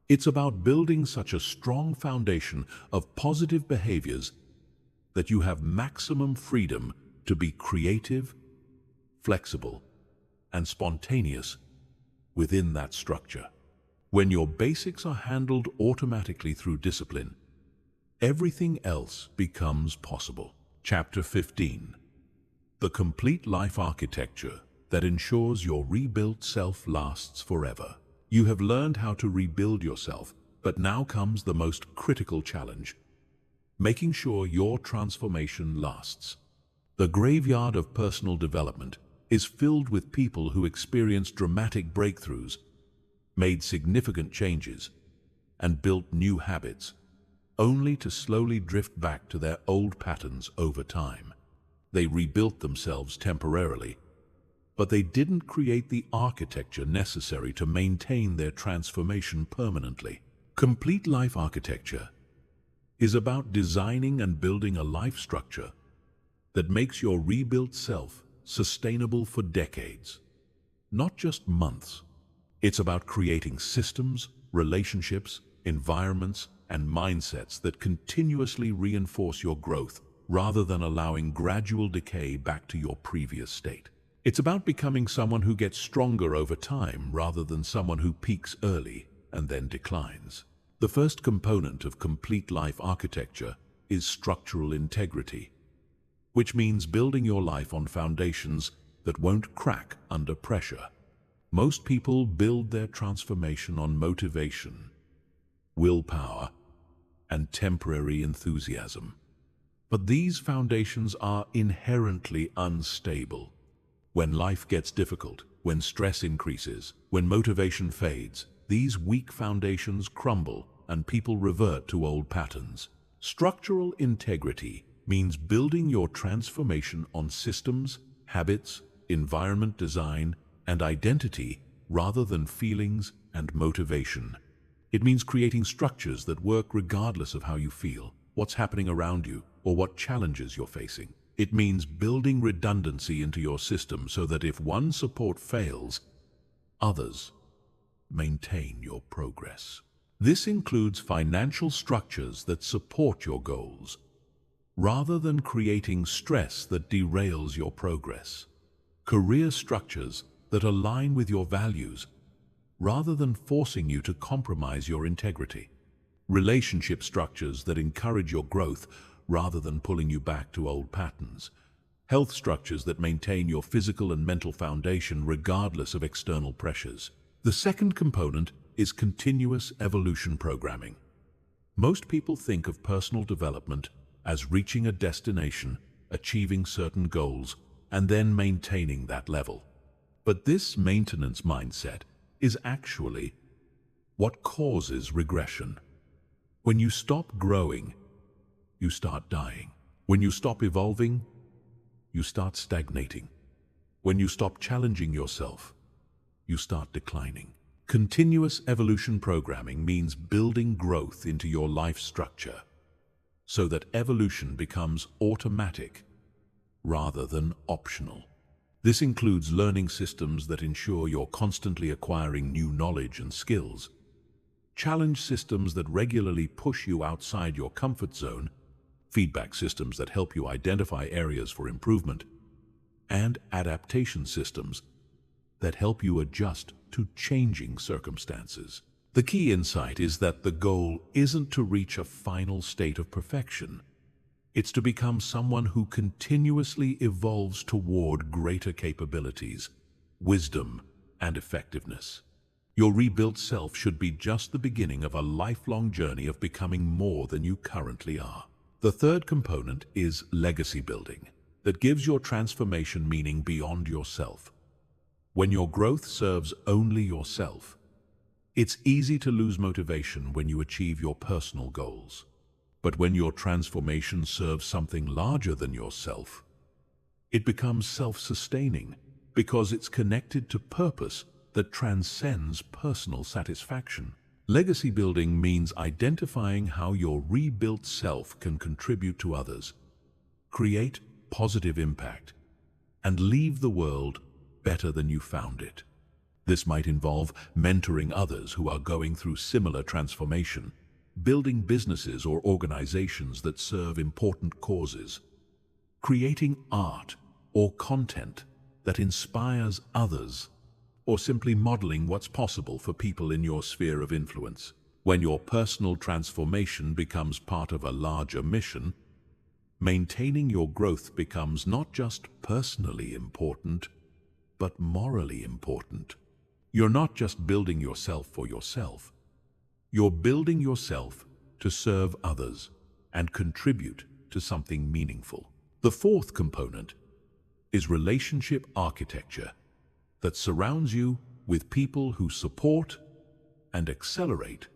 It's about building such a strong foundation of positive behaviors that you have maximum freedom to be creative, flexible, and spontaneous within that structure. When your basics are handled automatically through discipline, everything else becomes possible. Chapter 15. The complete life architecture that ensures your rebuilt self lasts forever. You have learned how to rebuild yourself, but now comes the most critical challenge: making sure your transformation lasts. The graveyard of personal development is filled with people who experienced dramatic breakthroughs, made significant changes, and built new habits, only to slowly drift back to their old patterns over time. They rebuilt themselves temporarily, but they didn't create the architecture necessary to maintain their transformation permanently. Complete life architecture is about designing and building a life structure that makes your rebuilt self sustainable for decades, not just months. It's about creating systems, relationships, environments, and mindsets that continuously reinforce your growth rather than allowing gradual decay back to your previous state. It's about becoming someone who gets stronger over time rather than someone who peaks early and then declines. The first component of complete life architecture is structural integrity, which means building your life on foundations that won't crack under pressure. Most people build their transformation on motivation, willpower, and temporary enthusiasm. But these foundations are inherently unstable. When life gets difficult, when stress increases, when motivation fades, these weak foundations crumble and people revert to old patterns. Structural integrity means building your transformation on systems, habits, environment design, and identity rather than feelings and motivation. It means creating structures that work regardless of how you feel, what's happening around you, or what challenges you're facing. It means building redundancy into your system so that if one support fails, others maintain your progress. This includes financial structures that support your goals, rather than creating stress that derails your progress. Career structures that align with your values, rather than forcing you to compromise your integrity. Relationship structures that encourage your growth, rather than pulling you back to old patterns. Health structures that maintain your physical and mental foundation regardless of external pressures. The second component is continuous evolution programming. Most people think of personal development as reaching a destination, achieving certain goals, and then maintaining that level. But this maintenance mindset is actually what causes regression. When you stop growing, you start dying. When you stop evolving, you start stagnating. When you stop challenging yourself, you start declining. Continuous evolution programming means building growth into your life structure so that evolution becomes automatic rather than optional. This includes learning systems that ensure you're constantly acquiring new knowledge and skills, challenge systems that regularly push you outside your comfort zone, feedback systems that help you identify areas for improvement, and adaptation systems that help you adjust to changing circumstances. The key insight is that the goal isn't to reach a final state of perfection. It's to become someone who continuously evolves toward greater capabilities, wisdom, and effectiveness. Your rebuilt self should be just the beginning of a lifelong journey of becoming more than you currently are. The third component is legacy building, that gives your transformation meaning beyond yourself. When your growth serves only yourself, it's easy to lose motivation when you achieve your personal goals. But when your transformation serves something larger than yourself, it becomes self-sustaining because it's connected to purpose that transcends personal satisfaction. Legacy building means identifying how your rebuilt self can contribute to others, create positive impact, and leave the world better than you found it. This might involve mentoring others who are going through similar transformation, building businesses or organizations that serve important causes, creating art or content that inspires others, or simply modeling what's possible for people in your sphere of influence. When your personal transformation becomes part of a larger mission, maintaining your growth becomes not just personally important, but morally important. You're not just building yourself for yourself. You're building yourself to serve others and contribute to something meaningful. The fourth component is relationship architecture that surrounds you with people who support and accelerate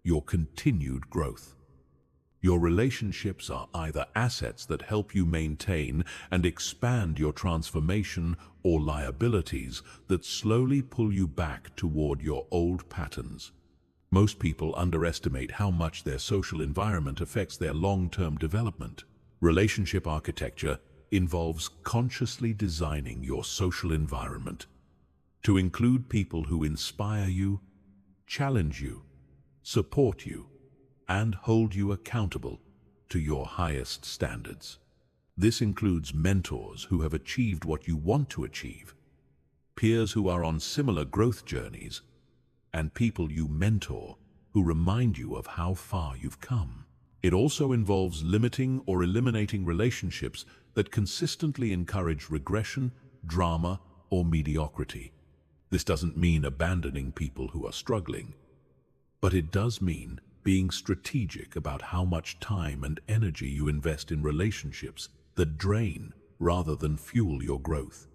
your continued growth. Your relationships are either assets that help you maintain and expand your transformation, or liabilities that slowly pull you back toward your old patterns. Most people underestimate how much their social environment affects their long-term development. Relationship architecture involves consciously designing your social environment to include people who inspire you, challenge you, support you, and hold you accountable to your highest standards. This includes mentors who have achieved what you want to achieve, peers who are on similar growth journeys, and people you mentor who remind you of how far you've come. It also involves limiting or eliminating relationships that consistently encourage regression, drama, or mediocrity. This doesn't mean abandoning people who are struggling, but it does mean being strategic about how much time and energy you invest in relationships that drain rather than fuel your growth.